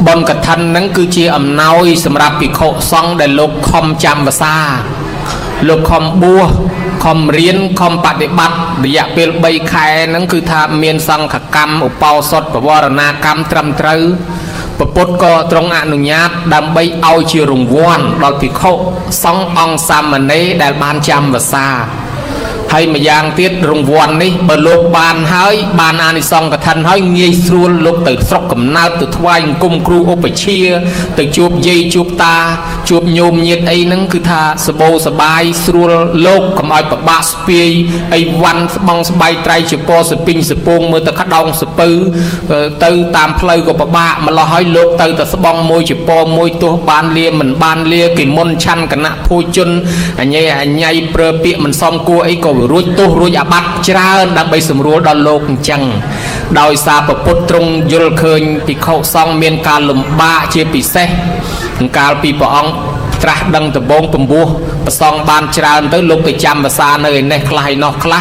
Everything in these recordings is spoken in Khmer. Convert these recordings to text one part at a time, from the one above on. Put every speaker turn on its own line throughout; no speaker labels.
บนกระทันนั้นคือเชี่ยอำนาจสำหรับปิโคซองได้ลูกคอมจำภาษาลูกคอมบัวคอมเรียนคอมปฏิบัติระยะเป็นใบไข่นั้นคือทำเมียนสังขกรรมอุปาสดปวารณากรรมตรำตรึประพุทธก็ตรงอนุญาตดำใบเอาเชี่ยรงวนดอกปิโคซององซามมันนี้ได้บานจำภาษาให้มายังเตี้ยรงวนนี้บรรลุบานเฮ้ยบานอานิสงกระทันเฮ้ยเงยส่วนลุกตึกสกกำนาตึกทวายกุมครูอุปเชียตึกจูบยีจูบตาจูบโยมเย็ดไอ้นั่งคือท่าสบสบายส่วนโลกกำไอปะบะสเปียไอ้วันบองสบายไตรจิปโปสปิงสปงมือตะขดองสปือตือตามเพลย์กับปะบะมาละให้โลกตือแต่สบองมวยจิปโปมวยตัวบานเลียมันบานเลียกิมนชันกันนะผู้จนอันยัยเปรเปียมันซ้อมกัวไอ้ก็รู้ตัวรู้อาบัตจราดังใบสมรู้ดอลโลกจังโดยซาปพุทตรงยุลเคยปีเขาซองเมียนการลมบ้าเชียปีเซการปีปองตรัสดังตะบงปมบัวประซองบานจราเตอร์ลูกไปจำภาษาเนยในคลายนอกคลา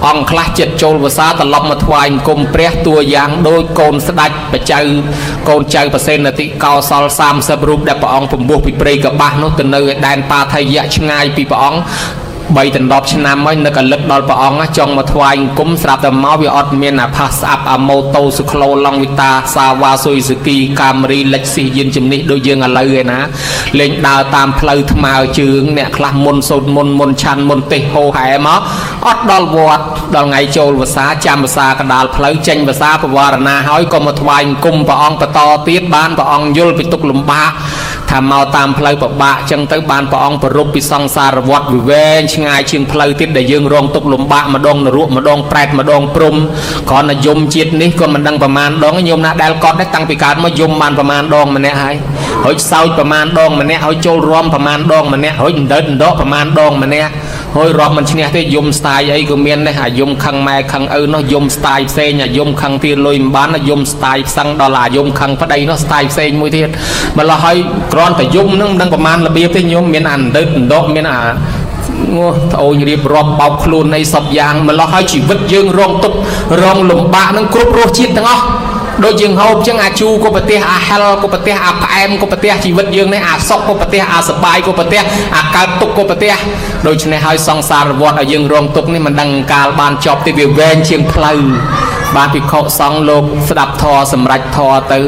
องคลาเจ็ดโจลภาษาตลบมาทวายกลมเปรี้ยตัวอย่างโดยโกนสดัดไปเจอโกนเจอเปอร์เซ็นต์ติเกาซอลซามสบรูปได้ปองปมบัวปีเปรย์กับบ้านนกตะเนยแดนปาไทยะชงายปีปองใบตันดอบชนะไม่นึกลึกดอลปองจงมาทวายกุ้มสลับแต่มาวิออดเมียนพัสอับอโมโตสุโคลลองวิตาสาวาซุยสกีกามรีเล็กซียืนจำนิโดยยืงอะไรนะเล่นดาวตามเพลย์ทมาจึงเนี่ยคลามนสุดมนชันมนเตโฮหายมออดดอลวอดดอลไงโจลภาษาจำภาษากระดาษเพลย์เจงภาษาปวารณาห้อยก็มาทวายกุ้มปองปะตอตีดบ้านปองยุลปิตุกลุมบาทำเอาตามเพลย์ปะบะจังเตบ้านปองปรุปปิสังสารวัดวิเวนชงายเชียงเพลย์ติดได้ยืงรองตุกลุมบะมาดองนรุมาดองแปรมาดองปรุมก่อนยมจิตนี้ก่อนมันดังประมาณดองยมนาได้ก่อนได้ตั้งปีการมายมมันประมาณดองมันเนี่ยให้เฮ้ยเศร้าประมาณดองมันเนี่ยเฮ้ยโจรวมประมาณดองมันเนี่ยเฮ้ยเดินโดประมาณดองมันเนี่ยเฮ้ยรอบมันชนิดที่ยมสไตล์ไอ้ก็เมียนได้หายมคังแม่คังเนาะยมสไตล์เซนเนี่ยยมคังที่ลอยบ้านนะยมสไตล์สังดอลลาร์ยมคังพระใดเนาะสไตล์เซนมวยเทียนมันละให้กรอนแต่ยมนั่งดังประมาณระเบียบที่ยมเมียนอันเดินโดเมียนโอ้ยรีบรอบเบาคลูนในสับยางมันละให้ชีวิตยืงรองตุกรองหลุมบะนั่งครบโรชิตทั้งอ๋อโดยยังเขาจังอาจูก็ปฏิอาฮัลก็ปฏิอาแอมก็ปฏิชีวิตยืงในอาซอกก็ปฏิอาสบายก็ปฏิอาการตุกก็ปฏิโดยในให้สังสารวัฏยืงรองตุกนี่มันดังการบานจอบที่เวียนเชียงพลายบานพิเคราะห์สังโลกสดับทอสำรัจทอตื้อ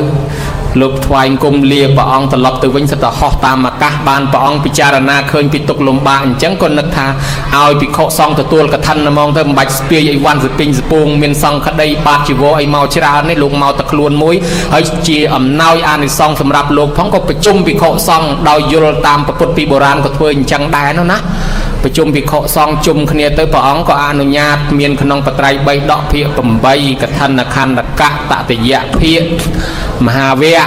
ลูกทวายกุมเลียปะองตลบตัววิ่งสตอหอกตามมากะบานปะองพิจารณาเคยปิตุกลมบานจังคนนักทาเอาปิโคซองตัวกระทันมองเติมใบสเปียไอวันสปริงสปูงเมียนซองคดีบาจิโวไอเมาชราในลูกเมาตะคลวนมุ้ยไอจีอ่ำนาวอานิซองสำหรับลูกพ้องก็ประจุมปิโคซองดาวยุลตามประพุทธปีโบราณก็ช่วยจังได้นะประชุมปิโคซองจุ่มขเนียเตอร์ปองก็อนุญาตเมียนขนองปไตรใบดอกเพียปุ่มใบกระทันคันตะกะตะติยะเพียมหาเวะ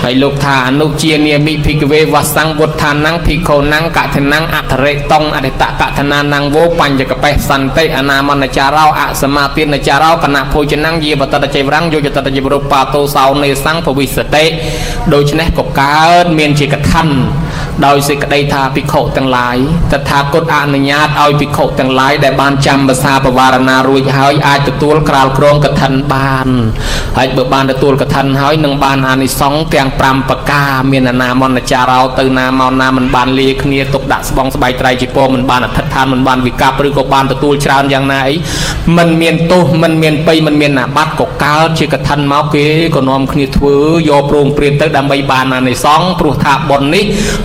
ให้ลูกทานุเจียเนียมิพิกเววัสังบุตทานังพิโคนังกะทนังอัตเรตองอดิตะกะทนานังโวปัญจกะเปสันเตอนามันจาราอัสมาตินจาราคณะโพชนังเยบตตะเจรังโยจตตะเจบรุปาโตสาวในสังภวิสเตโดยชนะกบการเมียนจิกทันโดยสิกได้ทาพิโคตั้งหลายแต่ทากดอนุญาตเอาพิโคตั้งหลายได้บานจำภาษาปวารณารุยหายอาจตัวกราวโครงกระทันบานให้เบิกบานตัวกระทันหายหนึ่งบานอานิสงส์เตียงปรามปากาเมียนนามอนจาราตืนาเมานามันบานเลียขเนียตกดักสบองสบายไตรจิโปมันบานอัฐทานมันบานวิกาปรือกบานตัวชราญอย่างไหนมันเมียนโตมันเมียนไปมันเมียนหนาบัดกกก้าวจิกทันเมาเกก็นอมขเนียถือยอโปร่งเปลี่ยนเตดำใบบานอานิสงส์ปลุกถาบนนี้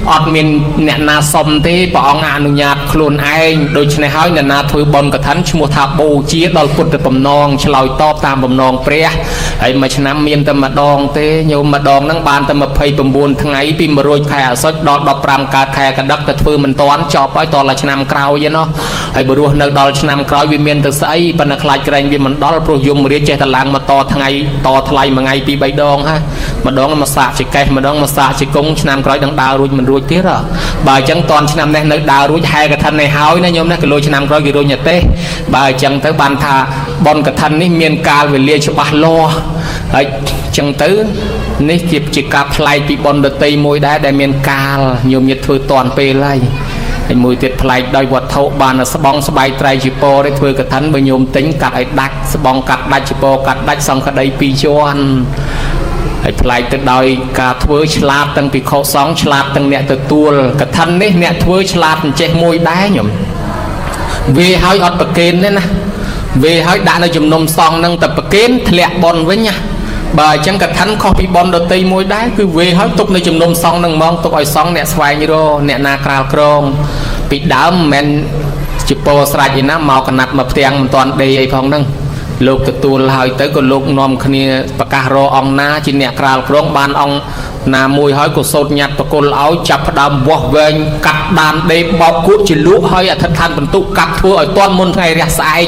อดเมียนเนนาสมที่ปองอนุญาตคลุนเองโดยในห้อยเนนาถือบนกระทันชมัวทาบูจีดอลปุตตะปมนองฉลอยตอบตามปมนองเปรี้ยไอ้มาชนะเมียนตะมาดองเตโยมมาดองนั่งบานตะมาเพย์ปมบุญทั้งไงปีมารวยแข่สดดอกปรามการแข่กระดักกระทือมันตอนจอบไปตอนละชนะกราวยันเนาะไอ้บรัวนักดอลชนะกราววิเมียนตะไซปนคลายเกรงวิมันดอลโปรยมเรียกเจตลังมาต่อทั้งไงต่อทลายมาไงปีใบดองฮะมาดองมาสาจิแกมาดองมาสาจิกงชนะกราวดังดาวรุ่ยมันรวยเท่าไรบ่ายจังตอนชนะในดาวรุ่ยแห่กระทันในเฮานะโยมนะกระโดดชนะกราวกิโลเต้บ่ายจังเตอบันทาบอลกระทันนี่เมียนกาลเวลียฉบับล้อไอ้จังเตอนี่เก็บจิกาพลายปีบอลเดตีมวยได้เมียนกาลโยมยึดถือตอนเปไลไอ้มวยติดพลายได้วัดเท่าบานสบองสบายไตรจิโปได้ถือกระทันไปโยมติ้งกัดไอ้ดักสบองกัดดักจิโปกัดดักสองคดีปีจวนไอ้ ហើយផ្លែកទៅដោយការធ្វើឆ្លាតទាំងពិខុសង្ឃឆ្លាតទាំងអ្នកទទួលកថានេះអ្នកធ្វើឆ្លាតចេះមួយដែរញោមវាឲ្យអត់ប្រកេនទេណាវាឲ្យដាក់នៅជំនុំសង្ឃនឹងតែប្រកេនធ្លាក់បនវិញណាបើអញ្ចឹងកថាខុសពីបនដតីមួយដែរគឺវាឲ្យទុកនៅជំនុំសង្ឃនឹងហ្មងទុកឲ្យសង្ឃអ្នកស្វែងរកអ្នកណាក្រាលក្រងពីដើមមិនមែនជាពោស្រេចឯណាមកកណាត់មកផ្ទាំងមិនតាន់ដេអីផងហ្នឹងលោកទទួលហើយទៅក៏លោកនាំគ្នាប្រកាសរកអង្គណាជាអ្នកក្រាលក្រងបានអង្គណាមួយហើយក៏សូត្រញត្តិបកុលឲ្យចាប់ផ្ដើមវាស់វែងកាត់ដានដេបោកគក់ជាលក់ហើយអធិដ្ឋានបន្ទុកកាត់ធ្វើឲ្យតាន់មុនថ្ងៃរះស្អែក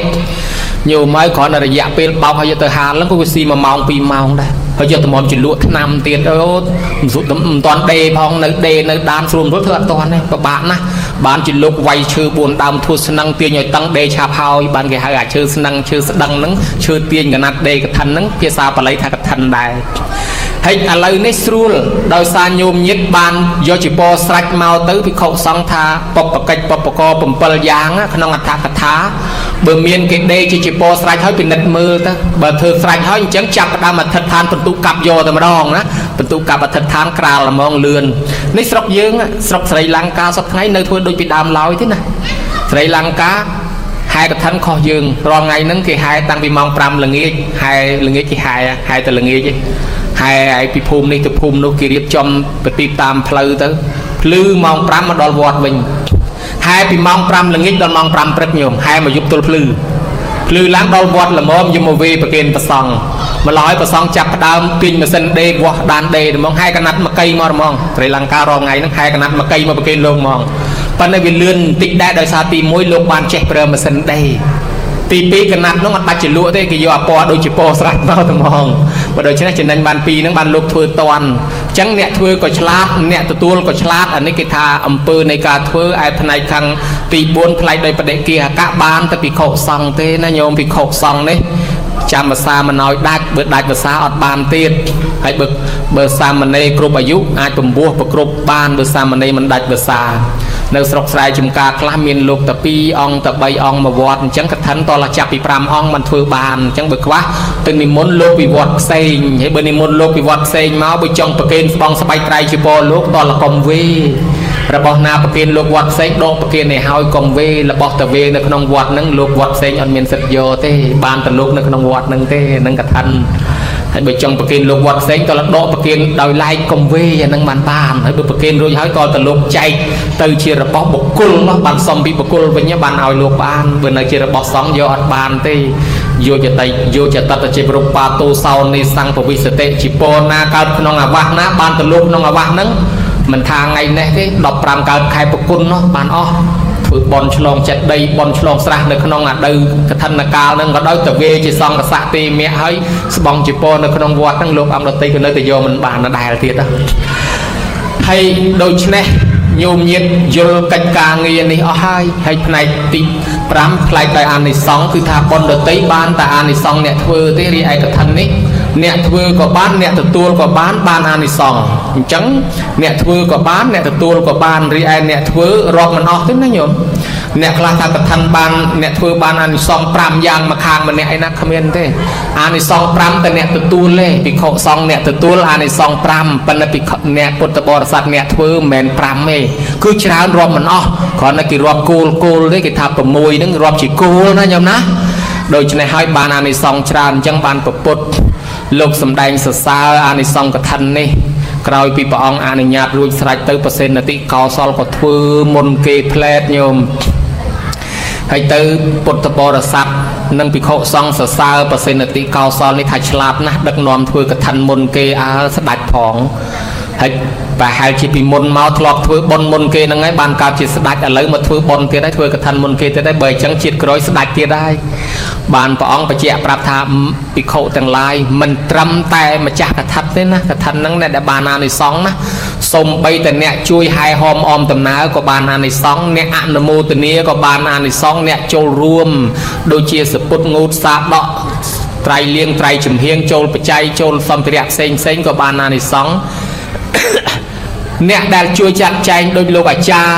ញោមហើយគ្រាន់តែរយៈពេលបោកហើយយកទៅហាលហ្នឹងក៏វាស៊ី1ម៉ោង2ម៉ោងដែរហើយយកតម្រាំជាលក់ឆ្នាំទៀតអូមិនតាន់ដេផងនៅដេនៅដានស្រួលធ្វើអត់តាន់ទេពិបាកណាស់បានជាលោកវាយឈើ4ដើមធ្វើស្នឹងទាញឲ្យតឹងដេឆាប់ហើយបានគេហៅអាឈើស្នឹងឈើស្ដឹងហ្នឹងឈើទាញកណាត់ដេកឋិនហ្នឹងភាសាបាលីថាកឋិនដែរហើយឥឡូវនេះស្រួលដោយសារញោមញាតបានយកជាពរស្រេចមកទៅភិក្ខុសង្ឃថាបបកិច្ចបបក7យ៉ាងក្នុងអត្ថកថាបើមានគេដេកជាពរស្រេចហើយពិនិត្យមើលទៅបើធ្វើស្រេចហើយអញ្ចឹងចាប់ផ្ដើមអធិដ្ឋានបន្ទុកកាប់យកតែម្ដងណាបន្ទុកកាប់អធិដ្ឋានក្រាលល្មងលឿននេះស្រុកយើងស្រុកស្រីលង្កាសប្តាហ៍នៅធ្វើដូចពីដើមឡើយទេណាស្រីលង្កាហែកឋិនខុសយើងរាល់ថ្ងៃហ្នឹងគេហែតាំងពីម៉ោង5ល្ងាចហែល្ងាចគេហែទៅល្ងាចឯងហែឲ្យពីភូមិនេះទៅភូមិនោះគេរៀបចំប្រទីបតាមផ្លូវទៅភ្លឺម៉ោង5មកដល់វត្តវិញហែពីម៉ោង5ល្ងាចដល់ម៉ោង5ព្រឹកញោមហែមកយប់ទល់ភ្លឺឡើងដល់វត្តល្មមយកមកវេប្រគេនប្រសង់ម្ល៉េះប្រសង់ចាប់ផ្ដើមទាញម៉ាស៊ីនដេកវាស់ដានដេហ្មងហែកណាត់មកៃមកហ្មងស្រីលង្ការរងថ្ងៃហ្នឹងហែកណាត់មកៃមកប្រគេនលោកហ្មងប៉ុន្តែវាលឿនបន្តិចដែរដោយសារទី1លោកបានចេះប្រើម៉ាស៊ីនដេទី2កណាត់នោះអត់បាច់ជាលក់ទេគេយកអាពណ៌ដូចជាពណ៌ស្រេចមកតែហ្មងបើដូច្នេះចំណេញបាន2ហ្នឹងបានលោកធ្វើតន់អញ្ចឹងអ្នកធ្វើក៏ឆ្លាតអ្នកទទួលក៏ឆ្លាតអានេះគេថាអំពើនៃការធ្វើឯផ្នែកខាងទី4ផ្នែកដោយបដិគាអកបានតែភិក្ខុសង្ឃទេណាញោមភិក្ខុសង្ឃនេះចាំភាសាមិនឲ្យដាច់បើដាច់ភាសាអត់បានទៀតហើយបើសាមណេរគ្រប់អាយុអាចពំពោះប្រគ្រប់បានបើសាមណេរមិនដាច់ភាសានៅស្រុកស្រែចំការខ្លះមានលោកតែ2អង្គតែ3អង្គមកវត្តអញ្ចឹងកឋិនតលចាប់ពី5អង្គមិនធ្វើបានអញ្ចឹងបើខ្វះទៅនិមន្តលោកពីវត្តផ្សេងហើយបើនិមន្តលោកពីវត្តផ្សេងមកបើចង់ប្រគេនស្បង់ស្បែកត្រៃជាពរលោកតលកុំវេរបស់ណាប្រគេនលោកវត្តផ្សេងដកប្រគេនឲ្យហើយកុំវេរបស់តវេនៅក្នុងវត្តហ្នឹងលោកវត្តផ្សេងអត់មានសិទ្ធិយកទេបានតែលោកនៅក្នុងវត្តហ្នឹងទេហ្នឹងកឋិនហើយបើចង់ប្រគេនលោកវត្តផ្សេងតើដកប្រគេនដោយឡែកកុំវេអានឹងបានហើយបើប្រគេនរួចហើយក៏តលោកចែកទៅជារបស់បុគ្គលនោះបានសំពីបុគ្គលវិញបានឲ្យលោកបានបើនៅជារបស់សង្ឃយកអត់បានទេយកចតជារូបាតោសោនីសង្ឃពវិសតិជាពរណាកើតក្នុងអាវាសណាបានតលោកក្នុងអាវាសហ្នឹងមិនថាថ្ងៃនេះទេ15កើតខែប្រគុណនោះបានអស់ធ្វើបនឆ្លងចិត្តដីបនឆ្លងស្រះនៅក្នុងអាដៅកឋិនកាលហ្នឹងក៏ដោយតែវាជាសង្ឃស័ក្តិទេមៈហើយស្បង់ជាពរនៅក្នុងវត្តហ្នឹងលោកអង្គដតីក៏នៅតែយកមិនបានដែរទៀតហើយដូច្នេះញោមញាតយល់កិច្ចការងារនេះអស់ហើយផ្នែកទី5ផ្នែកដោយអានិសង្ឃគឺថាបនដតីបានតែអានិសង្ឃអ្នកធ្វើទេរីឯកឋិននេះអ្នកធ្វើក៏បានអ្នកទទួលក៏បានអានិសង្ឃអញ្ចឹងអ្នកធ្វើក៏បានអ្នកទទួលក៏បានរីឯអ្នកធ្វើរាប់មិនអស់ទេណាញោមអ្នកខ្លះថាកឋិនបានអ្នកធ្វើបានអានិសង្ឃ5យ៉ាងមកខាងម្នាក់ឯណាគ្មានទេអានិសង្ឃ5តែអ្នកទទួលទេភិក្ខុសង្ឃអ្នកទទួលអានិសង្ឃ5ប៉ុន្តែភិក្ខុអ្នកពុទ្ធបរិស័ទអ្នកធ្វើមិនមែន5ទេគឺច្រើនរាប់មិនអស់គ្រាន់តែគេរាប់គោលទេគេថា6ហ្នឹងរាប់ជាគោលណាញោមណាដូច្នេះហើយបានអានិសង្ឃច្រើនអញ្ចឹងបានប្រពុតលោកសំដែងសរសើរអានិសង្ឃកឋិននេះក្រោយពីព្រះអង្គអនុញ្ញាតរួចស្រេចទៅប្រសិទ្ធតិកោសលក៏ធ្វើមុនគេផ្លែតញោមហើយទៅពុទ្ធបរិស័ទនិងភិក្ខុសង្ឃសរសើរប្រសិទ្ធតិកោសលនេះថាឆ្លាតណាស់ដឹកនាំធ្វើកឋិនមុនគេស្ដាច់ផងហើយប្រហែលជាពីមុនមកធ្លាប់ធ្វើបុណ្យមុនគេហ្នឹងហើយបានកើតជាស្ដាច់ឥឡូវមកធ្វើបុណ្យទៀតហើយធ្វើកឋិនមុនគេទៀតហើយបើអញ្ចឹងជាតិក្រោយស្ដាច់ទៀតហើយបានព្រះអង្គបញ្ជាក់ប្រាប់ថាភិក្ខុទាំងឡាយមិនត្រឹមតែម្ចាស់កឋិនទេណាកឋិនហ្នឹងដែលបានអានិសង្ឃណាសូម្បីតែអ្នកជួយហែហមអមដំណើរក៏បានអានិសង្ឃអ្នកអនុមោទនាក៏បានអានិសង្ឃអ្នកចូលរួមដូចជាសពុតងូតសាដកត្រៃលៀងត្រៃចំហៀងចូលបច្ច័យចូលសម្ភារៈផ្សេងក៏បានអានិសង្ឃអ្នកដែលជួយចាត់ចែងដោយលោកអាចារ្យ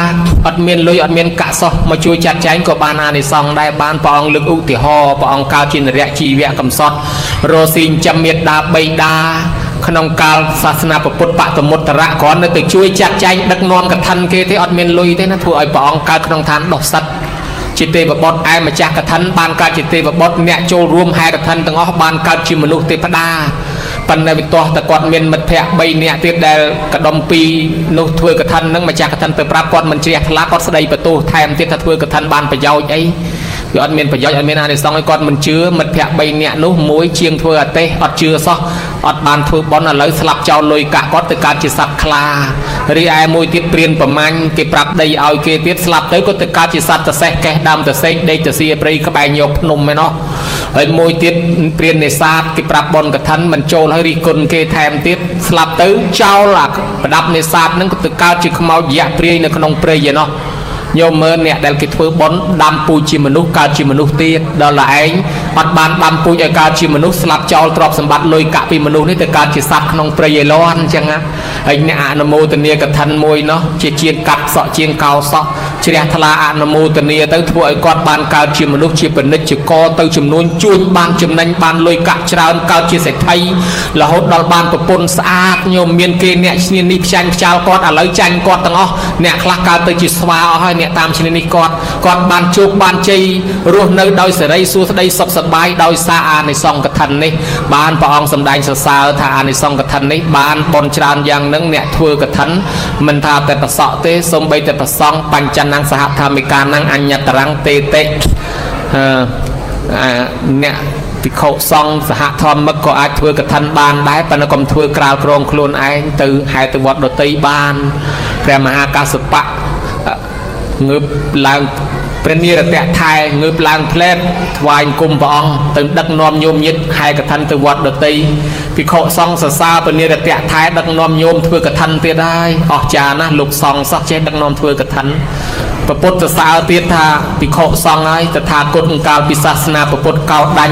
អត់មានលុយអត់មានកាក់សោះមកជួយចាត់ចែងក៏បានអានិសង្ឃដែរបានព្រះអង្គលើកឧទាហរណ៍ព្រះអង្គកើតជានរៈជីវៈកំសត់រស់ស៊ីចាំមេត្តាបៃតា ขนมกาลศาสนาปุตปะตมุตระก่อนไปช่วยจัดใจดักนอมกับทันเกที่อดเมนลุยที่นั่นถูกไอ้ปองการขนมทานดอกสัตจิตเตบดไอ้มาจากกับทันบานการจิตเตบดเนี่ยโจรวมให้กับทันตั้งอ้อบานการจิมนุษย์เทพดาปันในวิตัวแต่กอดเมนมัดแพะใบเนี่ยเตียได้กระดมปีนุถวยกับทันนั่งมาจากกับทันไปปราบกอดมันเจียทลากอดสดายประตูแทนเตียถวยกับทันบานไปยาวไอ้คืออดเมนไปยาวอดเมนอะไรสองไอ้กอดมันเชื้อมัดแพะใบเนี่ยนุมวยเชียงถวยเตะอดเชื้อซออดบานถวยบอลอะไรสลับเจ้าลอยกะกอดแต่การจิตสักคลาเรียมวยเตียเปลี่ยนประมาณเก็บปรับได้เอาเกเตียสลับเตะก็แต่การจิตสัตแต่เสกแกดำแต่เสกได้แต่เสียไปกระบายหยกนุ่มไหมเนาะไอ้มวยเตียเปลี่ยนในศาสตร์เก็บปรับบอลกับทันมันโจลให้รีกลเกแทมเตียสลับเตะเจ้าหลักประดับในศาสตร์นั้นก็แต่การจิตขมเอาแยกเปลี่ยนในขนมเปรี้ยเนาะโยมเมื่อเนี่ยได้กิจฟื้นบอลดำปูจิมนุษย์การจิมนุษย์เตียดอลลาร์เองปัดบานดำปูจากการจิมนุษย์สลับเจ้าตรอบสมบัติลอยกะปีมนุษย์นี่แต่การจิตสัตว์ขนมเปรี้ยร้อนจังนะไอ้เนี่ยอนโมตเนียกับทันมวยเนาะเจียนกัดเสาะเจียนเกาเสาะเชียทลาอนโมตเนียตั้งทั่วไอ้กอดบานการจิมนุษย์เชียเป็นนิจกอตั้งจำนวนจุนบานจำนันบานลอยกะชราวนการจิตเสกไทยละหดดอลบานประปนสะอาดโยมเมียนเกเนี่ยชนิดนี้ชันชาวกอดอะไรจันกอดตั้งอ๋อเนี่ยคลาการเตจิสวาอ๋อเนี่ยตามชนิดนี้กอดบานจุกบานใจรวดเนื้อโดยเสรีสู้ได้สบสบายโดยซาอาในซองกระทันนี่บานพระองค์สำแดงสาวๆท่าอาในซองกระทันนี่บานบนจานอย่างนึงเนี่ยทัวกระทันมันท่าแต่ประสาเตสมใบแต่ประซองปัญจนังสหธรรมิการนังอัญญตรังเตเตเนี่ยที่เขาซองสหธรรมก็อาจทัวกระทันบานได้ปนกรมทัวกราวโครงโคลนไอตือหายตัววัดโดตีบานพระมหากาสปะเงือบลางเป็นนี่ระแตะไทยเงือบลางเพลทวายกุมปองตึงดักนอมโยมยิดให้กระทันตัววัดดตีพิโคซองสซาเป็นนี่ระแตะไทยดักนอมโยมเพื่อกระทันเตียได้ออกจานะลูกซองซักเช็ดดักนอมเพื่อกระทันประปุตตสาวเตียธาพิโคซองไอ้แต่ทากฎกาลปิศาสนาประปุตเกาดัน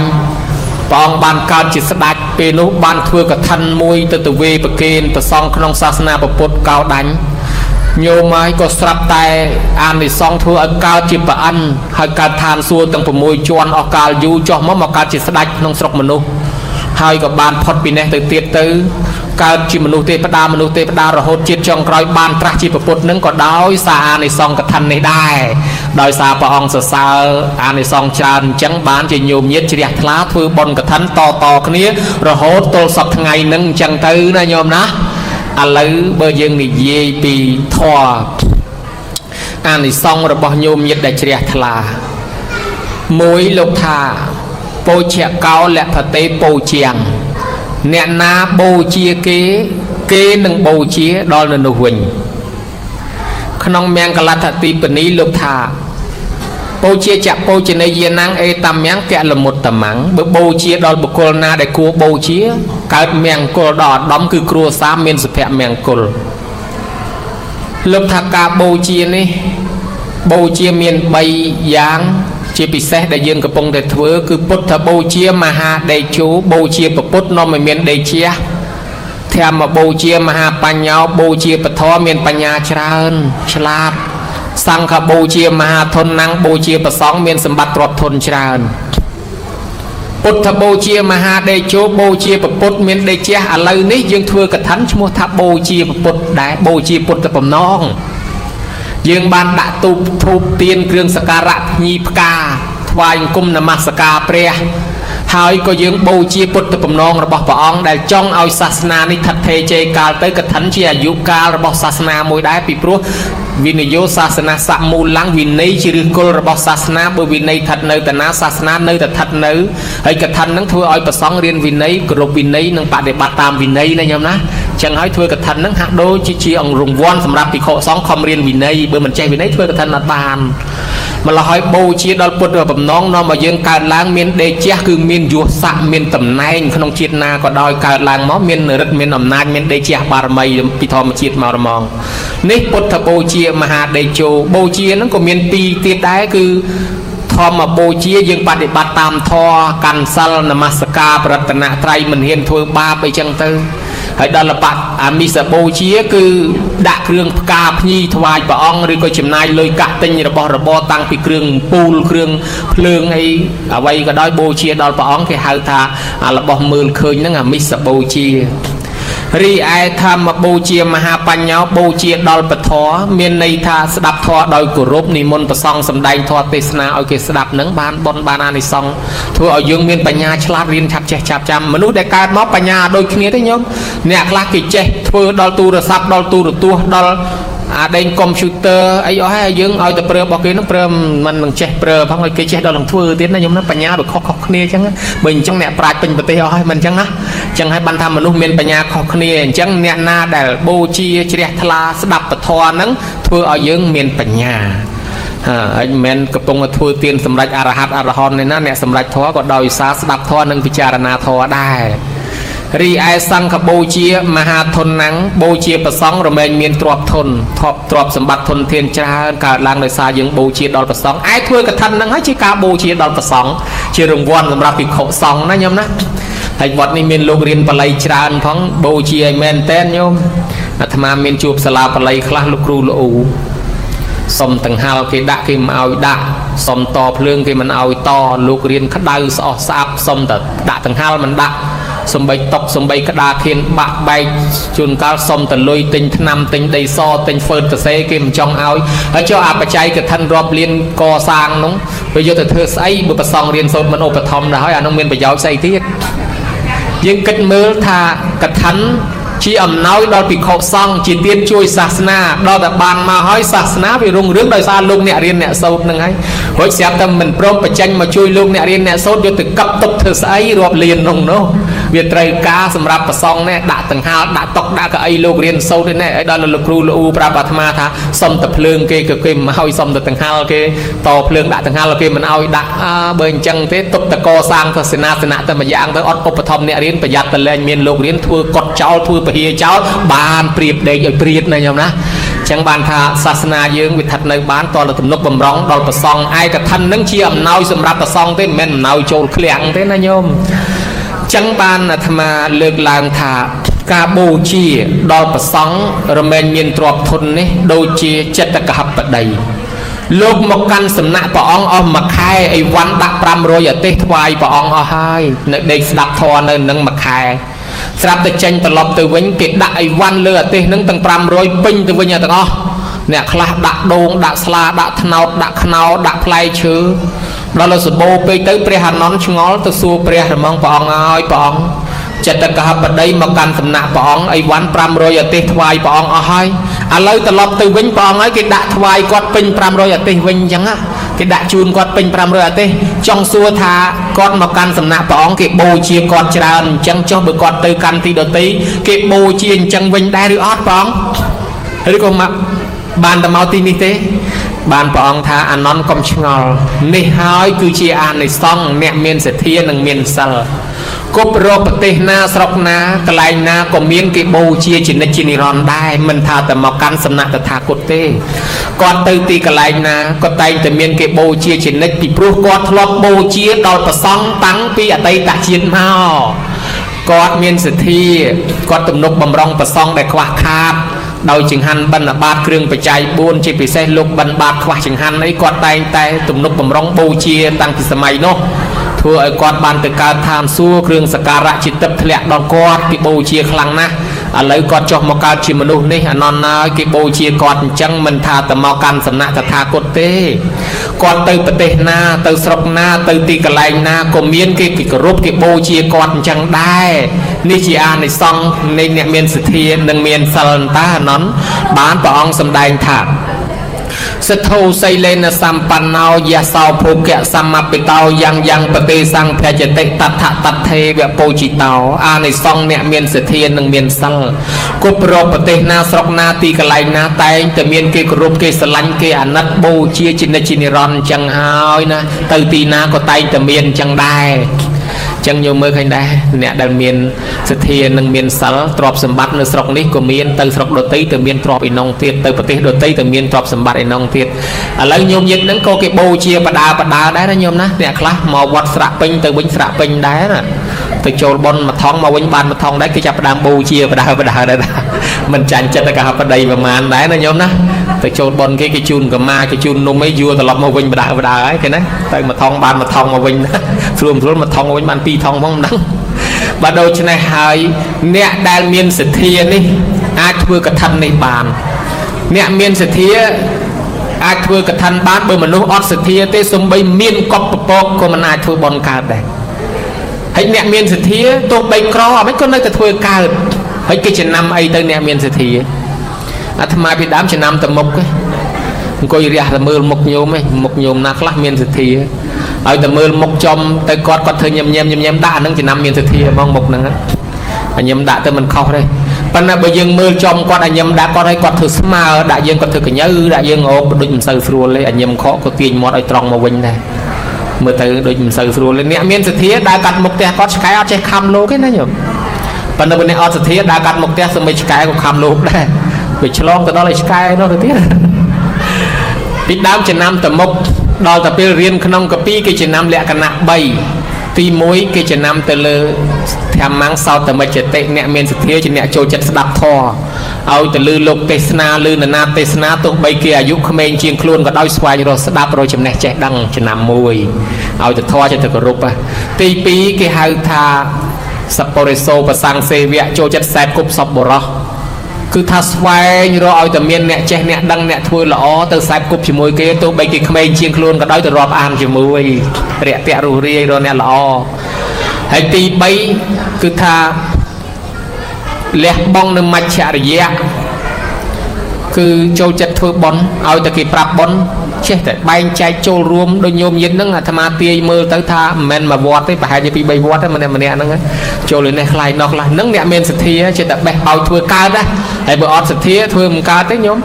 ปองบานการจิตสดัดเปนุบานเพื่อกระทันมวยตะเวปเกณฑ์ตะซองขนมศาสนาประปุตเกาดันโยมไม้ก็สลับแต่อ่านในซองทัวร์กาจิปะอันให้การทานส่วนตั้งผมมวยจวนออกการยูจ่อมมาการจิตสดัดนองสรกมนุษย์ให้กับบานพอดปีนี้ตื่นเตียตื้อการจิมนุษย์เทปดามนุษย์เทปดาระหดจิตจงกรอยบานตรักจิปปุตนึงก็ได้สาในซองกระทันในได้โดยสาปองสาอ่านในซองจานจังบานจะโยมเย็ดเฉียดทลาทัวบนกระทันต่อគ្នាระหดโตสับทั้งไงนึงจังตื้อนะโยมนะอะไรเบอร์ยังนี่เย่ปีทออันนี้ซองระบโยมยัดได้เฉียดทลามวยลูกธาโปเชียเกาและพระเตโปเชียงเนนาโบเชียเกหนึ่งโบเชียดอลนหุ่นขนมแมงกะลัดตีปนี้ลูกธาโปเชียจับโปเชียในเยนังเอตามแมงแกะละหมดตะมังเบอโบเชียดอลบุกโกลนาได้กัวโบเชียเกิดแมงกลดอดดอมคือครัวสามเมนสเปะแมงกลลูกธากาโบเชียนี่โบเชียเมียนใบยางเชียปิเสได้ยืนกระปงแต่เถื่อคือพุทธโบเชียมหาได้จูโบเชียปพุทธนอมเมียนได้เชียแถมมาโบเชียมหาปัญญาโบเชียปทอเมียนปัญญาชราญฉลาดสังขโบเชียมหาทนนังโบเชียปสองเมียนสมบัติตรวจทนชราญพุทธโบเชียมหาได้จูโบเชียปพุทธเมียนได้เชียอะไรนี้ยังเถื่อกระทันชโมทับโบเชียปพุทธได้โบเชียพุทธปมน้องยังบานดะตูทูบเตียนเครื่องสการะญีพกาทวายกุมนมัสกาเปรียหายก็ยังโบเชียพุทธปมน้องระบบพระองค์ได้จ้องเอาศาสนานิทัดเทเจกาลเตยกระทันเชียยุกาลระบบศาสนามวยได้ปีพรุวินโยศาสนาสมูลลังวินัยชิริกลระบบศาสนาบวินัยทัดเนยแต่นาศาสนาเนยแต่ทัดเนยให้กระทันนั่งทัวอ้อยประสองเรียนวินัยกรบวินัยนั่งปฏิบัติตามวินัยนะโยมนะจังให้ทัวกระทันนั่งหักโดจีองรุงวอนสำหรับปีโคสองคอมเรียนวินัยเบอร์มันใจวินัยทัวกระทันนัดบานมาละหอยโบเชียดอลปุตระแบบน้องน้องมาเยือนการล้างเมียนเดเชียคือเมียนยัวสะเมียนตำแหน่งขนมจีนนาก็ดอยการล้างม้อเมียนรัดเมียนอำนาจเมียนเดเชียบารมีปีทอมจีนมารมองนี่ปุตตะโบเชียมหาเดโจโบเชียนั่นก็เมียนปีเตียได้คือทอมาโบเชียยังปฏิบัติตามทอกันซัลนมัสกาปรัตนาไตรมันเห็นทัวบาไปจังเตอให้ดอลปัดอามิสโบเชียคือดักเครื่องกาพญีถวายพระองค์หรือก็จำนายเลยกะติงระบอตั้งปีเครื่องปูลเครื่องเพลิงไอ้เอาไว้ก็ได้โบเชียดอลพระองค์แค่หาทาระบอมือเคยนั่งอามิสโบเชีย រីឯធម្មបូជាមហាបញ្ញោបូជាដល់ពធមានន័យថាស្ដាប់ធម៌ដោយគោរពនិមន្តប្រសង់សម្ដែងធម៌ទេសនាឲ្យគេស្ដាប់នឹងបានបុណ្យបានអានិសង្សធ្វើឲ្យយើងមានបញ្ញាឆ្លាតរៀនឆាប់ចេះចាប់ចាំមនុស្សដែលកើតមកបញ្ញាដូចគ្នាទេញោមអ្នកខ្លះគេចេះធ្វើដល់ទូរស័ព្ទដល់ទូរទស្សន៍ដល់អាដេញកុំព្យូទ័រអីអស់ហើយយើងឲ្យតែប្រើរបស់គេនឹងប្រើមិននឹងចេះប្រើផងឲ្យគេចេះដល់នឹងធ្វើទៀតណាខ្ញុំណាបញ្ញាវាខុសគ្នាអញ្ចឹងបើអញ្ចឹងអ្នកប្រាជ្ញពេញប្រទេសអស់ហើយមិនអញ្ចឹងណាអញ្ចឹងហើយបានថាមនុស្សមានបញ្ញាខុសគ្នាអញ្ចឹងអ្នកណាដែលបូជាជ្រះថ្លាស្ដាប់ពធហ្នឹងធ្វើឲ្យយើងមានបញ្ញាហើយមិនមែនកំពុងធ្វើទានសម្រាប់អរហត្តអរហន្តនេះណាអ្នកសម្រាប់ធម៌ក៏ដោយសារស្ដាប់ធម៌និងពិចារណាធម៌ដែររីឯសង្ឃបូជាមហាធនណាំងបូជាប្រសង់រមែងមានទ្រព្យធនទ្រព្យសម្បត្តិធនធានច្រើនកើតឡើងដោយសារយើងបូជាដល់ប្រសង់ឯធ្វើកឋិនហ្នឹងហើយជាការបូជាដល់ប្រសង់ជារង្វាន់សម្រាប់ភិក្ខុសង្ឃណាញោមណាហើយវត្តនេះមានលោករៀនបល័យច្រើនផងបូជាឲ្យមែនតែនញោមអាត្មាមានជួបសាលាបល័យខ្លះលោកគ្រូល្អូសុំតង្ហាល់គេដាក់គេមិនឲ្យដាក់សុំតភ្លើងគេមិនឲ្យតលោករៀនក្តៅស្អុះស្អាប់សុំតែដាក់តង្ហាល់មិនដាក់សំបីតុកសំបីក្តារខៀនបាក់បែកជួនកាលសុំតលុយទិញថ្នាំទិញដីសទិញហ្វឺតសរសេរគេមិនចង់ឲ្យហើយចុះអាបច្ច័យកឋិនរាប់លានកសាងនោះវាយកទៅធ្វើស្អីបើប្រសងរៀនសូត្រមិនឧបត្ថម្ភដែរហើយអានោះមានប្រយោជន៍ស្អីទៀតយើងគិតមើលថាកឋិនជាអំណោយដល់ភិក្ខុសង្ឃជាទានជួយសាសនាដល់តែបានមកហើយសាសនាវារុងរឿងដោយសារលោកអ្នករៀនអ្នកសូត្រនឹងហើយរួចស្រាប់តែមិនព្រមបញ្ចេញមកជួយលោកអ្នករៀនអ្នកសូត្រយកទៅកັບទុកធ្វើស្អីរាប់លាននោះវាត្រូវការសម្រាប់ប្រសងនេះដាក់តង្ហាល់ដាក់តុកដាក់កៅអីលោករៀនសូត្រនេះឲ្យដល់លោកគ្រូលោកអ៊ូប្រាប់អាត្មាថាសុំតែភ្លើងគេក៏គេមិនឲ្យសុំតែតង្ហាល់គេតភ្លើងដាក់តង្ហាល់គេមិនឲ្យដាក់បើអញ្ចឹងទេទុកតកសាងសាសនាសនៈតែមួយយ៉ាងទៅអត់ឧបត្ថម្ភអ្នករៀនប្រយ័ត្នតែលែងមានលោករៀនធ្វើកត់ចោលធ្វើពហិចោលបានព្រៀបដេកឲ្យព្រៀតណាញោមណាអញ្ចឹងបានថាសាសនាយើងវាស្ថិតនៅបានតលទំនុកបំរុងដល់ប្រសង់ឯកឋិននឹងជាអំណោយសម្រាប់ប្រសង់ទេមិនមែនអំណោយចូលឃ្លាំងទេណាញោមចឹងបានអាត្មាលើកឡើងថាការបូជាដល់ប្រសង់រមែងមានទ្រព្យធននេះដូចជាចិត្តកហបតីលោកមកកាន់សំណាក់ព្រះអង្គអស់មួយខែអីវ៉ាន់ដាក់500អាទេសថ្វាយព្រះអង្គអស់ហើយនៅដេកស្ដាប់ធម៌នៅនឹងមួយខែស្រាប់តែចេញត្រឡប់ទៅវិញគេដាក់អីវ៉ាន់លើអាទេសនឹងទាំង500ពេញទៅវិញទាំងអស់អ្នកខ្លះដាក់ដូងដាក់ស្លាដាក់ត្នោតដាក់ខ្នោដាក់ផ្លែឈើដល់សបោពេកទៅព្រះអានន្ទឆ្ងល់ទៅសួរព្រះរមងព្រះអង្គហើយព្រះអង្គចិត្តកហបតីមកកាន់សំណាក់ព្រះអង្គអីវ៉ាន់500អាទេសថ្វាយព្រះអង្គអស់ហើយឥឡូវត្រឡប់ទៅវិញព្រះអង្គហើយគេដាក់ថ្វាយគាត់ពេញ500អាទេសវិញអញ្ចឹងគេដាក់ជូនគាត់ពេញ500អាទេសចង់សួរថាគាត់មកកាន់សំណាក់ព្រះអង្គគេបូជាគាត់ច្រើនអញ្ចឹងចុះបើគាត់ទៅកាន់ទីដទៃគេបូជាអញ្ចឹងវិញដែរឬអត់ព្រះអង្គឬក៏មកបានតែមកទីនេះទេបានព្រះអង្គថាអានន្ទកុំឆ្ងល់នេះហើយគឺជាអានិសង្ឃអ្នកមានសទ្ធានិងមានសិលគ្រប់រកប្រទេសណាស្រុកណាកន្លែងណាក៏មានគេបូជាជានិច្ចជានិរន្តរ៍ដែរមិនថាតែមកកាន់សំណាក់តថាគតទេគាត់ទៅទីកន្លែងណាក៏តែងតែមានគេបូជាជានិច្ចពីព្រោះគាត់ធ្លាប់បូជាដល់ប្រសង់តាំងពីអតីតជាតិមកគាត់មានសទ្ធាគាត់ទំនុកបំរុងប្រសង់ដែលខ្វះខាតដោយចង្ហាន់បិណ្ឌបាតគ្រឿងបច្ច័យ4ជាពិសេសលោកបិណ្ឌបាតខ្វះចង្ហាន់អីគាត់តែងតែទំនុកបំរុងបូជាតាំងពីសម័យនោះធ្វើឲ្យគាត់បានទៅកើតឋានសួគ៌គ្រឿងសក្ការៈជាទឹកធ្លាក់ដល់គាត់គេបូជាខ្លាំងណាស់ឥឡូវគាត់ចុះមកកើតជាមនុស្សនេះអានន្ទហើយគេបូជាគាត់អញ្ចឹងមិនថាតែមកកាន់សំណាក់តថាគតទេគាត់ទៅប្រទេសណាទៅស្រុកណាទៅទីកន្លែងណាក៏មានគេគោរពគេបូជាគាត់អញ្ចឹងដែរនេះជាអានិសង្ឃនៃអ្នកមានសទ្ធានិងមានសិលតាអានន្ទបានព្រះអង្គសម្ដែងថាសទ្ធោសីលេនសម្បណ្ណោយសោភោគៈសមបិតោយ៉ាងយ៉ាងប្រទេសង្ភចតិតថតថេវពោជិតោអានិសង្ឃអ្នកមានសទ្ធានិងមានសិលគ្រប់រកប្រទេសណាស្រុកណាទីកន្លែងណាតែងតែមានគេគោរពគេស្រឡាញ់គេអាណិតបូជាជានិច្ចជានិរន្តរ៍អញ្ចឹងហើយណាទៅទីណាក៏តែងតែមានអញ្ចឹងដែរចឹងយកមើលឃើញដែរអ្នកដែលមានសទ្ធានិងមានសិលទ្រព្យសម្បត្តិនៅស្រុកនេះក៏មានទៅស្រុកដទៃទៅមានទ្រព្យឯណងទៀតទៅប្រទេសដទៃទៅមានទ្រព្យសម្បត្តិឯណងទៀតឥឡូវញោមញាតិហ្នឹងក៏គេបូជាបដាដែរណាញោមណាអ្នកខ្លះមកវត្តស្រាក់ពេញទៅវិញស្រាក់ពេញដែរណាទៅចូលបនមួយថងមកវិញបានមួយថងដែរគេចាប់ផ្ដើមបូជាបដាដែរមិនចាញ់ចិត្តកហបតីប្រមាណដែរណាញោមណាទៅចូលបនគេជូនកម្មាគេជូននំអីយួរត្រឡប់មកវិញបដាហើយគេណាទៅមួយថងបានមួយថងមកវិញស្រួលមួយថងមកវិញបាន2ថងផងមិនដឹង bà đôi chân này hỏi nè đài miên sự thia đi ai thưa cả thân này bàn nè miên sự thia ai thưa cả thân bán bởi mà nó ót sự thia tê xung bây miên cọp bọc của mình ai thưa bọn cao đây hãy nè miên sự thia tôi bay cro mấy con nơi ta thưa cao hãy cái chân năm ấy tới nè miên sự thia tham ai bị đám chân năm tầm mục ấy coi ra là mưa một nhôm nát lắc miên sự thia ở tầm mưa một trong tới con thời nhầm đã nâng chỉ năm miên sự thia mong một nâng anh nhầm đã tới mình khóc đây phần là bây giờ mưa trong con anh nhầm đã có đây con thử mà đại dương con thử cái nhớ đại dương ốp đôi mình sờ sùa lên anh nhầm khó có tiền một ai tròn mà vinh này mưa tới đôi mình sờ sùa lên nè miên sự thia đã cắt một tia có cái ở trên khăm lô cái này nhở phần là bên này ở sự thia đã cắt một tia xong mấy cái của khăm lô đây bị chlong từ đó là cái nó được tiếc bị đám trên năm tầm mốc đo tập riêng không có pi cái trên năm lẹ cả nặng bay ti mối cái trên năm từ lơ tham mang sau tầm mấy chợ tệ nẹt miền thịt trên nẹt trôi chặt đập thò ao từ lư lục tê na lư na tê na tụ bay kia aยุขមេងជាងខ្លួនក៏ដោយស្វែងរកស្ដាប់រយចំណេះចេះដឹងចំណាំមួយឲ្យទៅធေါ်ចិត្តទៅគោរពទី2គេហៅថាសពរិសោប្រសាំងសេវៈចូលចិត្តខ្សែគប់សពបរោះគឺថាស្វែងរកឲ្យតែមានអ្នកចេះអ្នកដឹងអ្នកធ្វើល្អទៅខ្សែគប់ជាមួយគេទោះបីគេក្មេងជាងខ្លួនក៏ដោយទៅរាប់អានជាមួយរាក់ទាក់រុះរាយរកអ្នកល្អហើយទី3គឺថាលះបង់នៅមច្ឆរិយៈគឺចូលចិត្តធ្វើបុណ្យឲ្យតែគេប្រាប់បុណ្យចេះតែបែងចែកចូលរួមដូចញោមញាតិហ្នឹងអាត្មាទាយមើលទៅថាមិនមែនមួយវត្តទេប្រហែលជា2 3វត្តទេម្នាក់ហ្នឹងចូលលើនេះខ្លាយនោះខ្លះហ្នឹងអ្នកមានសទ្ធាចេះតែបេះឲ្យធ្វើកើតណាហើយបើអត់សទ្ធាធ្វើមិនកើតទេញោម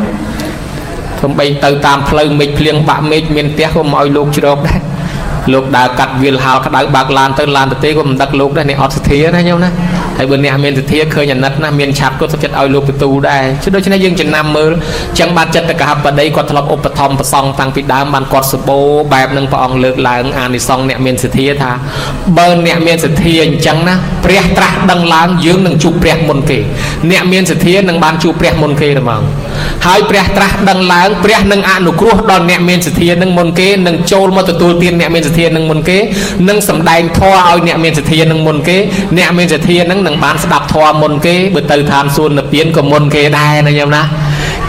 ធ្វើបីទៅតាមផ្លូវមេឃភ្លៀងបាក់មេឃមានផ្ទះក៏មកឲ្យលោកជ្រោកដែរលោកដើរកាត់វាលហាលក្តៅបើកឡានទៅឡានទៅទេក៏មិនដឹកលោកដែរនេះអត់សទ្ធាណាញោមណាហើយបើអ្នកមានសទ្ធាឃើញអាណិតណាមានឆាប់ក៏សុខចិត្តឲ្យលោកទទួលដែរchứដូច្នេះយើងចំណាំមើលចឹងបានចិត្តកហបតីគាត់ធ្លាប់ឧបត្ថម្ភប្រសង់តាំងពីដើមបានគាត់សបោបែបនឹងព្រះអង្គលើកឡើងអានិសង្ឃអ្នកមានសទ្ធាថាបើអ្នកមានសទ្ធាអញ្ចឹងណាព្រះត្រាស់ដឹងឡើងយើងនឹងជួបព្រះមុនគេអ្នកមានសទ្ធានឹងបានជួបព្រះមុនគេហ្មងហើយព្រះត្រាស់ដឹងឡើងព្រះនឹងអនុគ្រោះដល់អ្នកមានសទ្ធានឹងមុនគេនឹងចូលមកទទួលទានអ្នកមានសទ្ធានឹងមុនគេនឹងសម្ដែងធម៌ឲ្យអ្នកមានសទ្ធានឹងមុនគេអ្នកមានសទ្ធានឹងបានស្ដាប់ធម៌មុនគេបើទៅឋានសួគ៌និព្វានក៏មុនគេដែរណាញោមណា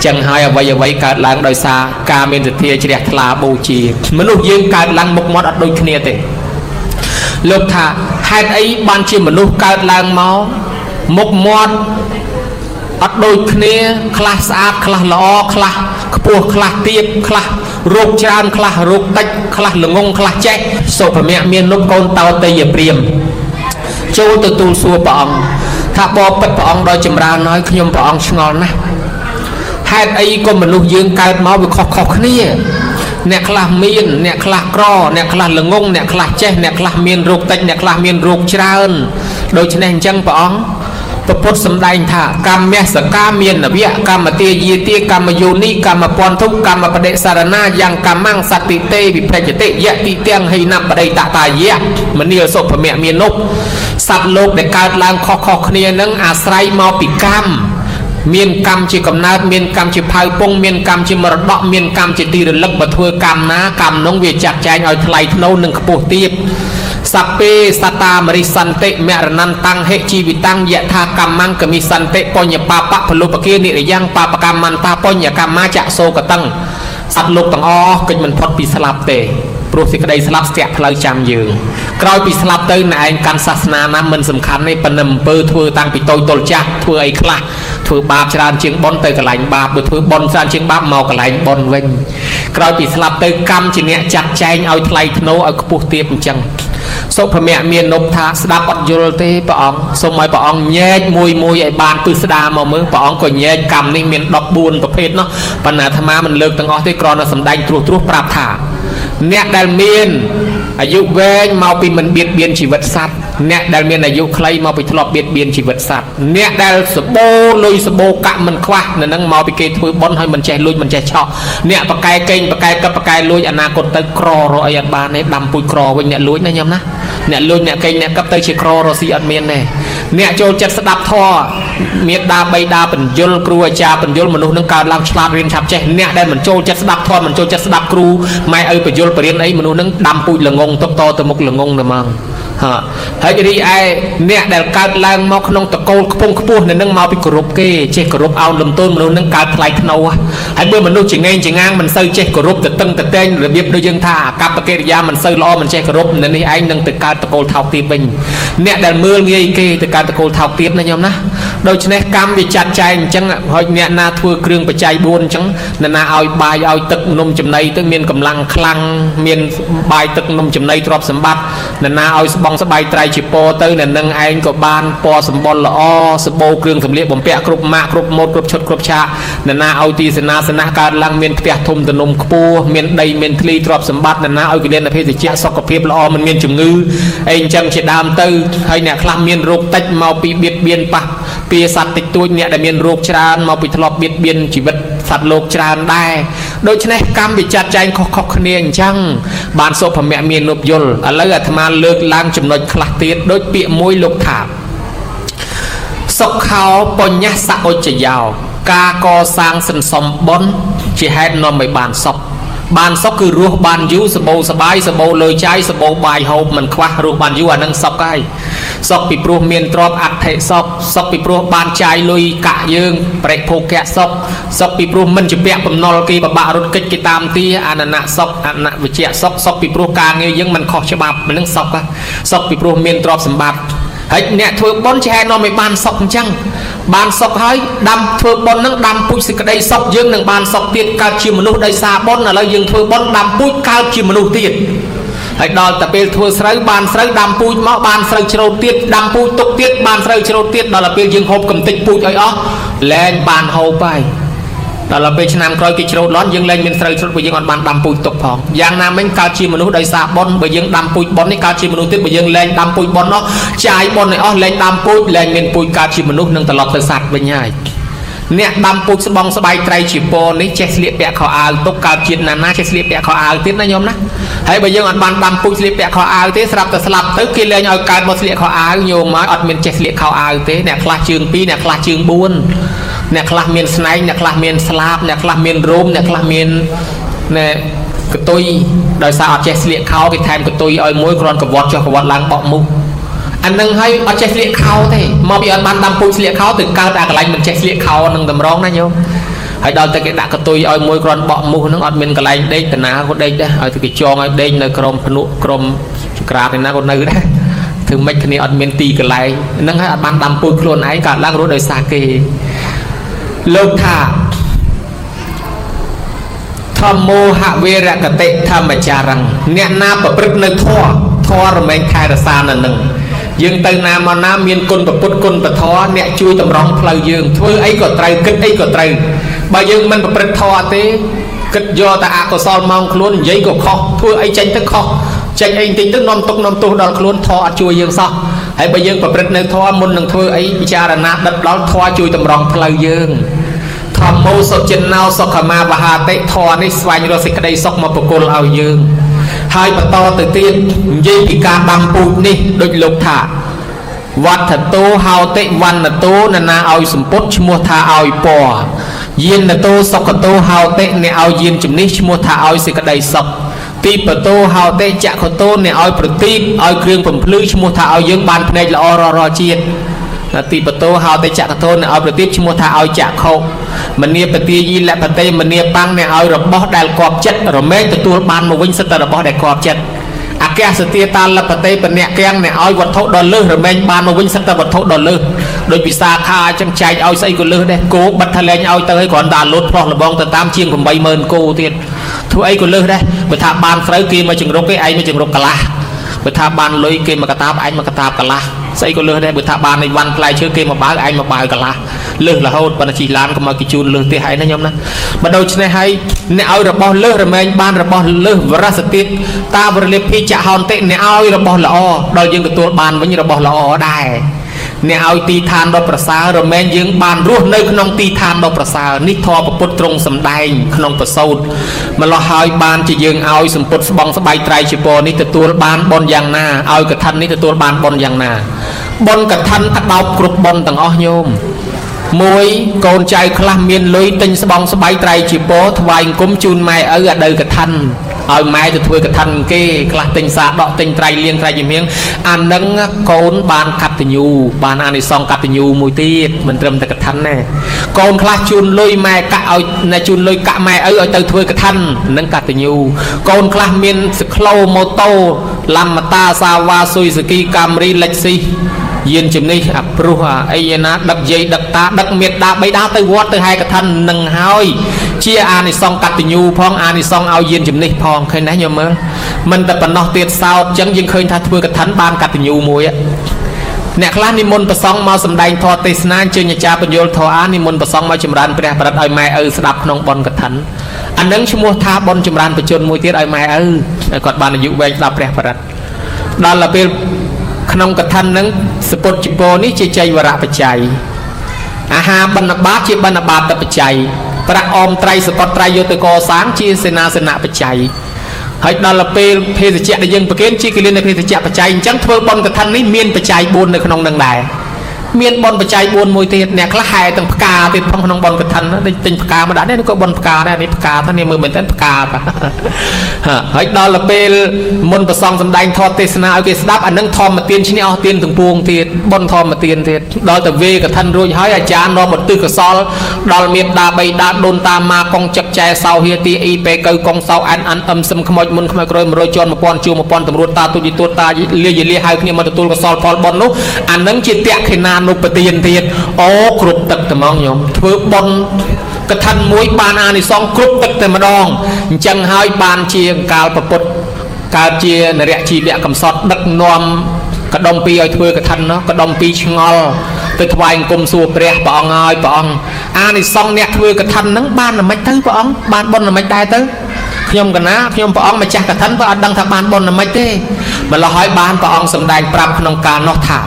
ចឹងហើយអ្វីកើតឡើងដោយសារការមានសទ្ធាជ្រះថ្លាបូជាមនុស្សយើងកើតឡើងមុខមាត់អត់ដូចគ្នាទេលោកថាហេតុអីបានជាមនុស្សកើតឡើងមកមុខមាត់អត់ដូចគ្នាខ្លះស្អាតខ្លះល្អខ្លះខ្ពស់ខ្លះទាបខ្លះរោគច្រើនខ្លះរោគតិចខ្លះល្ងងខ្លះចេះសុភមៈមាននុបកូនតោតេយព្រាមចូលទទួលសួរព្រះអង្គថាបបិទ្ធព្រះអង្គដ៏ចម្រើនហើយខ្ញុំព្រះអង្គឆ្ងល់ណាស់ហេតុអីក៏មនុស្សយើងកើតមកវាខុសគ្នាអ្នកខ្លះមានអ្នកខ្លះក្រអ្នកខ្លះល្ងងអ្នកខ្លះចេះអ្នកខ្លះមានរោគតិចអ្នកខ្លះមានរោគច្រើនដូច្នេះអញ្ចឹងព្រះអង្គព្រះពុទ្ធសម្ដែងថាកម្មសកាមាននវៈកម្មទាយាទាកម្មយោនិកម្មពន្ធុកម្មបដិសារណាយ៉ាងកម្មសតិទេវិប្រជតិយតិទាំងហិណបដិតតាយៈមនាលសុភមៈមាននុបសត្វលោកដែលកើតឡើងខុសគ្នានឹងអាស្រ័យមកពីកម្មមានកម្មជាកំណើតមានកម្មជាផៅពងមានកម្មជាមរតកមានកម្មជាទីរលឹកបើធ្វើកម្មណាកម្មនោះវាចាត់ចែងឲ្យថ្លៃថ្នូរនិងខ្ពស់ទាបសពេសតាមរិសន្តិមរណន្តង្ហេជីវិតាំងយថាកម្មង្កមិសន្តិបញ្ញបាបពលុបគានិរយ៉ាងបាបកម្មន្តាបញ្ញកម្មមាចសោកតੰសត្វលោកទាំងអស់គិតមិនផុតពីស្លាប់ទេព្រោះសេចក្តីស្លាប់ស្ទាក់ផ្លូវចាំយើងក្រោយពីស្លាប់ទៅអ្នកឯងកាន់សាសនាណាមិនសំខាន់ទេប៉ុន្តែអំពើធ្វើតាំងពីតូចទល់ចាស់ធ្វើអីខ្លះធ្វើបាបច្រើនជាងបុណ្យទៅកន្លែងបាបបើធ្វើបុណ្យច្រើនជាងបាបមកកន្លែងបុណ្យវិញក្រោយពីស្លាប់ទៅកម្មជាអ្នកចាត់ចែងឲ្យថ្លៃថ្នូរឲ្យខ្ពស់ទាបអញ្ចឹងសុភមៈមាននុបថាស្ដាប់អត់យល់ទេព្រះអង្គសូមឲ្យព្រះអង្គញែកមួយឲ្យបានពិស្ដារមកមើលព្រះអង្គក៏ញែកកម្មនេះមាន14ប្រភេទនោះប៉ុន្តែអាត្មាមិនលើកទាំងអស់ទេគ្រាន់តែសម្ដែងត្រួសប្រាប់ថាអ្នកដែលមានអាយុវែងមកពីមិនបៀតបៀនជីវិតសត្វអ្នកដែលមានអាយុខ្លីមកពីធ្លាប់បៀតបៀនជីវិតសត្វអ្នកដែលសបោលុយសបោកាក់មិនខ្វះនៅនឹងមកពីគេធ្វើបុណ្យហើយមិនចេះលួចមិនចេះឆក់អ្នកបកែកេងបកែកឹបបកែលួចអនាគតទៅក្ររអីអត់បានទេដាំពូជក្រវិញអ្នកលួចណាញោមណាអ្នកលួចអ្នកកេងអ្នកកឹបទៅជាក្ររស៊ីអត់មានទេអ្នកចូលចិត្តស្ដាប់ធម៌មេដាបៃតាបញ្យលគ្រូអាចារ្យបញ្យលមនុស្សនឹងកើតឡើងឆ្លាតរៀនឆាប់ចេះអ្នកដែលមិនចូលចិត្តស្ដាប់ធម៌មិនចូលចិត្តស្ដាប់គ្រូម៉ែឪបញ្យលបរៀនអីមនុស្សនឹងដាំពូជល្ងងទុកតទៅមុខល្ងងតែហ្មង ហើយរីឯអ្នកដែលកើតឡើងមកក្នុងតកូលខ្ពង់ខ្ពស់នៅនឹងមកពីគោរពគេចេះគោរពអោនលំទោនមនុស្សនឹងកើតថ្លៃថ្នូរហើយបើមនុស្សចងេងចងាងមិនសូវចេះគោរពទៅតឹងទៅតែងរបៀបដូចយើងថាអាកប្បកិរិយាមិនសូវល្អមិនចេះគោរពនៅនេះឯងនឹងទៅកើតតកូលថោកទាបវិញអ្នកដែលមើលងាយគេទៅកើតតកូលថោកទាបណាញោមណាដូច្នេះកម្មវាចាត់ចែងអញ្ចឹងហើយអ្នកណាធ្វើគ្រឿងបច្ច័យ4អញ្ចឹងអ្នកណាឲ្យបាយឲ្យទឹកនំចំណីទៅមានកម្លាំងខ្លាំងមានបាយទឹកនំចំណីទ្រព្យសម្បត្តិអ្នកណាឲ្យស្បង់ស្បាយត្រៃជាពរទៅអ្នកនឹងឯងក៏បានពណ៌សម្បុរល្អសបោគ្រឿងសម្លៀកបំពាក់គ្រប់ម៉ាកគ្រប់ម៉ូតគ្រប់ឈុតគ្រប់ឆាកអ្នកណាឲ្យទីសេនាសនៈកើតឡើងមានផ្ទះធំទំនំខ្ពស់មានដីមានធ្លីទ្រព្យសម្បត្តិអ្នកណាឲ្យគលានភេសជ្ជៈសុខភាពល្អមិនមានជំងឺអីអញ្ចឹងជាដើមទៅហើយអ្នកខ្លះមានរោគតិចមកពីបៀតបៀនប៉ះពីសត្វតិចតួចអ្នកដែលមានរោគច្រើនមកពីធ្លាប់បៀតបៀនជីវិតសត្វលោកច្រើនដែរដូច្នេះកម្មវិចាត់ចែងខុសៗគ្នាអញ្ចឹងបានសុភមៈមានលុបយល់ឥឡូវអាត្មាលើកឡើងចំណុចខ្លះទៀតដូចពាក្យមួយលោកថាសុខោបញ្ញសឧច្ចយោការកសាងសន្សំបុណ្យជាហេតុនាំឲ្យបានសុខបានសុខគឺរស់បានយូរសបោសបាយសបោលើចាយសបោបាយហូបមិនខ្វះរស់បានយូរអានឹងសុខហើយសុខពីព្រោះមានទ្រព្យអធិសុខសុខពីព្រោះបានចាយលុយកាក់យើងបរិភោគៈសុខសុខពីព្រោះមិនជាពាក់បំណុលគេបបាក់រត់កិច្ចគេតាមទីអនណៈសុខអនវិជ្ជៈសុខសុខពីព្រោះការងារយើងមិនខុសច្បាប់នឹងសុខសុខពីព្រោះមានទ្រព្យសម្បត្តិហើយអ្នកធ្វើបុណ្យជាហេតុនាំឲ្យបានសុខអញ្ចឹងបានសុខហើយដាំធ្វើបុណ្យនឹងដាំពូជសេចក្តីសុខយើងនឹងបានសុខទៀតកើតជាមនុស្សដោយសារបុណ្យឥឡូវយើងធ្វើបុណ្យដាំពូជកើតជាមនុស្សទៀតហើយដល់តែពេលធ្វើស្រូវបានស្រូវដាំពូជមកបានស្រូវច្រូតទៀតដាំពូជទុកទៀតបានស្រូវច្រូតទៀតដល់តែពេលយើងហូបកំតិចពូជឲ្យអស់លែងបានហូបហើយដល់ទៅពេលឆ្នាំក្រោយគេច្រូតលន់យើងលែងមានស្រូវច្រូតបើយើងអត់បានដាំពូជទុកផងយ៉ាងណាមិញកើតជាមនុស្សដោយសារបុណ្យបើយើងដាំពូជបុណ្យនេះកើតជាមនុស្សទៀតបើយើងលែងដាំពូជបុណ្យនោះចាយបុណ្យឲ្យអស់លែងដាំពូជលែងមានពូជកើតជាមនុស្សនឹងត្រឡប់ទៅសត្វវិញហើយអ្នកដាំពូជស្បង់ស្បាយត្រៃជាពរនេះចេះស្លៀកពាក់ខោអាវទុកកើតជាតិណាចេះស្លៀកពាក់ខោអាវទៀតណាញោមណាហើយបើយើងអត់បានដាំពូជស្លៀកពាក់ខោអាវទេស្រាប់តែស្លាប់ទៅគេលែងឲ្យកើតមកស្លៀកខោអាវញោមមកអត់មានចេះស្លៀកខោអាវទេអ្នកខ្លះជើង2អ្នកខ្លះជើង4អ្នកខ្លះមានស្នែងអ្នកខ្លះមានស្លាបអ្នកខ្លះមានរោមអ្នកខ្លះមានណែកតុយដោយសារអត់ចេះស្លៀកខោគេថែមកតុយឲ្យមួយគ្រាន់កវត្តចុះកវត្តឡើងបក់មុខអានឹងហើយអត់ចេះស្លៀកខោទេមកពីអត់បានដាំពូជស្លៀកខោទៅកើតអាកន្លែងមិនចេះស្លៀកខោនឹងតម្រងណាញោមហើយដល់តែគេដាក់កតុយឲ្យមួយគ្រាន់បក់មុខហ្នឹងអត់មានកន្លែងដេកតាណាក៏ដេកដែរឲ្យទៅគេចងឲ្យដេកនៅក្រោមភ្នក់ក្រោមចក្រាតឯណាក៏នៅដែរធ្វើម៉េចគ្នាអត់មានទីកន្លែងហ្នឹងហើយអត់បានដាំពូជខ្លួនឯងកើតឡើងរស់ដោយសារគេលោកថាធម្មោហវេរកតិធម្មចារੰអ្នកណាប្រព្រឹត្តនៅធម៌រមែងថែរក្សានៅនឹងយើងទៅណាមកណាមានគុណប្រពុតគុណពធអ្នកជួយតម្រង់ផ្លូវយើងធ្វើអីក៏ត្រូវគិតអីក៏ត្រូវបើយើងមិនប្រព្រឹត្តធម៌ទេគិតយកតែអកុសលមកខ្លួននិយាយក៏ខុសធ្វើអីចេញទៅខុសចេញអីបន្តិចទៅនាំទុកនាំទោសដល់ខ្លួនធម៌អត់ជួយយើងសោះហើយបើយើងប្រព្រឹត្តនៅធម៌មុននឹងធ្វើអីពិចារណាដិតដល់ធម៌ជួយតម្រង់ផ្លូវយើងធម្មោសុចិណោសុខមាវហាតិធម៌នេះស្វែងរកសេចក្តីសុខមកប្រគល់ឲ្យយើងហើយបន្តទៅទៀតនិយាយពីការដាំពូជនេះដូចលោកថាវត្ថតោហោតិវណ្ណតោនណាឲ្យសម្ពុតឈ្មោះថាឲ្យពណ៌យានតោសុខតោហោតិអ្នកឲ្យយានជំនិះឈ្មោះថាឲ្យសេចក្តីសុខទីបតោហោតិចក្ខតោអ្នកឲ្យប្រទីបឲ្យគ្រឿងបំភ្លឺឈ្មោះថាឲ្យយើងបានភ្នែកល្អរាល់ជាតិទីបតោហោតិចក្ខតោអ្នកឲ្យប្រទីបឈ្មោះថាឲ្យចក្ខុមនីបទាយីលបតេមនីបាំងអ្នកឲ្យរបស់ដែលគប់ចិត្តរមែងទទួលបានមកវិញសិតតែរបស់ដែលគប់ចិត្តអគ្គសទាតាលបតេបនៈគាំងអ្នកឲ្យវត្ថុដល់លើសរមែងបានមកវិញសិតតែវត្ថុដល់លើសដោយវិសាខាអញ្ចឹងចែកឲ្យស្អីក៏លើសដែរគោបិទថលែងឲ្យទៅឲ្យគ្រាន់តែលូតផ្លោះលបងទៅតាមជាង 80000 គោទៀតធ្វើអីក៏លើសដែរបើថាបានស្រូវគេមកចង្រុកគេឯងមកចង្រុកកន្លះបើថាបានលុយគេមកកតាបឯងមកកតាបកន្លះស្អីក៏លើសដែរបើថាបានឯវ៉ាន់ផ្លែឈើគេមកបើឯងមកបើកន្លះលើសរហូតប៉ុន្តែជិះឡានក៏មកគេជូនលើសទៀតហើយណាខ្ញុំណាបើដូច្នេះហើយអ្នកឲ្យរបស់លើសរមែងបានរបស់លើសវរសទៀតតាវរលិភិចហន្តិអ្នកឲ្យរបស់ល្អដល់យើងទទួលបានវិញរបស់ល្អដែរអ្នកឲ្យទីឋានដ៏ប្រសើររមែងយើងបានរស់នៅក្នុងទីឋានដ៏ប្រសើរនេះធម៌ពុទ្ធទ្រង់សម្ដែងក្នុងប្រសូតម្លោះហើយបានជាយើងឲ្យសម្ពុតស្បង់ស្បែកត្រៃជាពរនេះទទួលបានបុណ្យយ៉ាងណាឲ្យកឋិននេះទទួលបានបុណ្យយ៉ាងណាបុណ្យកឋិនក្តោបគ្រប់បុណ្យទាំងអស់ញោមមួយកូនចៅខ្លះមានលុយទិញស្បង់ស្បែកត្រៃជាពរថ្វាយអង្គមជូនម៉ែឪអដៅកឋិន ឲ្យម៉ែទៅធ្វើកឋិនគេខ្លះទិញសាដកទិញត្រៃលៀងត្រៃជំនៀងអានឹងកូនបានកតញ្ញូបានអានិសង្សកតញ្ញូមួយទៀតមិនត្រឹមតែកឋិនទេកូនខ្លះជូនលុយម៉ែកាក់ឲ្យអ្នកជូនលុយកាក់ម៉ែឲ្យទៅធ្វើកឋិននឹងកតញ្ញូកូនខ្លះមានសក្លូម៉ូតូឡាំមតាសាវ៉ាស៊ុយសគីកាមរីលិចស៊ីយានជំនេះអាព្រោះអីណាដឹកយាយដឹកតាដឹកមេដាបៃតាទៅវត្តទៅហែកឋិននឹងហើយជាអានិសង្សកតញ្ញូផងអានិសង្សឲ្យយានជំនេះផងឃើញណាញោមមើលមិនតែប៉ុណ្ណោះទៀតសោតអញ្ចឹងយើងឃើញថាធ្វើកឋិនបានកតញ្ញូមួយអ្នកខ្លះនិមន្តប្រសង់មកសម្ដែងធម៌ទេសនាជើញអាចារ្យបញ្យលធម៌និមន្តប្រសង់មកចម្រើនព្រះបរិត្តឲ្យម៉ែឪស្ដាប់ក្នុងបុណ្យកឋិនអានឹងឈ្មោះថាបុណ្យចម្រើនបច្ចុប្បន្នមួយទៀតឲ្យម៉ែឪគាត់បានអាយុវែងស្ដាប់ព្រះបរិត្តដល់ទៅពេលក្នុងកឋិននឹងសពុតជពោនេះជាចៃវរៈបច្ច័យអាហារបិណ្ឌបាតជាបិណ្ឌបាតបច្ច័យប្រាក់អមត្រៃសកតត្រៃយកទៅកសាងជាសេនាសនៈបច្ច័យហើយដល់ទៅពេលភេសជ្ជៈដែលយើងប្រគេនជាគិលានភេសជ្ជៈបច្ច័យអញ្ចឹងធ្វើបុណ្យកឋិននេះមានបច្ច័យ4នៅក្នុងនឹងដែរមានបុណ្យបច្ច័យ4មួយទៀតអ្នកខ្លះហែទាំងផ្កាទៀតផងក្នុងបុណ្យកឋិនដូចទិញផ្កាមកដាក់នេះក៏បុណ្យផ្កាដែរនេះផ្កាថានេះមើលមែនតើផ្កាហើយដល់ទៅពេលមុនប្រសងសម្ដែងធម៌ទេសនាឲ្យគេស្ដាប់អានឹងធម្មទានឈ្នះអស់ទានទាំងពួងទៀតបុណ្យធម្មទានទៀតដល់ទៅវេកឋិនរួចហើយអាចារ្យនាំឧទ្ទិសកុសលដល់មេដាបីដាដូនតាម៉ាកងចឹកចែសោហៀទីអ៊ីពេកៅកងសោអានអឹមសឹមខ្មោចមុនខ្មោចក្រោយ100ជាន់1000ជួ1000តម្រួតតាទុយទួតតាលាយលាហៅគ្នាមកទទួលកុសលផលបុណ្យនោះអានឹងជាតេខេណានុបទានទៀតអូគ្រប់ទឹកត្មងញោមធ្វើបុណ្យកឋិនមួយបានអានិសង្សគ្រប់ទឹកតែម្ដងអញ្ចឹងហើយបានជាកាលប្រពុតកើតជានរៈជីវៈកំសត់ដឹកនាំកដុំពីរឲ្យធ្វើកឋិននោះកដុំពីរឆ្ងល់ទៅថ្វាយអង្គមសួរព្រះអង្គហើយព្រះអង្គអានិសង្សអ្នកធ្វើកឋិនហ្នឹងបានល្មិចទៅព្រះអង្គបានបុណ្យល្មិចដែរទៅខ្ញុំកណាខ្ញុំព្រះអង្គម្ចាស់កឋិនព្រះអត់ដឹងថាបានបុណ្យល្មិចទេម្ល៉េះហើយបានព្រះអង្គសម្ដែងប្រាប់ក្នុងកាលនោះថា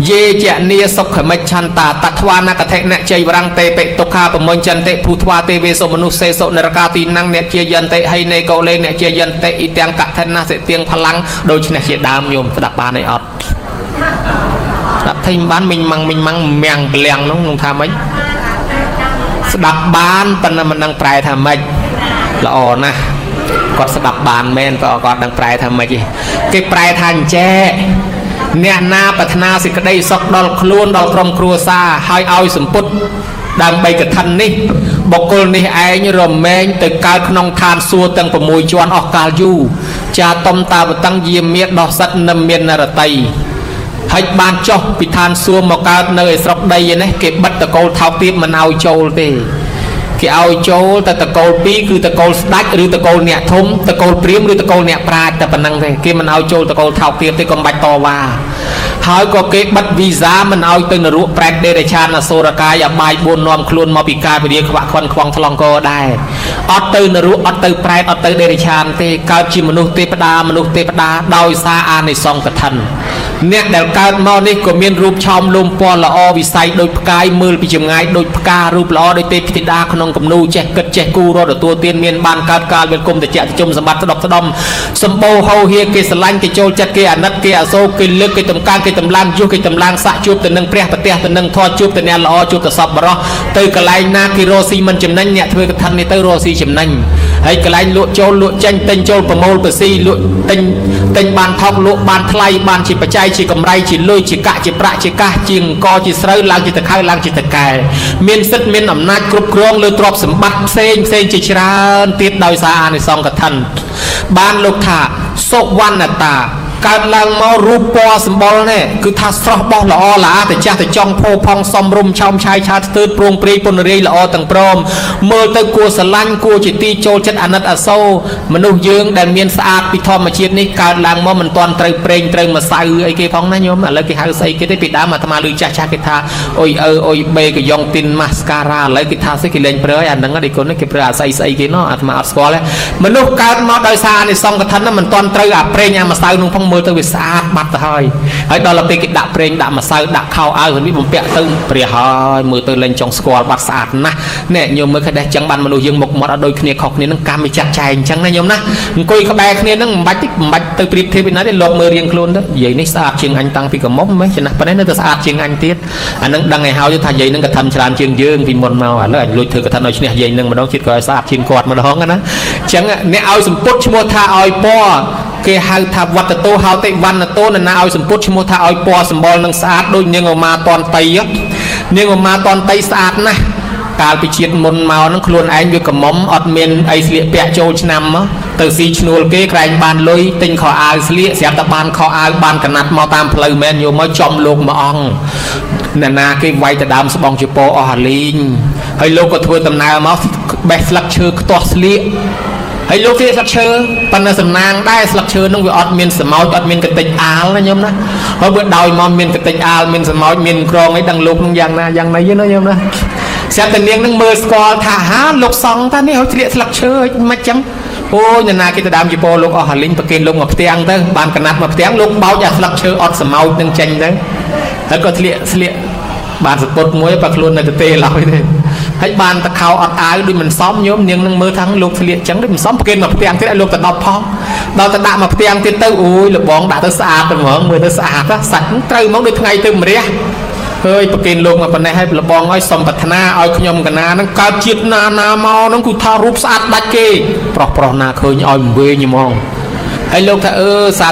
យេចនីសុខមិច្ឆន្តាតថ្វានកថេអ្នកជ័យវរង្តេបិទុក្ខាប្រមញ្ញន្តិភូថ្វាទេវេសុមនុស្សសេសុនរកាទីណੰអ្នកជាយន្តិហីនៃកោលេអ្នកជាយន្តិអ៊ីទាំងកថិណាសិទៀងផលាំងដូចនេះជាដើមញោមស្ដាប់បានអីអត់ស្ដាប់ថេបានមិញម៉ាំងមាំងក្លៀងនោះថាម៉េចស្ដាប់បានប៉ុន្តែមិនដឹងប្រែថាម៉េចល្អណាស់គាត់ស្ដាប់បានមែនក៏គាត់ដឹងប្រែថាម៉េចគេប្រែថាអញ្ចេអ្នកណាប្រាថ្នាសេចក្តីសុខដល់ខ្លួនដល់ក្រុមគ្រួសារហើយឲ្យសម្ពុតដើម្បីកឋិននេះបុគ្គលនេះឯងរមែងទៅកើតក្នុងឋានសួគ៌ទាំង6ជាន់អស់កាលយូរចាតុមតាវតੰយាមាដោះសិតនឹមមាននរតីហើយបានចុះពីឋានសួគ៌មកកើតនៅឯស្រុកដីនេះគេបិទតកូលថោកទាបមិនឲ្យចូលទេគេឲ្យចូលតែតកូល2គឺតកូលស្ដេចឬតកូលអ្នកធំតកូលព្រាហ្មណ៍ឬតកូលអ្នកប្រាជ្ញតែប៉ុណ្្នឹងទេគេមិនឲ្យចូលតកូលថោកទាបទេកុំបាច់តវ៉ាហើយក៏គេបិទវីសាមិនឲ្យទៅនរកប្រែតដេរឆានអសូរកាយអបាយ4នាំខ្លួនមកពីកាយវិរិយខ្វាក់ខ្វិនខ្វងថ្លង់កដែរអត់ទៅនរកអត់ទៅប្រែតអត់ទៅដេរឆានទេកើតជាមនុស្សទេវតាដោយសារអានិសង្សកឋិនអ្នកដែលកើតមកនេះក៏មានរូបឆោមលំពណ៌ល្អវិស័យដូចផ្កាយមើលពីចម្ងាយដូចផ្ការូបល្អដូចទេពធីតាក្នុងគំនូចេះគិតចេះគូរត់ទទួលទានមានបានកើតកាលមានគុំតិចជុំសម្បត្តិស្ដុកស្ដំសម្បូរហោហៀគេស្រឡាញ់គេចូលចិត្តគេអាណិតគេអសូរគេលើកគេតំកាងគេតម្លើងយុះគេតម្លើងសាក់ជួបទៅនឹងព្រះប្រទេសទៅនឹងធម៌ជួបទៅអ្នកល្អជួបទៅសពបរោះទៅកន្លែងណាគេរស់ស៊ីមិនចំណេញអ្នកធ្វើកឋិននេះទៅរស់ស៊ីចំណេញហើយកន្លែងលក់ចូលលក់ចេញទិញចូលប្រមូលបស៊ីលក់ទិញបានថោកលក់បានថ្លៃបានជាបច្ច័យជាកម្រៃជាលុយជាកាក់ជាប្រាក់ជាកាសជាអង្គជាស្រូវឡើងជាតខៅឡើងជាតកែមានសិទ្ធិមានអំណាចគ្រប់គ្រងលើទ្រព្យសម្បត្តិផ្សេងជាច្រើនទៀតដោយសារអានិសង្សកឋិនបានលោកថាសុវណ្ណតាកើតឡើងមករូបពណ៌សម្បុរនេះគឺថាស្រស់បោះល្អល្អតែចាស់តែចង់ផោផង់សំរុំឆោមឆាយឆាតស្ទើរប្រងព្រាយពុនរាយល្អទាំងព្រមមើលទៅគួរស្រឡាញ់គួរជាទីចូលចិត្តអាណិតអាសូរមនុស្សយើងដែលមានស្អាតពីធម្មជាតិនេះកើតឡើងមកមិនទាន់ត្រូវប្រេងត្រូវម្សៅអីគេផងណាញោមឥឡូវគេហៅស្អីគេទេពីដើមអាត្មាឮចាស់គេថាអុយអុយបេកយ៉ងទីនម៉ាស្ការ៉ាឥឡូវគេថាស្អីគេលេងប្រើអាហ្នឹងឯគុណគេប្រើអាស្អីគេណោះអាត្មាអត់ស្គាល់ទេមនុស្សកើតមកដោយសារអានិសង្សកឋិនមិនទាន់ត្រូវអាប្រេងអាម្សៅនោះផង មើលទៅវាស្អាតបាត់ទៅហើយដល់ពេលគេដាក់ប្រេងដាក់ម្សៅដាក់ខោអាវនេះបំពាក់ទៅព្រះហើយមើលទៅលេងចង់ស្គាល់បាត់ស្អាតណាស់នេះញោមមើលឃើញដែរចឹងបានមនុស្សយើងមុខមាត់អត់ដូចគ្នាខុសគ្នានឹងកម្មវិចាត់ចែងចឹងណាញោមណាអង្គុយក្បែរគ្នានឹងមិនបាច់ទៅប្រៀបធៀបពីណាទេលោកមើលរៀងខ្លួនទៅយាយនេះស្អាតជាងអញតាំងពីកមុំមិនចំណាស់ប៉ុណ្ណេះនៅតែស្អាតជាងអញទៀតអានឹងដឹងឲ្យហើយថាយាយនឹងកថាច្រើនជាងយើងពីមុនមកឥឡូវអញលួចធ្វើកថាឲ្យឈ្នះយាយនឹងម្ដងជាតិក៏ឲ្យស្អាតជាងគាត់ម្ដងណាចឹងអ្នកឲ្យសម្ពុតឈ្មោះថាឲ្យពណ៌គេហៅថាវត្តតោហៅតិវណ្ណតោណាឲ្យសម្ពុតឈ្មោះថាឲ្យពណ៌សម្បល់នឹងស្អាតដូចនាងឧមាតនតីនាងឧមាតនតីស្អាតណាស់កាលពីជាតិមុនមកហ្នឹងខ្លួនឯងវាកំមុំអត់មានអីស្លៀកពាក់ចូលឆ្នាំទៅស៊ីឈ្នួលគេក្រែងបានលុយទិញខោអាវស្លៀកស្រាប់តែបានខោអាវបានកណាត់មកតាមផ្លូវមែនយកមកចំលោកមួយអង្គអ្នកណាគេវាយទៅដើមស្បង់ជប៉ុនអស់អាលីងហើយលោកក៏ធ្វើដំណើរមកបេះស្លឹកឈើខ្ទាស់ស្លៀកហើយលោកវាស្លឹកឈើប៉ុន្តែសំណាងដែរស្លឹកឈើនោះវាអត់មានសម្ោចអត់មានកតិចអាលណាញោមណាហើយបើដោយមកមានកតិចអាលមានសម្ោចមានក្រងអីដឹងលោកនោះយ៉ាងណាយ៉ាងណីណាញោមណាស្រាប់តែនាងនឹងមើលស្គាល់ថាហាលោកសង្ឃតានេះឲ្យស្លៀកស្លឹកឈើមិនចឹងអូយអ្នកណាគេទៅដើមជប៉ុនលោកអស់អាលីងប្រគេនលោកមកផ្ទាំងទៅបានកណាត់មកផ្ទាំងលោកបោចអាស្លឹកឈើអត់សម្ោចនឹងចេញទៅហើយក៏ស្លៀកបានសពុតមួយបើខ្លួននៅទៅទេឡើយទេហើយបានតខោអត់អាវដូចមិនសមញោមនាងនឹងមើលថាលោកស្លៀកចឹងដូចមិនសមប្រគេនមកផ្ទាំងទៀតឲ្យលោកទៅ10ផងដល់ទៅដាក់មកផ្ទាំងទៀតទៅអូយលបងដាក់ទៅស្អាតទៅហ្មងមើលទៅស្អាតសាច់ត្រូវហ្មងដូចថ្ងៃទៅម្រះហើយប្រគេនលោកមកប៉ុណ្ណេះហើយលបងឲ្យសំប្រាថ្នាឲ្យខ្ញុំកណានឹងកើតជាតិណាមកនឹងគឺថារូបស្អាតដាច់គេប្រុសណាឃើញឲ្យវែងហ្មងហើយលោកថាសា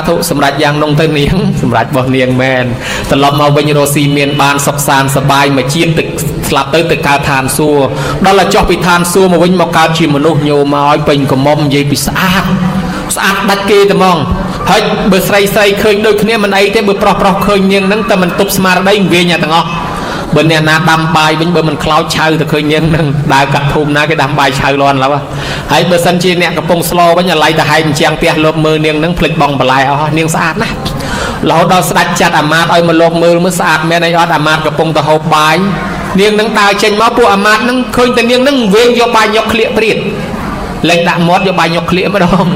ធុសម្រាប់យ៉ាងនោះទៅនាងសម្រាប់របស់នាងមែនត្រឡប់មកវិញរស់ស៊ីមានបានសុខសាន្តសប្បាយមកជាតិទឹកស្លាប់ទៅកើតឋានសួគ៌ដល់តែចុះពីឋានសួគ៌មកវិញមកកើតជាមនុស្សញោមមកឲ្យពេញកមុំនិយាយពីស្អាតដាច់គេតែហ្មងហើយបើស្រីឃើញដូចគ្នាមិនអីទេបើប្រុសឃើញនាងហ្នឹងតែមិនទប់ស្មារតីវិញទាំងអស់បើអ្នកណាដាំបាយវិញបើមិនខ្លោចឆៅទៅឃើញនាងហ្នឹងដើរកាត់ភូមិណាគេដាំបាយឆៅលាន់ឡើយហើយបើសិនជាអ្នកកំពុងស្លោវិញអាឡ័យទៅហែកអញ្ចឹងផ្ទះលោកមើលនាងហ្នឹងភ្លេចបងបន្លែអស់នាងស្អាតណាស់រហូតដល់ស្ដេចចាត់អាមាត្យឲ្យមកលោកមើលស្អាតមែនអីអត់អាមាត្យកំពុងទៅហូបបាយនាងហ្នឹងដើរចេញមកពួកអាមាត្យហ្នឹងឃើញតែនាងហ្នឹងវែងយកបាយញុកក្លៀកព្រាតលេងដាក់មាត់យកបាយញុកក្លៀកម្ដង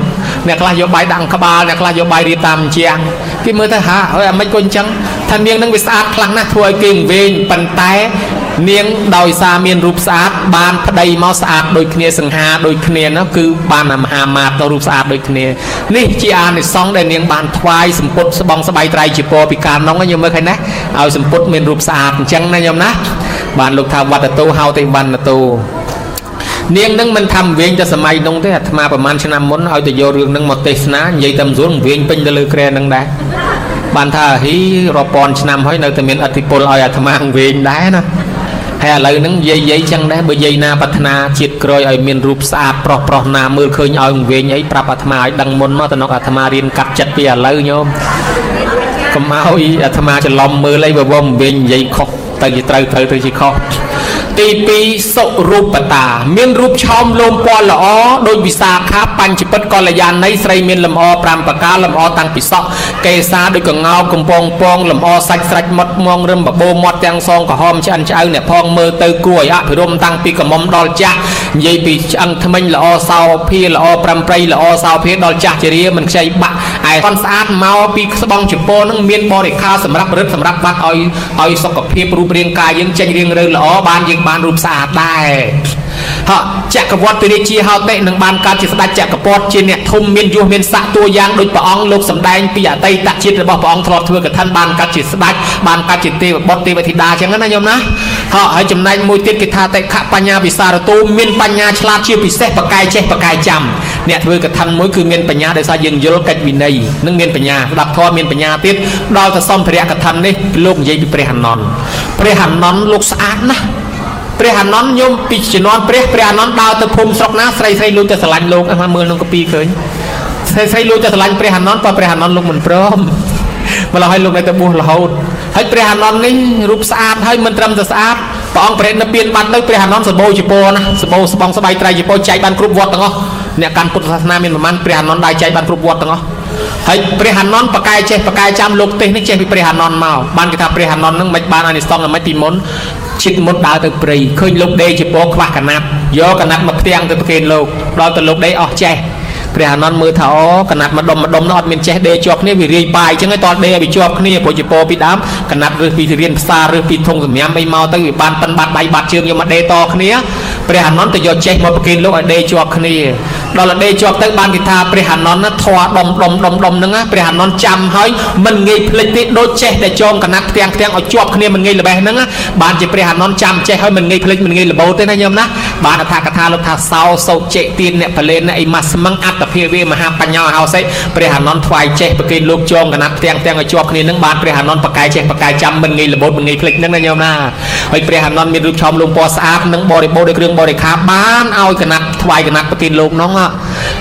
អ្នកខ្លះយកបាយដាក់ក្បាលអ្នកខ្លះយកបាយរៀបតាមជាងគេមើលទៅហាហើយអាមិនក៏អញ្ចឹងថានាងនឹងវាស្អាតខ្លាំងណាស់ធ្វើឲ្យគេវែងប៉ុន្តែនាងដោយសារមានរូបស្អាតបានប្តីមកស្អាតដូចគ្នាសង្ហាដូចគ្នានោះគឺបានមហាមាត្រទៅរូបស្អាតដូចគ្នានេះជាអានិសង្សដែលនាងបានថ្វាយសម្ពុតស្បង់ស្បៃត្រៃជាពរពីកាលនោះខ្ញុំមើលឃើញណាឲ្យសម្ពុតមានរូបស្អាតអញ្ចឹងណាខ្ញុំណាបានលោកថាវត្តតោហៅទេវណ្ណតោនាងនឹងមិនថាវែងតែសម័យនោះទេអាត្មាប្រហែលឆ្នាំមុនឲ្យទៅយករឿងនឹងមកទេសនានិយាយតែមិនស្រួលវែងពេញទៅលើក្រែនឹងដែរបានថាហីរាប់ពាន់ឆ្នាំហើយនៅតែមានអធិពលឲ្យអាត្មាវែងដែរណាហើយឥឡូវហ្នឹងយាយចឹងដែរបើយាយណាប្រាថ្នាជាតិក្រោយឲ្យមានរូបស្អាតប្រុសណាមើលឃើញឲ្យវែងអីប្រាប់អាត្មាឲ្យដឹងមុនមកតំណអាត្មារៀនកាត់ចិត្តពីឥឡូវញោមកុំឲ្យអាត្មាច្រឡំមើលអីបើវងវែងនិយាយខុសទៅជាត្រូវទៅជាខុសទី2សុរូបតាមានរូបឆោមលោមពណ៌ល្អដោយវិសាខាបញ្ចពិតកល្យាណីស្រីមានលំអ5ប្រការលំអតាំងពីសក់កេសាដូចកងោកំពងពងលំអសាច់ស្រាច់មុតមងរឹមបបោមាត់ទាំងសងក្រហមឆ្អិនឆ្អៅអ្នកផងមើលទៅគួរឲ្យអភិរមតាំងពីកមុំដល់ចាស់និយាយពីឆ្អឹងថ្មិញល្អសោភាល្អប្រាំប្រៃល្អសោភាដល់ចាស់ជារាមិនខ្ចីបាក់ឯផនស្អាតមកពីស្បង់ជប៉ុននឹងមានបរិខាសម្រាប់រឹតសម្រាប់បាត់ឲ្យសុខភាពរូបរាងកាយយើងចេញរៀងរើល្អបានយើងបានរូបស្អាតដែរចក្រវត្តិរាជាហោតិនឹងបានកើតជាស្ដេចចក្រពត្តិជាអ្នកធំមានយុះមានស័ក្តិតួយ៉ាងដូចព្រះអង្គលោកសម្ដែងពីអតីតជាតិរបស់ព្រះអង្គធ្លាប់ធ្វើកឋិនបានកើតជាស្ដេចបានកើតជាទេវបុត្រទេវធីតាអញ្ចឹងណាញោមណាហើយចំណែកមួយទៀតគេថាតិខបញ្ញាវិសារតូមានបញ្ញាឆ្លាតជាពិសេសបកាយចេះបកាយចាំអ្នកធ្វើកឋិនមួយគឺមានបញ្ញាដោយសារយើងយល់កិច្ចវិន័យនឹងមានបញ្ញាស្ដាប់ធម៌មានបញ្ញាទៀតដល់ទៅសំភារៈកឋិននេះលោកនិយាយពីព្រះអនន្តលោកស្អាតណាស់ព្រះអនន្តញោមពីជំនាន់ព្រះអនន្តដើរទៅភូមិស្រុកណាស្រីលួចទៅស្រឡាញ់លោកមើលក្នុងកាពីឃើញស្រីលួចទៅស្រឡាញ់ព្រះអនន្តក៏ព្រះអនន្តលោកមិនព្រមម្ល៉េះឲ្យលោកនៅទៅបួសរហូតហើយព្រះអនន្តនេះរូបស្អាតហើយមិនត្រឹមតែស្អាតព្រះអង្គព្រះនិព្វានបាត់ទៅព្រះអនន្តសបោជប៉ុនណាសបោស្បង់ស្បៃត្រៃជប៉ុនចែកបានគ្រប់វត្តទាំងអស់អ្នកកាន់ពុទ្ធសាសនាមានប្រមាណព្រះអនន្តដែរចែកបានគ្រប់វត្តទាំងអស់ហើយព្រះអនន្តបកាយចេះបកាយចាំលោកទេសនេះចេះពីព្រះអនន្តមកបានគេថាព្រះអនន្តនឹងមិនបានអានិសង្សមិនពីមុនជាតិមុនដើរទៅព្រៃឃើញលោកដេកជាពណ៌ខ្វះកណាត់យកកណាត់មកផ្ទាំងទៅប្រគេនលោកដល់ទៅលោកដេកអស់ចេះ ព្រះអានន្ទមើលថាអូកណាត់មកដុំនោះអត់មានចេះដេជាប់គ្នាវារាយបាយអញ្ចឹងឯងតដេឲ្យវាជាប់គ្នាព្រោះជាពោពីដើមកណាត់ឬពីរៀនផ្សារឬពីធុងសម្ញាំអីមកទៅវាបានប៉ិនបាត់ដៃបាត់ជើងយកមកដេតគ្នាព្រះអានន្ទទៅយកចេះមកប្រគេនលោកឲ្យដេជាប់គ្នាដល់ដេជាប់ទៅបានគេថាព្រះអានន្ទធွာដុំហ្នឹងព្រះអានន្ទចាំហើយមិនងាយភ្លេចទេដូចចេះតែចងកណាត់ផ្ទាំងឲ្យជាប់គ្នាមិនងាយល្បេះហ្នឹងបានជាព្រះអានន្ទចាំចេះហើយមិនងាយភ្លេចមិនងាយលបោទេណាញោមណាបានអត្ថកថាលោកថាសោសោចេទានអ្នកបលេនអីម៉ាស្មឹងអត្តភាវេមហាបញ្ញោហោសេព្រះអានន្ទថ្វាយចេះប្រគេនលោកចងកណាត់ផ្ទាំងឲ្យជាប់គ្នាហ្នឹងបានព្រះអានន្ទបកាយចេះបកាយចាំមិនងាយលបោមិនងាយភ្លេចហ្នឹងណាញោមណាហើយព្រះអានន្ទមានរូបឆោមលំពណ៌ស្អាតនិងបរិបូរដោយគ្រឿងបរិខាបានឲ្យកណាត់ថ្វាយកណាត់ប្រគេនលោកហ្នឹង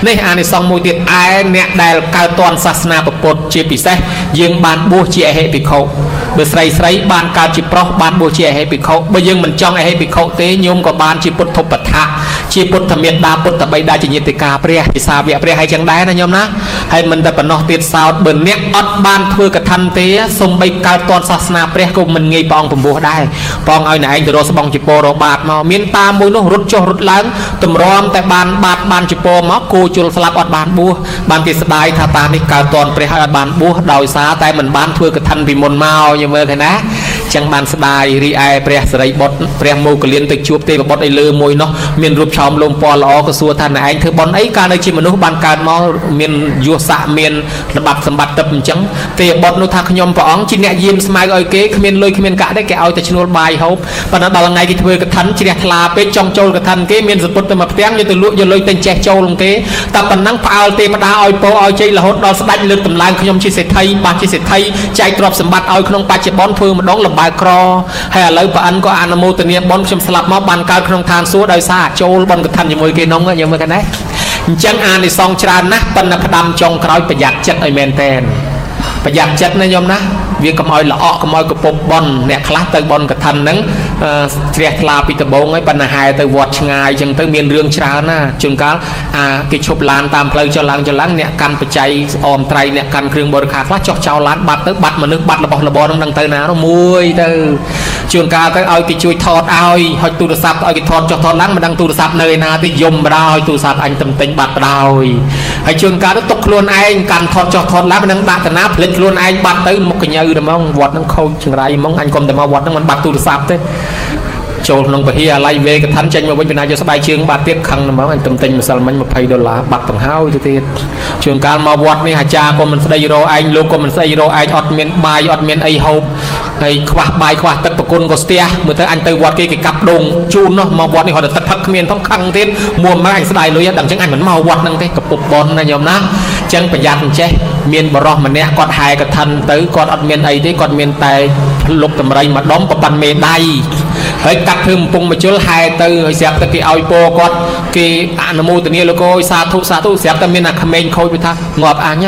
នេះអានិសង្ឃមួយទៀតឯអ្នកដែលកើតតនសាសនាពុទ្ធជាពិសេសយើងបានបួសជាអហិភិក្ខុបើស្រីបានកើតជាប្រុសបានបួសជាអហិភិក្ខុបើយើងមិនចង់អហិភិក្ខុទេញោមក៏បានជាពុទ្ធបដ្ឋៈជាពុទ្ធមេត្តាពុទ្ធបិតាជាញាតិកាព្រះពិសាវៈព្រះហើយចឹងដែរណាញោមណាហើយមិនតែប៉ុណ្ណោះទៀតសោតបើអ្នកអត់បានធ្វើកឋិនទេសំបីកើតតនសាសនាព្រះក៏មិនងាយព្រះអង្គពំពោះដែរព្រះអង្គឲ្យអ្នកឯងទៅរកស្បង់ជាពររបាតមកមានតាមមួយនោះរត់ចុះរត់ឡើងតម្រាំតែបានបាតបានជាពរមកគោជុលស្លាប់អត់បានបួសបានគេស្ដាយថាតានេះកើតតនព្រះហើយអត់បានបួសដោយសារតែមិនបានធ្វើកឋិនពីមុនមកយល់មើលឃើញណាចឹងបានស្ដាយរីឯព្រះសិរីបុត្រព្រះមោគលានទៅជួបទេវបុត្រឲ្យលើមួយនោះមានរូបឆោមលំពណ៌ល្អក៏សួរថាអ្នកឯងធ្វើបុណ្យអីកាលនៅជាមនុស្សបានកើតមកមានយសស័កមានល្បាប់សម្បត្តិទឹកអញ្ចឹងទេវបុត្រនោះថាខ្ញុំព្រះអង្គជាអ្នកយាមស្មៅឲ្យគេគ្មានលុយគ្មានកាក់ទេគេឲ្យតែឈ្នួលបាយហូបប៉ុន្តែដល់ថ្ងៃគេធ្វើកឋិនជ្រះថ្លាពេកចង់ចូលកឋិនគេមានសពុតទៅមកផ្ទាំងយកទៅលក់យកលុយទៅចេះចូលនឹងគេតែប៉ុណ្ណឹងផ្អើលទេវតាឲ្យពោឲ្យជ័យរហូតដល់ស្ដេចលើកតម្លើងខ្ញុំជាសេដ្ឋីបានជាសេដ្ឋីចែកទ្រព្យសម្បត្តិឲ្យក្នុងបច្ចុប្បន្នធ្វើម្ដងលំបើក្រហើយឥឡូវប្រអិនក៏អនុមោទនាបុណ្យខ្ញុំស្លាប់មកបានកើតក្នុងឋានសួគ៌ដោយសារចូលបុណ្យកឋិនជាមួយគេនោះយើងមើលឃើញទេអញ្ចឹងអានិសង្ឃច្រើនណាស់ប៉ុន្តែផ្ដាំចុងក្រោយប្រយ័ត្នចិត្តឲ្យមែនតែនប្រយ័ត្នចិត្តណាញោមណាវាកុំឲ្យល្អក់កុំឲ្យកពុបប៉ុនអ្នកខ្លះទៅប៉ុនកឋិនហ្នឹងជ្រះថ្លាពីដំបងហើយប៉ុន្តែហែទៅវត្តឆ្ងាយអញ្ចឹងទៅមានរឿងច្រើនណាជួនកាលគេឈប់ឡានតាមផ្លូវចុះឡើងអ្នកកាន់បច្ច័យអមត្រៃអ្នកកាន់គ្រឿងបរិខាខ្លះចុះចោលឡានបាត់ទៅបាត់មនុស្សបាត់របស់របរហ្នឹងទៅណានោះមួយទៅជួនកាលទៅឲ្យគេជួយថតឲ្យហុចទូរស័ព្ទឲ្យគេថតចុះថតឡើងមិនដឹងទូរស័ព្ទនៅឯណាទេយំបដ ாய் ទូរស័ព្ទអញទំទិញបាត់បដ ாய் ហើយជួនកាលទៅទុកខ្លួនឯងកាន់ថតចុះថតឡើងមិនដឹងដាក់តាណាផ្លិចខ្លួនឯងបាត់ទៅមុខកញ្ញើហ្មងវត្តហ្នឹងខូចចង្រៃហ្មងអញកុំតែមកវត្តហ្នឹងមិនបាត់ទូរស័ព្ទទេចូលក្នុងពហិអាឡ័យវេកឋិនចេញមកវិញពីណាយកស្បែកជើងបាត់ទៀតខឹងហ្មងអញទំទិញម្សិលមិញ$20បាត់ទាំងហើយទៅទៀតជួនកាលមកវត្តនេះអាចារ្យក៏មិនស្ដីរកឯងលោកក៏មិនស្ដីរកឯងអត់មានបាយអត់មានអីហូបហើយខ្វះបាយខ្វះទឹកប្រគុណក៏ស្ទះមើលទៅអញទៅវត្តគេកាប់ដូងជូននោះមកវត្តនេះគាត់ទៅទឹកផឹកគ្មានផងខឹងទៀតមួមកអញស្ដាយលុយដល់អញ្ចឹងអញមិនមកវត្តហ្នឹងទេកពុបបនណាញោមណាអញ្ចឹងប្រយ័ត្នអញ្ចេះមានបរោះម្នាក់គាត់ហែកឋិនទៅគាត់អត់មានអីទេគាត់មានតែលុកតម្រៃមួយដុំប្រប៉ាន់មេដៃហើយកាត់ធ្វើកំពុងមកជុលហែទៅហើយស្រាប់តែគេឲ្យពោគាត់គេអនុមោទនាលោកអើយសាធុស្រាប់តែមានអាក្មេងខូចវាថាងាប់អញ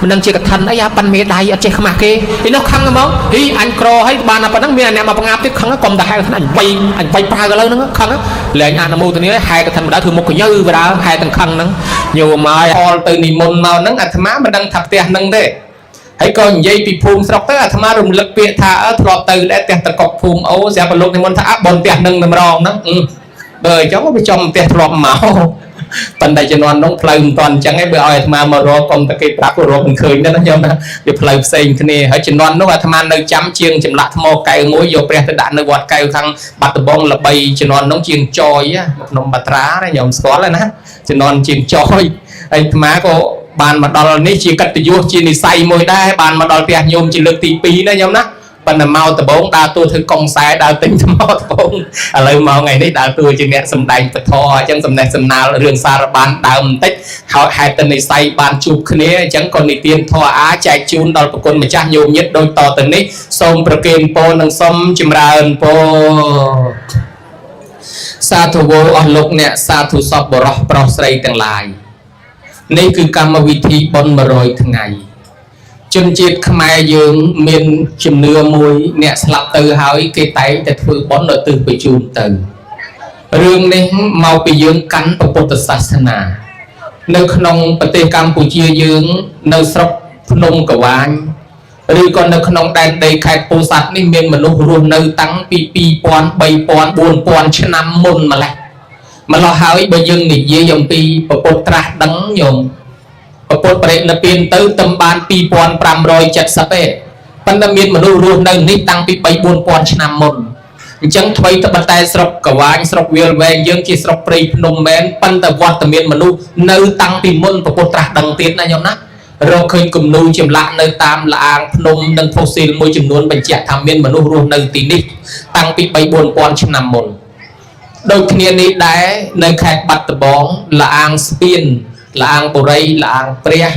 មិនដឹងជាកឋិនអីប៉ាន់មេដៃអត់ចេះខ្មាស់គេឯនោះខឹងហ្មងហីអញក្រហើយបានតែប៉ុណ្្នឹងមានអ្នកមកបង្ងាប់ទៀតខឹងកុំតែហែថាអញបីប្រើឥឡូវហ្នឹងខឹងលែងអនុមោទនាហែកឋិនបដៅធ្វើមុខកញើបដៅហែទាំងខឹងហ្នឹងញោមមកអលទៅនិមន្តមកហ្នឹងអាត្មាមិនដឹងថាផ្ទះហ្នឹងទេហើយក៏និយាយពីភូមិស្រុកទៅអាត្មារំលឹកពាក្យថាធ្លាប់ទៅដែរផ្ទះតកកភូមិអូស្រាប់តែលោកនិមន្តថាបនផ្ទះហ្នឹងតែម្ដងហ្នឹងបើអញ្ចឹងវាចំផ្ទះធ្លាប់មកប៉ុន្តែជំនាន់នោះផ្លូវមិនតាន់អញ្ចឹងឯងបើឲ្យអាត្មាមករកកុំតែគេប្រាប់រកមិនឃើញទេណាខ្ញុំថាវាផ្លូវផ្សេងគ្នាហើយជំនាន់នោះអាត្មានៅចាំជាងចម្លាក់ថ្មកែវមួយយកព្រះទៅដាក់នៅវត្តកែវខាងបាត់ដំបងល្បីជំនាន់នោះជាងចយភ្នំបាត្រាណាខ្ញុំស្គាល់ហើយណាជំនាន់ជាងចយហើយអាត្មាក៏បានមកដល់នេះជាកតញ្ញូជានិស័យមួយដែរបានមកដល់ផ្ទះញោមជាលើកទី2ណាខ្ញុំណាប៉ុន្តែមកដំបងដើរតួធ្វើកុងខ្សែដើរទិញថ្មដំបងឥឡូវមកថ្ងៃនេះដើរតួជាអ្នកសម្ដែងពធអញ្ចឹងសំណេះសំណាលរឿងសារបានដើមបន្តិចហើយហេតុតែនិស័យបានជួបគ្នាអញ្ចឹងក៏និទានធម៌អាចែកជូនដល់ប្រគុណម្ចាស់ញោមញាតិដូចតទៅនេះសូមប្រគេនពរនិងសូមចម្រើនពរសាធុវោអស់លោកអ្នកសាធុសពបរោះប្រុសស្រីទាំងឡាយនេះគឺកម្មវិធីបុណ្យ100ថ្ងៃជនជាតិខ្មែរយើងមានជំនឿមួយអ្នកស្លាប់ទៅហើយគេតែងតែធ្វើបុណ្យនៅទិសបញ្ជូនទៅរឿងនេះមកពីយើងកាន់ពុទ្ធសាសនានៅក្នុងប្រទេសកម្ពុជាយើងនៅស្រុកភ្នំកវាញឬក៏នៅក្នុងដែនដីខេត្តពោធិ៍សាត់នេះមានមនុស្សរស់នៅតាំងពី2000 3000 4000ឆ្នាំមុនម្ល៉េះហើយបើយើងនិយាយអំពីពុទ្ធត្រាស់ដឹងញោម ប្រពុតប្រេណពៀនទៅតំបាន2570ទេប៉ុន្តែមានមនុស្សរស់នៅនេះតាំងពី3-4,000ឆ្នាំមុនអញ្ចឹងថ្មីត្បិតតែស្រុកកវាញស្រុកវាលវែងយើងជាស្រុកព្រៃភ្នំមែនប៉ុន្តែវត្តមានមនុស្សនៅតាំងពីមុនប្រពុតត្រាស់ដឹងទៀតណាញោមណារកឃើញគំនូរចម្លាក់នៅតាមលអាងភ្នំនិងផូស៊ីលមួយចំនួនបញ្ជាក់ថាមានមនុស្សរស់នៅទីនេះតាំងពី3-4,000ឆ្នាំមុនដូចគ្នានេះដែរនៅខេត្តបាត់ដំបងលអាងស្ពានលអាងបុរីលអាងព្រះ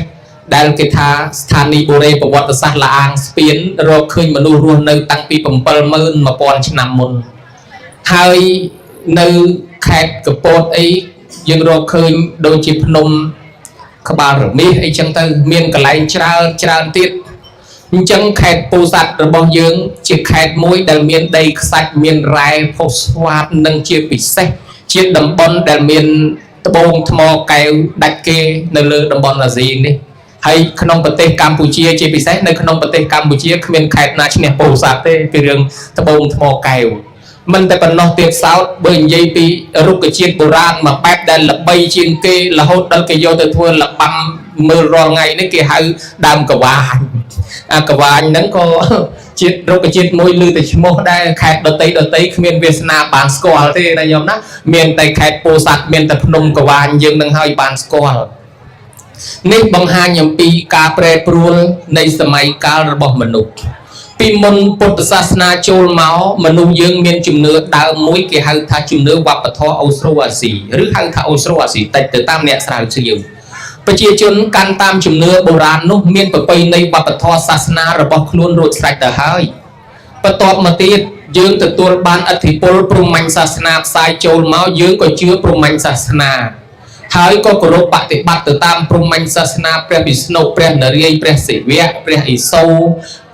ដែលគេថាស្ថានីយ៍បុរីប្រវត្តិសាស្ត្រលអាងស្ពានរកឃើញមនុស្សរស់នៅតាំងពី71000ឆ្នាំមុនហើយនៅខេត្តកពតអីយើងរកឃើញដូចជាភ្នំក្បាលរមាសអីចឹងទៅមានកន្លែងច្រើនទៀតអញ្ចឹងខេត្តពោធិ៍សាត់របស់យើងជាខេត្តមួយដែលមានដីខ្សាច់មានរ៉ែផូស្វាតនិងជាពិសេសជាតំបន់ដែលមានត្បូងថ្មកែវដាច់គេនៅលើតំបន់អាស៊ីនេះហើយក្នុងប្រទេសកម្ពុជាជាពិសេសនៅក្នុងប្រទេសកម្ពុជាគ្មានខេត្តណាឈ្នះពោធិ៍សាត់ទេពីរឿងត្បូងថ្មកែវមិនតែប៉ុណ្ណោះទៀតសោតបើនិយាយពីរុក្ខជាតិបុរាណមួយបែបដែលល្បីជាងគេរហូតដល់គេយកទៅធ្វើល្បាំមើលរាល់ថ្ងៃនេះគេហៅដើមកវាញអាកវាញហ្នឹងក៏ជាតិរុក្ខជាតិមួយឮតែឈ្មោះដែរខេត្តដតីគ្មានវាសនាបានស្គាល់ទេណាញោមណាមានតែខេត្តពោធិ៍សាត់មានតែភ្នំកវាញយើងនឹងឲ្យបានស្គាល់នេះបង្ហាញអំពីការប្រែប្រួលនៃសម័យកាលរបស់មនុស្សពីមុនពុទ្ធសាសនាចូលមកមនុស្សយើងមានជំនឿដើមមួយគេហៅថាជំនឿវប្បធម៌អូស្ត្រូអាស៊ីឬហៅថាអូស្ត្រូអាស៊ីតិចទៅតាមអ្នកស្រាវជ្រាវប្រជាជនកាន់តាមជំនឿបុរាណនោះមានប្រពៃណីវប្បធម៌សាសនារបស់ខ្លួនរួចស្រេចទៅហើយបន្ទាប់មកទៀតយើងទទួលបានឥទ្ធិពលព្រហ្មញ្ញសាសនាផ្សាយចូលមកយើងក៏ជឿព្រហ្មញ្ញសាសនាហើយក៏គោរពបប្រតិបត្តិទៅតាមព្រហ្មញ្ញសាសនាព្រះវិស្ណុព្រះនរាយណ៍ព្រះសិវៈព្រះឥសូរ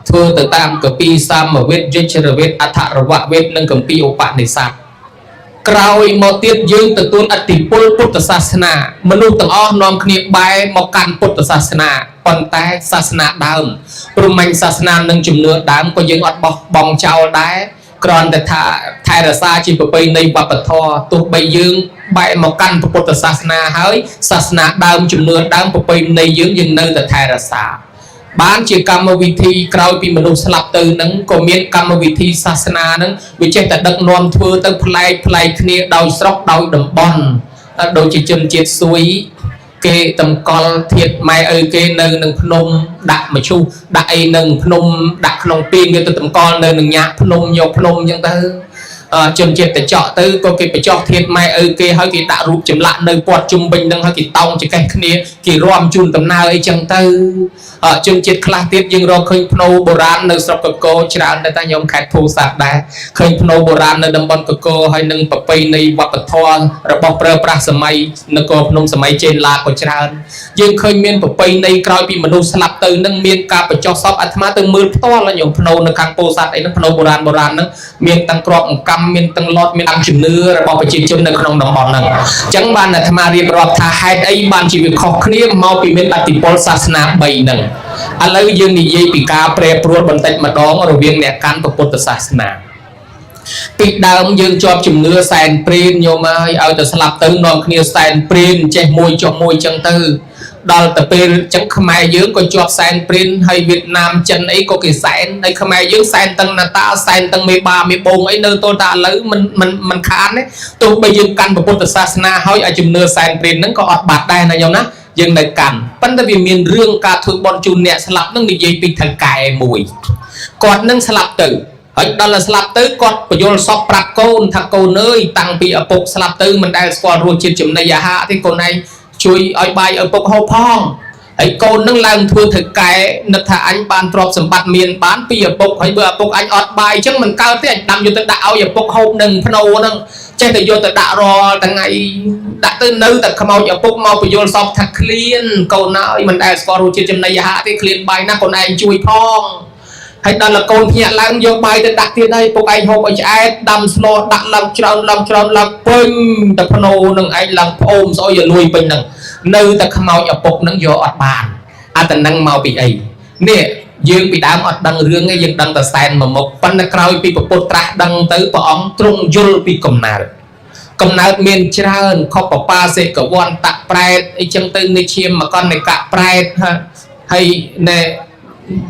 ធ្វើទៅតាមកពីសាមវេទយជ្ជរវេទអថរវវេទនិងគម្ពីរឧបនិស្ស័តក្រោយមកទៀតយើងទទួលឥទ្ធិពលពុទ្ធសាសនាមនុស្សទាំងអស់នាំគ្នាបែរមកកាន់ពុទ្ធសាសនាប៉ុន្តែសាសនាដើមព្រហ្មញ្ញសាសនានិងជំនឿដើមក៏យើងអត់បោះបង់ចោលដែរគ្រាន់តែថាថែរក្សាជាប្រពៃណីវប្បធម៌ទោះបីយើងបែរមកកាន់ពុទ្ធសាសនាហើយសាសនាដើមជំនឿដើមប្រពៃណីយើងនៅតែថែរក្សាបានជាកម្មវិធីក្រោយពីមនុស្សស្លាប់ទៅនឹងក៏មានកម្មវិធីសាសនានឹងវាចេះតែដឹកនាំធ្វើទៅប្លែកគ្នាដោយស្រុកដោយតំបន់ដូចជាជនជាតិស៊ុយគេតម្កល់ធាតុម៉ែឪគេនៅនឹងភ្នំដាក់មឈូសដាក់អីនឹងភ្នំដាក់ក្នុងពីងគេទៅតម្កល់នៅនឹងញាក់ភ្នំយកភ្នំអញ្ចឹងទៅជនជាតិតចកទៅក៏គេបញ្ចុះធាតុម៉ែឪគេហើយគេដាក់រូបចម្លាក់នៅព័ទ្ធជុំវិញនឹងហើយគេតោងចកេះគ្នាគេរួមជូនដំណើរអីចឹងទៅជនជាតិខ្លះទៀតយើងរកឃើញភ្នៅបុរាណនៅស្រុកកកូច្រើនតែញោមខេត្តភូសាស្ត្រដែរឃើញភ្នៅបុរាណនៅតំបន់កកូហើយនឹងប្រពៃណីវប្បធម៌របស់ប្រើប្រាស់សម័យនគរភ្នំសម័យចេនឡាក៏ច្រើនយើងឃើញមានប្រពៃណីក្រោយពីមនុស្សស្លាប់ទៅនឹងមានការបញ្ចុះសពអាត្មាទៅមើលផ្ទាល់ញោមភ្នៅនៅខាងភូសាស្ត្រអីហ្នឹងភ្នៅបុរាណហ្នឹងមានទាំងក្របអង្កាំមានទាំងឡតមានអង្គជំនឿរបស់ប្រជាជននៅក្នុងតំបន់ហ្នឹងអញ្ចឹងបានអាត្មារៀបរាប់ថាហេតុអីបានជាវាខុសគ្នាមកពីមានឥទ្ធិពលសាសនា3ហ្នឹងឥឡូវយើងនិយាយពីការប្រែប្រួលបន្តិចម្ដងរវាងអ្នកកាន់ពុទ្ធសាសនាពីដើមយើងជាប់ជំនឿសែនព្រេនញោមឲ្យទៅស្លាប់ទៅនាំគ្នាសែនព្រេនចេះមួយចុះមួយចឹងទៅដល់ទៅពេលចឹងខ្មែរយើងក៏ជាប់សែនព្រេនហើយវៀតណាមចិនអីក៏គេសែនហើយខ្មែរយើងសែនទាំងណាតាសែនទាំងមេបាមេបងអីនៅទល់តែឥឡូវមិនខានទេទោះបីយើងកាន់ពុទ្ធសាសនាហើយឲ្យជំនឿសែនព្រេនហ្នឹងក៏អត់បាត់ដែរណាញោមណាយើងនៅកាន់ប៉ុន្តែវាមានរឿងការធ្វើបន់ជូនអ្នកស្លាប់នឹងនិយាយពីថៅកែមួយគាត់នឹងស្លាប់ទៅហើយដល់តែស្លាប់ទៅគាត់បញ្យល់សពប្រាប់កូនថាកូនអើយតាំងពីឪពុកស្លាប់ទៅមិនដែលស្គាល់រសជាតិចំណីអាហារទេកូនឯងជួយឲ្យបាយឪពុកហូបផងហើយកូននឹងឡើងធ្វើថៅកែនឹកថាអញបានទ្រព្យសម្បត្តិមានបានពីឪពុកហើយបើឪពុកអញអត់បាយអញ្ចឹងមិនកើតទេអញដាំយកទៅដាក់ឲ្យឪពុកហូបនឹងភ្នោហ្នឹងចេះតែយកទៅដាក់រាល់ថ្ងៃដាក់ទៅនៅតែខ្មោចឪពុកមកបញ្យល់សពថាឃ្លានកូនអើយមិនដែលស្គាល់រសជាតិចំណីអាហារទេឃ្លានបាយណាស់កូនឯងជួយផងហើយដល់តែកូនភ្ញាក់ឡើងយកបាយទៅដាក់ទៀតហើយពុកឯងហូបឲ្យឆ្អែតដាំស្នូដាក់ឡើងច្រើនឡើងពេញតែភ្នោនឹងឯងឡើងផ្អូមស្អុយឲ្យលួយពេញហ្នឹងនៅតែខ្មោចឪពុកនឹងយកអត់បានអាតែនឹងមកពីអីនេះយើងពីដើមអត់ដឹងរឿងទេយើងដឹងតែសែនមួយមុខប៉ុន្តែក្រោយពីពុទ្ធត្រាស់ដឹងទៅព្រះអង្គទ្រង់យល់ពីកំណើត កំណើតមានច្រើនខុសបបាសេកវ័នតាក់ប្រែតអីចឹងទៅនេះឈាមមកកននៃកាក់ប្រែតហើយណែ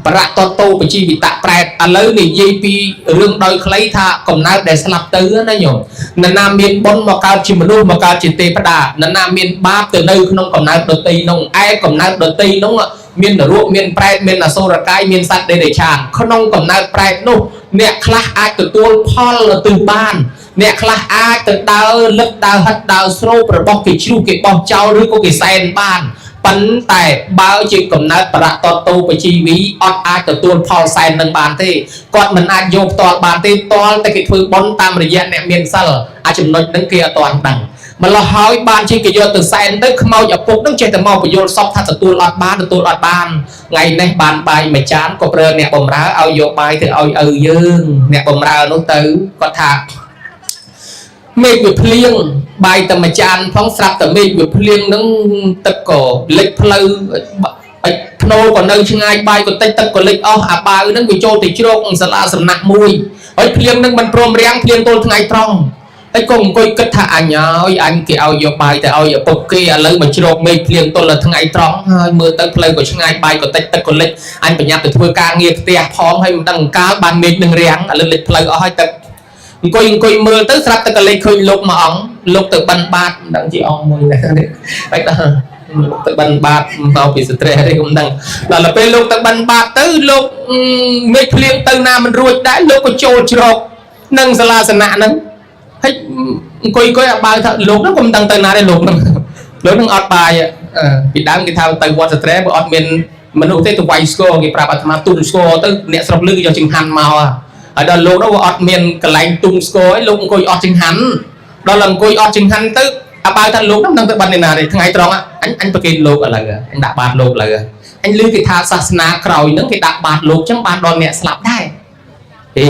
បរៈតតោបជីវិតប្រែតឥឡូវនិយាយពីរឿងដោយខ្លីថាកំណើតដែលស្លាប់ទៅណាញោមនរណាមានបុណ្យមកកើតជាមនុស្សមកកើតជាទេវតានរណាមានបាបទៅនៅក្នុងកំណើតដតីនោះឯកំណើតដតីនោះមាននរកមានប្រែតមានអសុរកាយមានសត្វដេរឆានក្នុងកំណើតប្រែតនោះអ្នកខ្លះអាចទទួលផលទៅបានអ្នកខ្លះអាចទៅដើរលឹកដើរហិតដើរស្រូបរបស់គេជ្រុះគេបោះចោលឬក៏គេសែនបានប៉ុន្តែបើជាកំណើតបរៈតតោបជីវីអត់អាចទទួលផលសែននឹងបានទេគាត់មិនអាចយកផ្ទាល់បានទេផ្ទាល់តែគេធ្វើបន់តាមរយៈអ្នកមានសិលអាចចំណុចហ្នឹងគេអត់ទាន់ដឹងម្ល៉េះហើយបានជាគេយកទៅសែនទៅខ្មោចឪពុកហ្នឹងចេះតែមកបញ្យល់សពថាទទួលអត់បានថ្ងៃនេះបានបាយមួយចានក៏ប្រើអ្នកបំរើឲ្យយកបាយទៅឲ្យឪយើងអ្នកបំរើនោះទៅគាត់ថាមេឃវាភ្លៀងបាយតែមួយចានផងស្រាប់តែមេឃវាភ្លៀងនឹងទឹកក៏លិចផ្លូវភ្នូក៏នៅឆ្ងាយបាយក៏តិចទឹកក៏លិចអស់អាបាវនឹងវាចូលទៅជ្រកសាលាសំណាក់មួយហើយភ្លៀងនឹងមិនព្រមរាំងភ្លៀងទល់ថ្ងៃត្រង់ហើយក៏អង្គុយគិតថាអញហើយអញគេឲ្យយកបាយទៅឲ្យឪពុកគេឥឡូវមកជ្រកមេឃភ្លៀងទល់ដល់ថ្ងៃត្រង់ហើយមើលទៅផ្លូវក៏ឆ្ងាយបាយក៏តិចទឹកក៏លិចអញប្រញាប់ទៅធ្វើការងារផ្ទះផងហើយមិនដឹងកាលបានមេឃនឹងរាំងឥឡូវលិចផ្លូវអស់ហើយទឹកអង្គុយមើលទៅស្រាប់តែកលេចឃើញលោកមួយអង្គលោកទៅបិណ្ឌបាតមិនដឹងជាអង្គមួយណាហើយដល់ទៅបិណ្ឌបាតមកពីស្ត្រេសទេខ្ញុំដឹងដល់ពេលលោកទៅបិណ្ឌបាតទៅលោកមេឃភ្លៀងទៅណាមិនរួចដែរលោកក៏ចូលជ្រកនឹងសាលាសនៈហ្នឹងហើយអង្គុយឲ្យបើថាលោកហ្នឹងក៏មិនដឹងទៅណាដែរលោកហ្នឹងអត់បាយពីដើមគេថាទៅវត្តស្ត្រេសបើអត់មានមនុស្សទេទៅវាយស្គរគេប្រាប់អាត្មាទូលស្គរទៅអ្នកស្រុកលឺគេយកចង្ហាន់មកហើយដល់លោកនោះអត់មានកន្លែងទុំស្គរឲ្យលោកអង្គុយអត់ចង្ហាន់ដល់អង្គុយអត់ចង្ហាន់ទៅអាបើថាលោកនោះមិនដឹងទៅបាត់ឯណាទេថ្ងៃត្រង់អញប្រគេនលោកឥឡូវអញដាក់បាតលោកឥឡូវអញឮគេថាសាសនាក្រោយហ្នឹងគេដាក់បាតលោកចឹងបានដល់អ្នកស្លាប់ដែរហេ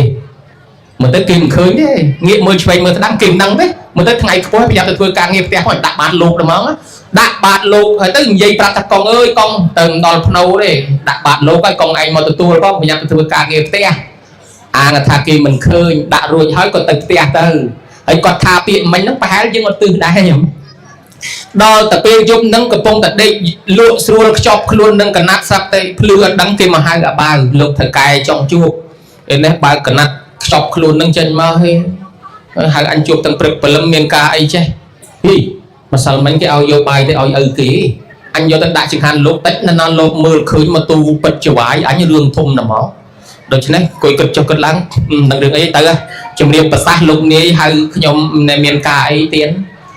មើលទៅគេមិនឃើញទេងាកមើលឆ្វេងមើលស្ដាំគេមិនដឹងទេមើលទៅថ្ងៃខ្ពស់ប្រយ័ត្នទៅធ្វើការងារផ្ទះហ្នឹងដាក់បាតលោកហ្មងដាក់បាតលោកហើយទៅនិយាយប្រាប់ថាកងអើយកងទៅដល់ភ្នូទេដាក់បាតលោកហើយកងឯងមកទទួលផងប្រយ័ត្នទៅធ្វើការងារផ្ទះអាងថាគេមិនឃើញដាក់រួចហើយក៏ទៅផ្ទះទៅហើយគាត់ថាពាក្យមិញហ្នឹងប្រហែលយើងអត់ទិសដែរខ្ញុំដល់តែពេលយប់ហ្នឹងកំពុងតែដេកលក់ស្រួលខ្ចប់ខ្លួននឹងកណាត់ស្រាប់តែភ្លឺអត់ដឹងគេមកហៅអាបាវលោកថៅកែចង់ជួបឯនេះបើកណាត់ខ្ចប់ខ្លួននឹងចេញមកហេហៅអញជួបទាំងព្រឹកព្រលឹមមានការអីចេះហីម្សិលមិញគេឲ្យយកបាយទៅឲ្យឪគេអញយកទៅដាក់ចង្ហាន់លោកតិចណាស់លោកមើលឃើញមកទូពិតចវាយអញរឿងធំណាស់មកដូច្នេះគួយគិតចុះគិតឡើងនឹងរឿងអីទៅជំរាបប្រសាសន៍លោកនាយហៅខ្ញុំមានការអីទៀត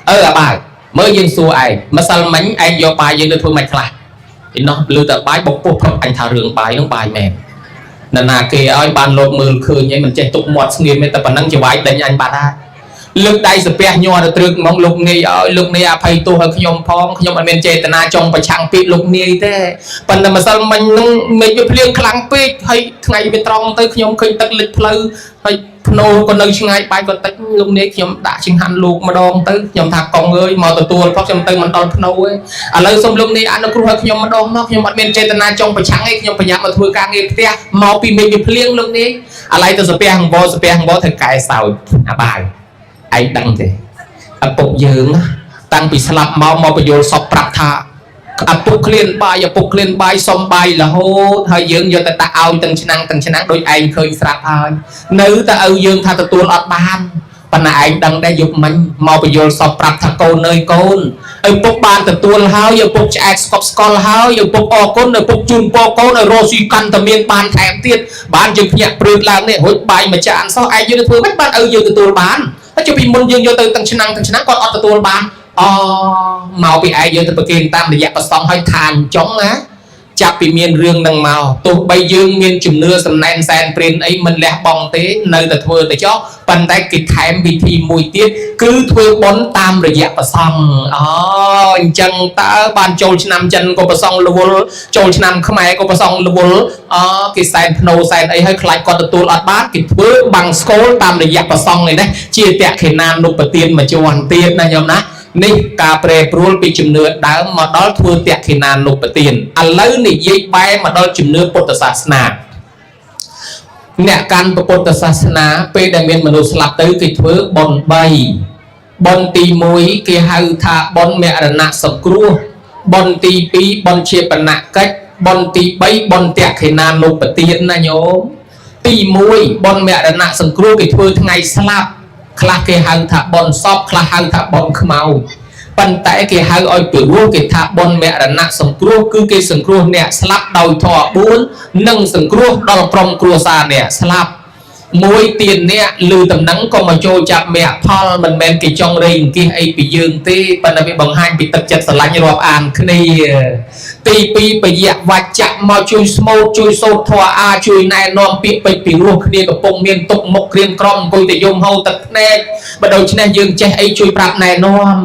អាបាយមើលយើងសួរឯងម្សិលមិញឯងយកបាយយើងទៅធ្វើមិនខ្លះឯណោះលើតែបាយបពុះអញថារឿងបាយហ្នឹងបាយមែនណាគេឲ្យបានលោកមើលឃើញឯងមិនចេះទុកមាត់ស្ងៀមទេតែប៉ុណ្ណឹងជាវាយដេញអញបាត់ហើយលើកដៃសាពះញ័រទៅត្រឹកហ្មងលោកនាយឲ្យលោកនាយអភ័យទោសឲ្យខ្ញុំផងខ្ញុំអត់មានចេតនាចង់ប្រឆាំងពាក្យលោកនាយទេប៉ុន្តែម្សិលមិញនឹងមេឃវាភ្លៀងខ្លាំងពេកហើយថ្ងៃវាត្រង់ទៅខ្ញុំឃើញទឹកលិចផ្លូវហើយភ្នូក៏នៅឆ្ងាយបាយក៏តិចលោកនាយខ្ញុំដាក់ចង្ហាន់លោកម្ដងទៅខ្ញុំថាកងអើយមកទទួលផងខ្ញុំទៅមិនដល់ភ្នូទេឥឡូវសូមលោកនាយអនុគ្រោះឲ្យខ្ញុំម្ដងមកខ្ញុំអត់មានចេតនាចង់ប្រឆាំងទេខ្ញុំប្រញាប់មកធ្វើការងារផ្ទះមកពីមេឃវាភ្លៀងលោកនាយឥឡូវទៅសាពះអង្វរធ្វើកែសោចអាបាយឯងដឹងទេឪពុកយើងតាំងពីស្លាប់មកបញ្យល់សពប្រាប់ថាឪពុកឃ្លានបាយសុំបាយរហូតហើយយើងយកទៅដាក់ឲ្យទាំងឆ្នាំងដោយឯងឃើញស្រាប់ហើយនៅតែឪយើងថាទទួលអត់បានប៉ុន្តែឯងដឹងដែរយប់មិញមកបញ្យល់សពប្រាប់ថាកូនអើយកូនឪពុកបានទទួលហើយឪពុកឆ្អែតស្កប់ស្កល់ហើយឪពុកអរគុណឪពុកជូនពរកូនឲ្យរស់ស៊ីកាន់តែមានបានថែមទៀតបានយើងភ្ញាក់ព្រឹកឡើងនេះរួចបាយមួយចានសោះឯងយើងទៅធ្វើមិនបានឪយើងទទួលបានហើយជិះពីមុនយើងយកទៅទាំងឆ្នាំងគាត់អត់ទទួលបានមកពីឯងយើងទៅប្រគេនតាមរយៈប្រសងឲ្យខានចុងណាចាប់ពីមានរឿងនឹងមកទោះបីយើងមានជំនឿសំណែនសែនព្រានអីមិនលះបង់ទេនៅតែធ្វើទៅចុះប៉ុន្តែគេថែមវិធីមួយទៀតគឺធ្វើបុណ្យតាមរយៈប្រសងអញ្ចឹងតើបានចូលឆ្នាំចិនក៏ប្រសងរវល់ចូលឆ្នាំខ្មែរក៏ប្រសងរវល់គេសែនភ្នោសែនអីឲ្យខ្លាចគាត់ទទួលអត់បានគេធ្វើបាំងស្គលតាមរយៈប្រសងនេះណាជាតក្ខេណានុបទានមួយជាន់ទៀតណាញោមណានេះការប្រែប្រួលពីជំនឿដើមមកដល់ធ្វើតក្ខេណានុបទានឥឡូវនិយាយបែរមកដល់ជំនឿពុទ្ធសាសនាអ្នកកាន់ពុទ្ធសាសនាពេលដែលមានមនុស្សស្លាប់ទៅគេធ្វើបុណ្យ3 บนตีมวยเกี่ยหาถาบนเมรณะสกรัวบนตีปีบนเชียปนะกัดบนตีใบบนเตะขนานโลปเตียนนะโยมตีมวยบนเมรณะสกรัวกี่ทั่วทั้งไงสลับคลาเกี่ยหาถาบนซอบคลาหาถาบนขมาวปันแต่เกี่ยหาอ้อยเปลือกเกี่ยถาบนเมรณะสกรัวคือเกี่ยสกรัวเนี่ยสลับดาวทอบุญนึ่งสกรัวดาวกรมครัวซาเนี่ยสลับมวยเตียนเนี่ยลือตำหนังก็มาโจจับแม่พอมันแมนกิจงเริงกี่ไอปียืนตีปันไปบังหันปีตัดจัดสลายรอบอ่านขึ้นนี่ตีปีไปเหยียบวัดจับมาช่วยสโมช่วยโซทัวอาช่วยนายนอมปีไปปีรวกขึ้นนี่กับปงเมียนตกมกเรียนกรอมกุยแต่ยมเฮาตัดแน่มาโดยชนะยืนเจไอช่วยปราบนายนอม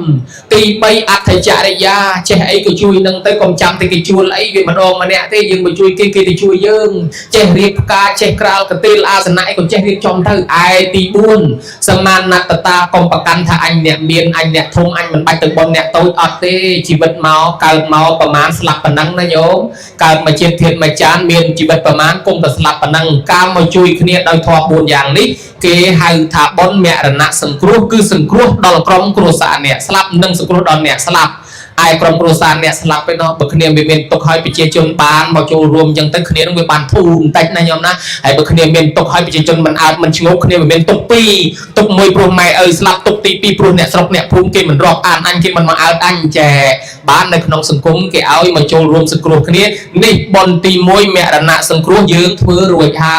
ตีไปอัธจารยาเจไอก็ช่วยนั่งเตะกอมจำแต่กิจช่วยไอกิมันออกมาเนี่ยที่ยืนมาช่วยกิจช่วยยืนเจเรียบกาเจกราวกับตีลอาสนะไอก็เจเรียบจอมเธอไอตีบุญสมานนัตตากรมประกันถ้าอันเนี่ยเมียนอันเนี่ยทงอันมันไปตึกบนเนี่ยโตอัดเตชีวิตเมาเกิดเมาประมาณสลับปนังนะโยมการมาเชียร์เทียนมาจานเมียนชีวิตประมาณกงแต่สลับปนังการมาช่วยเคลียร์โดยทอบุญอย่างนี้เกหาถาบนเมรณะสังครุคือสังครุดอลกรมครัวสารเนี่ยสลับนึ่งสังครุดอนเนี่ยสลับไอกรมครัวสารเนี่ยสลับไปเนาะบุคคลเนี่ยเป็นตกหอยไปเชียร์จนปานมาโจรวมยังตั้งคะแนนต้องไปบานทูนแต่นายยอมนะไอบุคคลเนี่ยเป็นตกหอยไปเชียร์จนมันอาจมันชงกคะแนนเป็นตกปีตกมวยปรุงไม่สลับตกตีปีปรุงเนี่ยสลับเนี่ยพุ่งเกมันรอบอ่านอันเกมันมาอ่านอันแจบ้านในขนมสังคมเกเอามาโจรวมสังครุคะแนนนี่บนตีมวยเมรณะสังครุยืงเพื่อรวยเท้า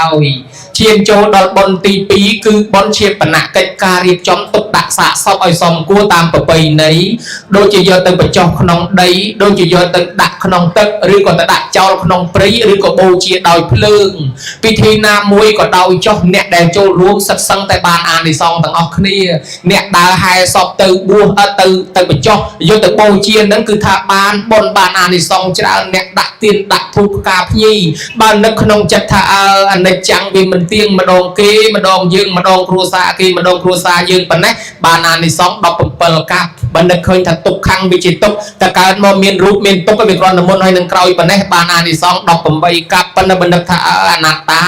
เชียนโจดบนตีปีคือบนเชียปนะกิจการเรียบจอมตกดักสะสอบไอซอมกู้ตามประเพณีโดยจะยอตึงประจอบขนมได้โดยจะยอตึงดักขนมตึกหรือก็ตะดักเจ้าขนมปรีหรือก็โบเชียดอยเพลิงพิธีนามวยก็ดอยจอกเนี่ยแดงโจรวมสัตสังแต่บานอ่านในซองต่างออกนี่เนี่ยดาไฮสอบตึงบัวตึงประจอบยอตึงโบเชียนั่นคือท่าบานบนบานอ่านในซองจะเนี่ยดักเตียนดักทุกกาพีบานนักขนมจัตตาอันในจังวิมันเตียงมาดองเกมาดองยืงมาดองครัวซาเกมาดองครัวซายืงปนนะบานานิสองดอกเปิลกับบันเดเคยถัดตกคังวิจิตตกแต่การมอเมียนรูปเมียนตกก็เป็นกรอนมนให้หนึ่งกรอยปนนะบานานิสองดอกผมใบกับปนบันเดท่าอนาตา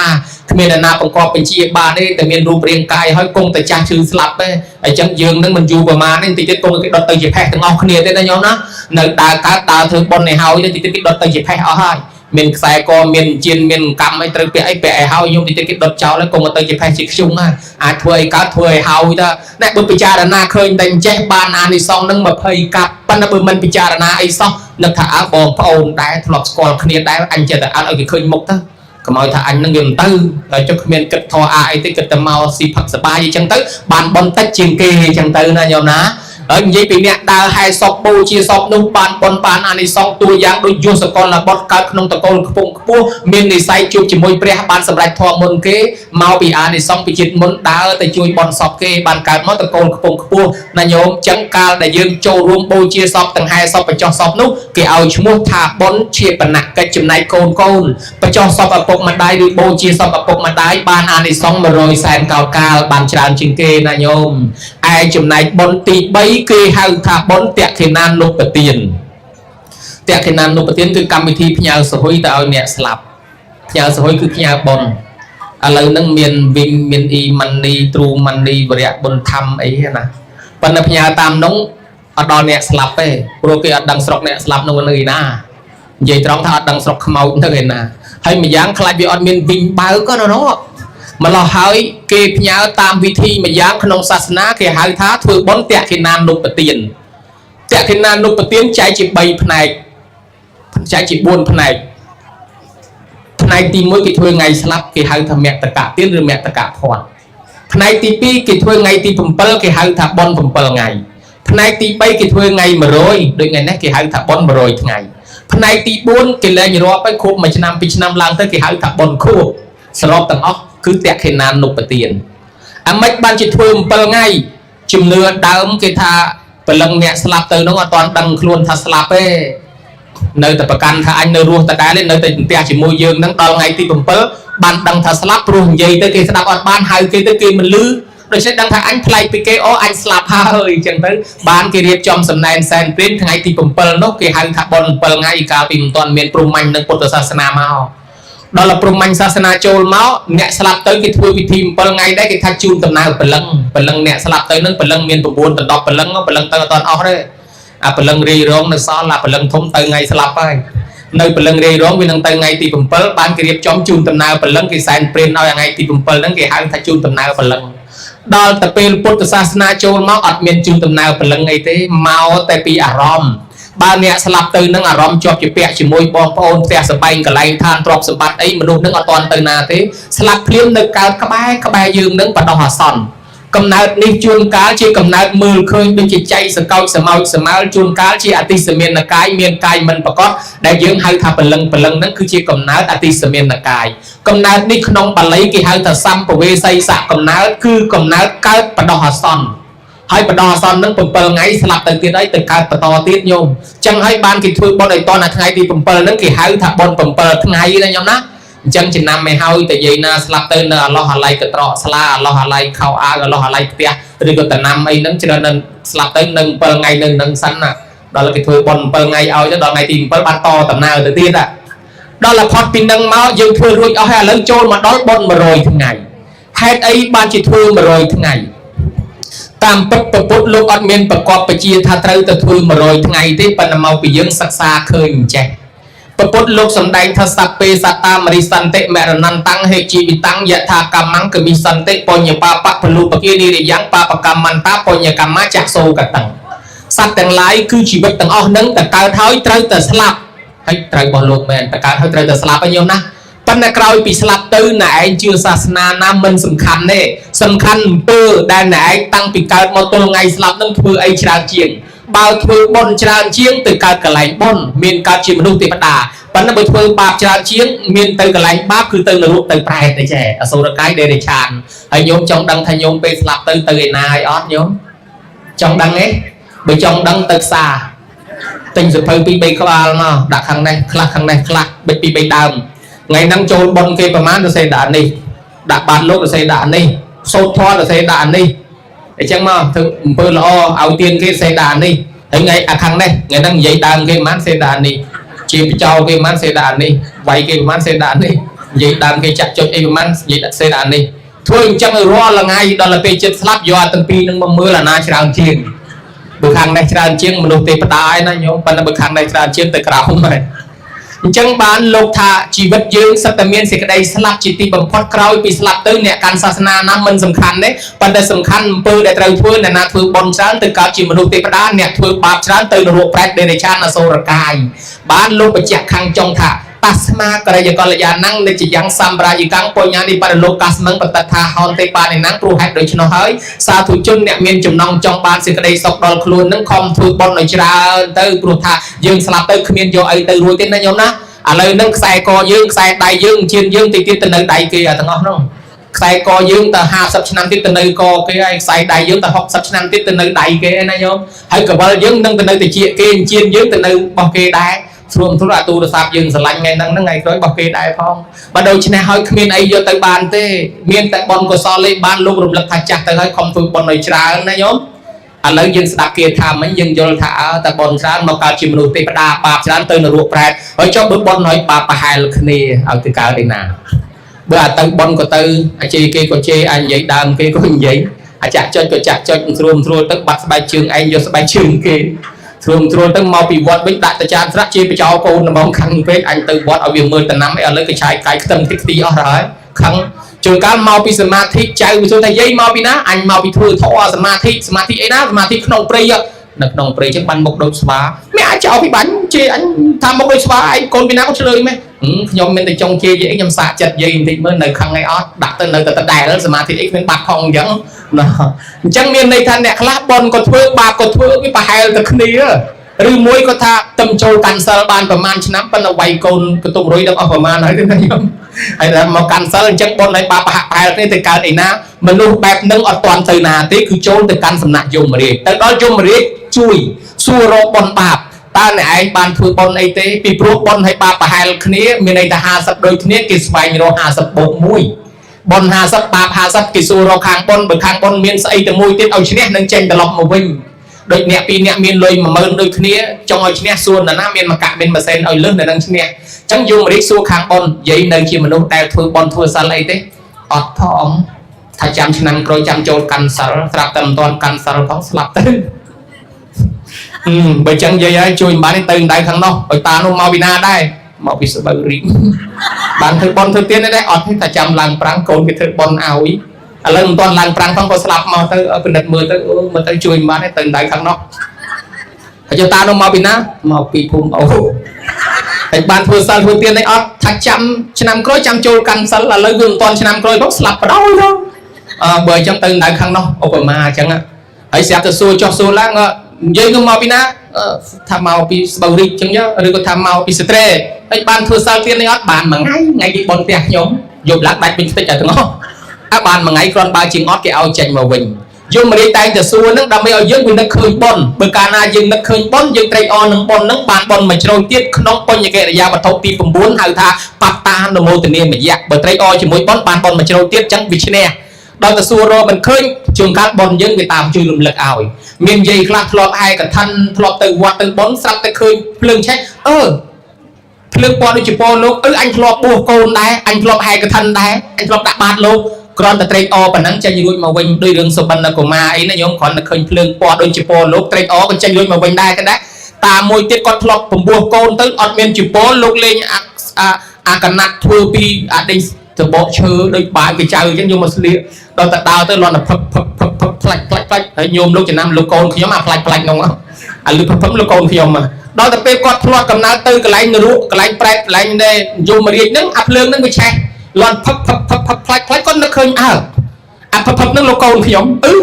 ขมิ้นนาประกอบเป็นชีบาเนี่ยแต่เมียนรูปเรียงกายห้อยกงแต่จางชื่อสลับไปไอ้จังยืงนั่นมันอยู่ประมาณนี่ติดกงติดดอกเตยจีแพะถึงออกเนี่ยได้นะยอมนะในดาการดาถึงบนในเฮาเนี่ยติดดอกเตยจีแพะเอาให้เมียนสายก็เมียนจีนเมียนกำไอ้ตรึกเปียไอ้เปียไอ้เฮายุ่งที่จะกินดอกเจ้าแล้วกงมาเตยจะแพ้ชิกชุ่งอ่ะอาถวยก้าถวยเฮาจ้ะเนี่ยบุญปิจารณาเคยแต่งแจ๊บานอานิซองนั่งมาเพยกับปันบุญมันปิจารณาไอ้ซองนักถาบองพระองค์ได้ถลอกสกอลเคลียร์ได้อันเจตอันเอาเคยมุกตั้งก็มาถ้าอันนั่งยืนตื้อแล้วจะเมียนกิดทอไอ้ที่กิดแต่เมาสีผักสบายจังตื้อบานบอลตัดจิงเกจังตื้อนะโยมนะยี่ปีเนี่ยดาวไฮซอกปูชีซอกนุ่งปานปนปานอันนี้ซองตัวอย่างโดยยูสกอลละบดการขนมตะโกนขปุ่งขปุ่งเมียนในไซจูจิมวยเปรี้ยบานสำหรับทองมนเกเมาปีอันนี้ซองปีจิตมนดาวแต่จุยบอลซอกเกบานการมอตะโกนขปุ่งขปุ่งนายโยมจังกาลได้ยืนโจรวมปูชีซอกตั้งไฮซอกไปจอซอกนุ่งเกี่ยวชมุถาบนเชียปนักกระจุนายโกนโกนไปจอซอกปกมันได้หรือปูชีซอกปกมันได้บานอันนี้ซองมาโรยแสนเก่ากาลบานจานจิงเกนายโยมไอจุนายบนตีใบเกหาถาบนเตะขนานนุปเตียนเตะขนานนุปเตียนคือกรรมวิธีพญาสหุยแต่เอาเนี่ยสลับพญาสหุยคือพญาบนอะไรนั่งเมียนวิมเมียนอีมันนีตรูมันนีบริยบนธรรมไอ้นะปัญญาพญาตามน้องอดอนเนี่ยสลับไปโปรเกอดังสรกเนี่ยสลับน้องเลยนะใหญ่ตรองถ้าดังสรกขมเอาเท่าไหร่นะให้มาย่างคลายวิออนเมียนวิมเบาก็เนาะมาเราหายเก็บพญาตามวิธีมาย่างขนมศาสนาเกี่ยหายท้าถือบนเตะขนานนุปเตียนเตะขนานนุปเตียนใจจีบใบพนัยใจจีบบุญพนัยพนัยตีมวยกิจช่วยไงสลับเกี่ยหายทำแมตตะกะเตียนหรือแมตตะกะพรพนัยตีปีกิจช่วยไงตีผมเปิลเกี่ยหายทับบอลผมเปิลไงพนัยตีใบกิจช่วยไงมาโรยโดยไงนะเกี่ยหายทับบอลมาโรยไงพนัยตีบุญกิจเลยรอไปคุบมาชนะปีชนะลังเธอเกี่ยหายทับบอลคุบสลบต่างออกคือเตะขนานนุปเตียนอเมริกบันจิตช่วยผมเปิลไงจุ่มเนื้อดาวเกี่ยท่าเป็นลังเนี่ยสลับเตอน้องตอนดังคลวนทัสลาเป้เนยแต่ประกันถ้าอันเนยรัวแต่การเล่นเนยแต่เตียจิมวยยืนนั่งตอนไงที่ผมเปิลบันดังทัสลาปรุงใหญ่เตอเกี่ยสลับอดบ้านหายเกี่ยเตอเกี่ยมันลื้อโดยเช่นดังถ้าอันพลายไปเกี่ยอันสลับหาเฮ้ยจังเตอบ้านเกี่ยเรียบจอมสำนักแซนเป็นไงที่ผมเปิลนกเกี่ยหายทับบอลเปิลไงกาปิมตอนเมียนปรุงมันนึกพุทธศาสนามา đó là prom anh sa na châu máu nẹt slap tới cái thưa vị thìm pel ngày đấy cái thắt chun tầm nào pel lăng nẹt slap tới nâng pel lăng miền tây buôn tầm đọc pel lăng tới toàn óc đấy pel lăng rì rong nó so là pel lăng thôm tới ngày slap ấy nơi pel lăng rì rong vì nâng tới ngày thì pel ban cái điệp chóm chun tầm nào pel lăng cái sign print nói ngày thì pel nâng cái hai thắt chun tầm nào pel lăng đó tập pel put sa na châu máu ọt miền chun tầm nào pel lăng ngày thế mau tại pi arom ba nẹt slap tới nâng arom cho cái pẹt chỉ môi bong pon pẹt sập bay cái lại than drop sập bát ấy mà đúng nâng ở toàn tới na thế slap phim nâng cao các bài dương nâng bắt đầu hòa son cầm nát đi chuông cá chỉ cầm nát mưa khơi đôi chỉ chạy sờ câu sờ máu chuông cá chỉ ati sờ miền là cái miền cài mình bà có đại dương hai thà phần lưng nâng cứ chỉ cầm nát ati sờ miền là cài cầm nát đi không bà lấy cái hai thà xăm của về xây sạ cầm nát cứ cầm nát cái bắt đầu hòa son hai bắt đầu son nâng phần ngay slap từ tiền đấy từ cái bắt đầu tiết nhôm chẳng hay ban cái thôi bọn này to là ngày thì phần nâng cái hai thà bọn phần ngày đây nhóm ná chẳng chỉ nằm mày hơi tại vì na slap tới na lo hà lai cái trọ sla lo hà lai khao a lo hà lai tia rồi có tận năm ấy nâng cho nên slap tới nâng pel ngày nâng xanh à đó là cái thôi bọn pel ngày ao chứ đó ngày tìm pel ban to tầm nào từ tiên à đó là phật pin nâng máu dương thôi rồi ao hay lớn trôn mà đói bọn mà rồi thường ngày hết ấy ban chỉ thôi mà rồi thường ngày tam bậc bậc bút lúc ăn miên bậc cọp bậc chia tha trâu từ thôi mà rồi thường ngày thế phần màu bị dương sắc xa khơi chạy Put lục sầm đai thà sape sata marisante mẹ nan tăng hệ chi bị tăng dạ thà cam măng cứ bị sante po nhà pa pa pelu bậc kia đi để giáng pa cam man ta po nhà cam má chạc sâu cả tầng sát tầng lái cứ chỉ bậc tầng o nâng tầng cao tháo trâu tầng slap hay trâu bỏ lục mẹ tầng cao tháo trâu tầng slap bao nhiêu na pan là cào bị slap tư này chưa sa na nam mình sầm khăn nè sầm khăn tư đai này tăng bị cao một tuần ngày slap nâng thưa ai tràn chieng bao thưa bon tràn chieng từ cao cả lại bon miền cao chieng mình tây đà bắn nó bị thưa bạc tràn chieng miền tây cả lại bác cứ từ là lúc từ prai tới trẻ ở số cái để tràn hay nhóm trong đăng thay nhóm pe slap tư từ này ót nhóm trong đăng ấy bởi trong đăng từ xa tình sự phơi pi bay qua mà đặt hàng này khạc bị pi bay đàm ngày năng trôi bon kiaประมาณ sẽ đạn đi đặt bàn lúc sẽ đạn đi sốt thoa sẽ đạn đi để chẳng mà thực bơ lo áo tiên kia sẽ đạn đi thấy ngày khăng này ngày năng giấy đàn kia mát sẽ đạn đi chìm trâu kia mát sẽ đạn đi vay kia mát sẽ đạn đi giấy đàn kia chặt cho em mát giấy sẽ đạn đi thôi chẳng rồi là ngay đó là pe chết slap do từng pi nâng mưa là na tràn chiên bực hàng này tràn chiên mình đầu tiên bắt đai na nhóm ban bực hàng này tràn chiên từ cả không này chẳng bán lục thà chỉ vật dương sát tâm miên sẽ cái đây slap chỉ ti bằng phật cào bị slap tới nè can sa na nam mình sầm khăn đấy ban đây sầm khăn pư để trời thưa nè na thưa bon trán từ cả chỉ mình đầu tiên bắt đai nè thưa bạc trán từ ruột bẹt để chan là sâu cài bán lục bị chặt khăn trong thà tasma cái này còn là già năng để chỉ giang sambra chỉ căng poi nhà đi ban lục cas măng bật thà hòn tây pan này năng pru hạt rồi cho nó hơi sa thủ chân nè miên chùm nong trong ban sẽ cái đây sọc đòn khuôn nâng com thưa bon này ra tới pru thà dương slap tới miên cho ấy tới ruột tên này nhóm na à lời nâng xài co dương xài đại dương chiên dương thì từ nơi đại kia thằng ngon không xài co dương từ 20 năm tiếp từ nơi co cái xài đại dương từ 60 năm tiếp từ nơi đại kia này nhôm hay cả bao dương nâng từ nơi từ chia kia chiên dương từ nơi bao kia đại xuồng thua là tu được sạp dương sờ lạnh ngày nâng ngày tới bao kia đại phong bắt đầu trên này hơi miền ấy vô tới bàn thế miền tại bon của so lên ban luôn rụp lực thạch chặt tới hơi không phương bon này trà này nhôm à lấy dân đạp kia tham mấy dân vô thả ta bon trán mà cao chim nuôi tê đa bạc trán tới là ruột bẹt ở trong bước bon nói bà hai lực nè ở từ cao đây nào bữa tới bon của tư chị kia của chị anh vậy đam kia có hình vậy chặt cho rùm tới bạch bài trường anh vô bài trường kia rùm tới mau bị vọt với đại ta chan sát chi bị cho cô nó bóng khăn với anh từ vọt ở viện mưa từ năm ở lấy cái chai cái tâm thích tí ở rồi khăn trường cá mau bị sma thị chạy với số thầy giấy mau bị ná anh mau bị thua thọ sma thị ấy ná sma thị không prey nực nòng prey chắc bắn một đôi xóa mẹ ai cháu bị bắn chê anh tham một đôi xóa anh con bị ná có chơi mẹ nhóm mình thì trong chê dễ nhầm xạ chật dây thì mới nơi khăn ngay ót đặt tên nơi ta đài lên sma thị ấy mình bạc không vẫn chẳng miền này thanh nè khá bon còn thưa bạc còn thưa cái bà hai là kia rư muối có tha tâm châu cancel banประมาณ ឆ្នាំ ប៉ុន្តែវាយកូនកតុងរុយដល់អស់ប្រមាណហើយទេណាខ្ញុំហើយដល់មក cancel អញ្ចឹងប៉ុនឲ្យបាបហាក់ប្រែនេះទៅកើតឯណាមនុស្សបែបហ្នឹងអត់ទាន់ទៅណាទេគឺចូលទៅកាន់សំណាក់យមរាជទៅដល់យមរាជជួយសួររកប៉ុនបាបតើអ្នកឯងបានធ្វើប៉ុនអីទេពីព្រោះប៉ុនឲ្យបាបប្រហែលគ្នាមានន័យថា50ដូចគ្នាគេស្វែងរក50បូក1ប៉ុន50បាប50គេសួររកខាងប៉ុនបើខាងប៉ុនមានស្អីទៅមួយទៀតឲ្យឈ្នះនឹងចេញត្រឡប់មកវិញ đôi nẹt pi nẹt miên lôi mà mơn đôi kia trong ở kia xuân là na miên mà cạn miên mà sen ở lưng là đang kia chẳng dùng mà đi xua khang bon vậy nên khi mà nó đeo thưa bon thưa xa lấy thế ọt thong thay chăm năm rồi chăm châu căn sở sạp tầm toàn căn sở phóng sạp tên bởi chẳng vậy ai chui bán đi từng đại khang nó bởi ta nó mau bị na đây mau bị sự bự rịm bạn thưa bon thưa tiên đấy ọt thì ta chăm làng prang côn cái thưa bon áo ý lần toàn làng prang phong có sạp mau tới ở bên đất mưa tới mà tới chui bán đi từng đại khang nó cho ta nó mau bị na mau bị phun ấu tại bạn vừa sao vừa tiên đấy ọt thạch chăm năm cối chăm châu căn sở là lời gương toàn năm cối bóc sạp vào đâu đâu bởi trong từng đại khang nó Obama chẳng ạ hãy xem từ xưa cho xưa láng dây nó mau pina tham mau pi bầu rịch chẳng nhá rồi có tham mau pi stre hãy ban thừa sao tiên đấy ót bàn mà ngay đi bon tẹt nhóm dùng lát bạch bình tĩnh cả nó bàn mà ngay con ba chừng ót cái ao chành màu vinh dùng mà đi tay từ xưa nó đam mê ở dưới mình nó khơi bon bởi cả na dừng nó khơi bon dừng tay on nó bàn bon mà trôi tiết nó con như cái là gia và thâu pi cùng bốn hai tha pata nó mô tình niệm mà dạ bởi tay o chỉ mỗi bàn bon mà trôi tiết chẳng vì thế đó là xua rồi mình khơi trường cát bon dân người ta chui lùm lực ảo miền dây khăn thọp ai cả thân thọp từ quạt từ bón sắp tới khơi lưng chết lưng qua đi chụp po lúc anh thọp bùa côn đá anh thọp hai cái thân đá anh thọp đã bát luôn còn là trade o bản năng chơi như mà quên đôi đường sập bần là của ma ấy là nhóm còn là khơi lưng qua đôi chụp po lúc trade o còn chơi như mà quên đá cái đấy ta môi tiết con thọp cùng bùa côn tới ọt miền chụp po lúc lên cái nát thua pi đây từ bộ chơi đôi bài cái chơi chứ nhưng mà liệt đó ta đào tới loạn là phật nhôm lúc 5 lúc con khi mà phật nông á lúc phật lúc con khi mà đó là pe quạt loạn cầm ná tư cái lạnh nụ cái lạnh prep lạnh đây dùng mà riêng nâng áp lương nâng cái che loạn phật con nó khơi phật nâng lúc con khi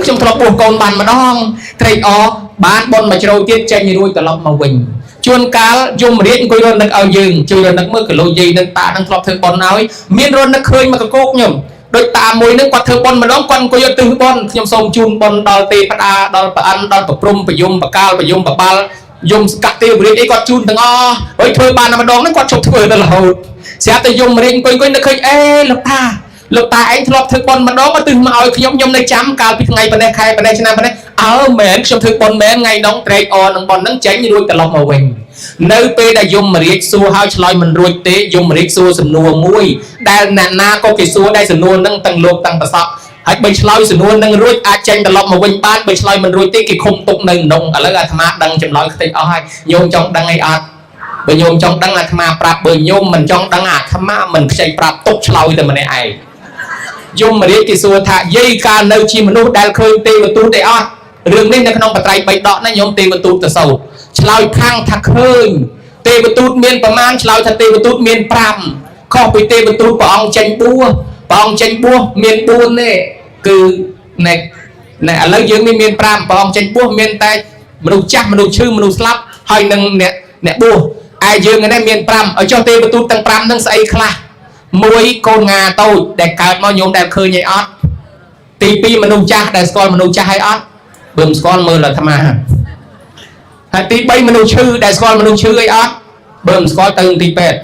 trong thọ buộc con bàn mà đong thầy ó bán bon mà trâu tiết chơi như nuôi cả lọc màu bình chuôn cá dùng riêng coi rồi nâng ao dừng chui rồi nâng mưa cái lô gì nâng ta nâng thọ thơ bon nói miên rồi nâng khơi mà cái cốt nhầm đôi ta mùi nước quạt thơ bon mà đón quan coi từ bon nhom sông chun bon đo tê phát a đo bà ăn đo bà prum bà dùng bà cao bà dùng bà ba dùng cắt tiêu riêng ấy quạt chun từng o ơi thôi bà nào mà đón nó quạt chụp thơ đó là hột sẽ tới dùng riêng coi nó khơi ê lục ta anh thọ thơ bon mà đón mà từ màu khi nhom này chấm cao biết ngày bên đây khai bên đây năm bên đây mền trong thơ bon mền ngày đón trade on nâng bon nâng cháy như đuôi cả lọc màu vàng nơi pe đã dùng mà riết xua hai chọi mình ruột té dùng mà riết xua sầm nua muối đai nàn na có cái xua đai sầm nua nâng tầng lục tầng bờ sọ hãy bên chọi sầm nua nâng ruột tranh tờ lọc mà vinh ban bên chọi mình ruột té cái không tục nâng nông ở lấy tham á đăng chấm lối cái hai nhôm trong đăng ai ạt bên nhôm trong đăng tham á prap bên nhôm mình trong đăng tham á mình chạy prap tục chọi từ mình này ai dùng mà riết cái xua thà dây ca nơi chi mình nuốt đai khơi tê và tu tê ạt đường này nó không phải trai bay đọ nó nhôm tê và tu từ sầu chọi khang thắc khơi tê bờ tút miềnประมาณ chọi thà tê bờ tút miền pram khó bị tê bờ tút bảo ông tranh bua miền buôn này cứ này này lấy dưỡng miền pram bảo ông tranh bua miền tây mình đâu chắc mình đâu chư mình đâu slap hay nâng nè bua ai dưỡng cái này miền pram ở cho tê bờ tút tầng pram nâng say khla muối con ngà tôi để cài bao nhôm đẹp khơi nhảy ót tì pi mình đâu chắc để score mình đâu chắc hay ót bơm score mơ là tham à tí bay mình đâu chư đại score mình đâu chư ấy ót bơm score từng tí pet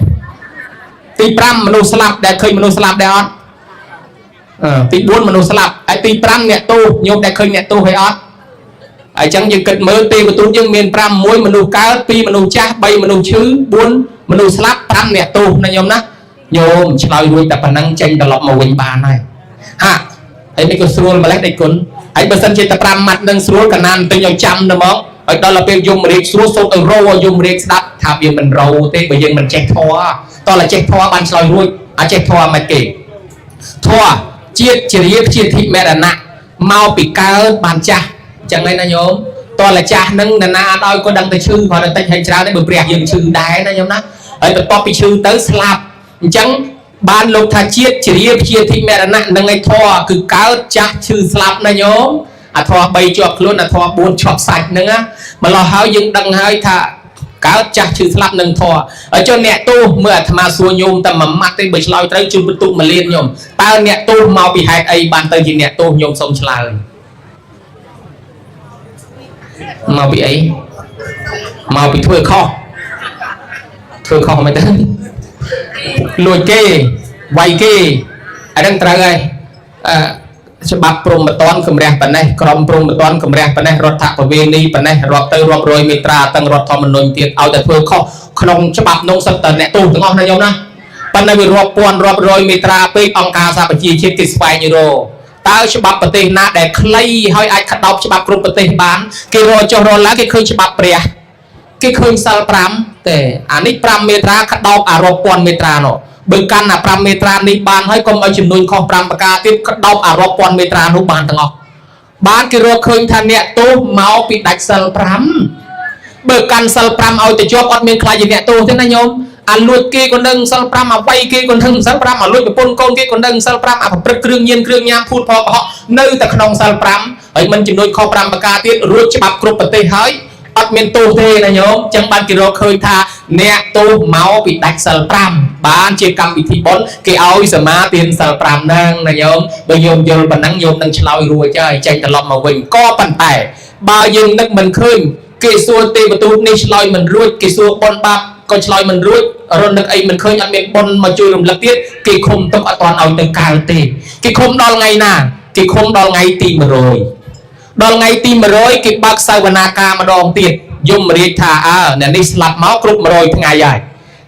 tí pram mình đâu slap đại khơi mình đâu slap đại ót tí 4 mình đâu slap ai tí pram nhẹ tu nhôm đại khơi nhẹ tu hay ót ai chẳng như kịch mơ tí mà tu dương miền pram muối mình đâu cá pi mình đâu cha bay mình đâu chư 4 mình đâu slap pram nhẹ tu này nhôm đó nhôm chọi đuôi tập bản năng tranh tập lọc màu vinh bàn này ha ấy mấy cái xuôi mà lấy đây cuốn ấy bữa sân chơi tập pram mặt nâng xuôi cả nan từ nhau trăm nữa mong ở đó là bên dùng riêng số số từ rô dùng riêng đắt thà vì mình râu thế bây giờ mình check thoa to là check thoa ban soi ruồi check thoa mà kể thoa chia thịt mẹ là nặng mau bị cá bàn cha chẳng này là nhóm to là cha nâng là na đôi có đăng tay chư hoặc là tay hay cháo đấy bự bẹt dừng chư đáy nó nhóm đó ấy tập to bị chư tới slap chẳng ban lục thà chia thịt mẹ là nặng nâng ngay thoa cứ cá cha chư slap nó nhóm thoa bay chọc luôn thoa 4 chọc sạch nữa mà lo háo dựng đằng hai thà cá chặt chữ slap nâng thoa ở cho nẹt tu mưa tham ma xua nhôm tầm mà mặt tới bịch lôi tới chung tụ mà liên nhôm tao nẹt tu mau bị hại ấy bàn tới gì nẹt tu nhôm xong chả mau bị ấy mau bị thuê kho mày tới lùi kê vay kê ở đang trời ơi ฉบับปรุงมาตอนกำแรงปนเนี่ยกรมปรุงมาตอนกำแรงปนเนี่ยรถถักประเวณีปนเนี่ยรถเตอร์รถโรยมีตราตั้งรถทอมนุนเตียเอาแต่เพื่อข้อขนมฉบับนงสัตว์เนี่ยตู้ถึงออกนายมนะปนเนี่ยรถปวนรถโรยมีตราไปองค์การสหประชาชาติกิสไปยูโรตาฉบับปฏินาแต่ใครให้ไอ้ขัดดอกฉบับกรุงปฏิบ้านกิโรจโรแล้วกิเคยฉบับเปรียกิเคยสัลปรามแต่อันนี้ปรามเมตราขัดดอกอารมณ์ปวนเมตราโนเบิกกันนะปรามเมตรานิบานให้กรมเอาจุดนุนของปรามประกาศที่ขัดดอกอารมณ์ปวนเมตรานุบานทั้งออกบ้านกิโรเคยทันเนี่ยตู้เมาปิดดักสัลปรามเบิกกันสัลปรามเอาแต่จอบอดเมียนคลายอย่างเนี่ยตู้ที่นายโยมอันลุดกีคนหนึ่งสัลปรามเอาไว้กีคนหนึ่งสัลปรามเอาลุดไปปนกองกีคนหนึ่งสัลปรามเอาปรึกเครื่องเย็นเครื่องยามพูดพอเพาะเนื้อแต่ขนมสัลปรามไอ้มันจุดนุนของปรามประกาศที่รู้ฉบับกรุบปฏิหายอดเมียนตู้เทนายโยมจังบ้านกิโรเคยทาเนี่ยตู้เมาปิดดักสัลปรามบ้านเชี่ยกรรมวิธีบอลเกี่ยวสมาเตียนสัลปรามนั่งนายโยมโดยโยมโยมบันนังโยมนั่งเฉลารัวใจใจตลอดมาวิ่งก็ปั่นแต่บ่าวยังนึกมันขึ้นเกี่ยวส่วนตีประตูนี่เฉลอยมันรู้เกี่ยวส่วนบอลบับก็เฉลอยมันรู้รถนึกไอ้มันเคยอันเมียนบอลมาจุยลมละเตียเกี่ยวคมต้องเอาตอนเอาตึงกาลตีเกี่ยวคมดอลไงน่ะเกี่ยวคมดอลไงตีมาโรยดอลไงตีมาโรยเกี่ยวบักไซวนาคามาดองเตียยมเรียกท่าเนี่ยนี่สลับเมาส์กรุบมาโรยทั้งไงใหญ่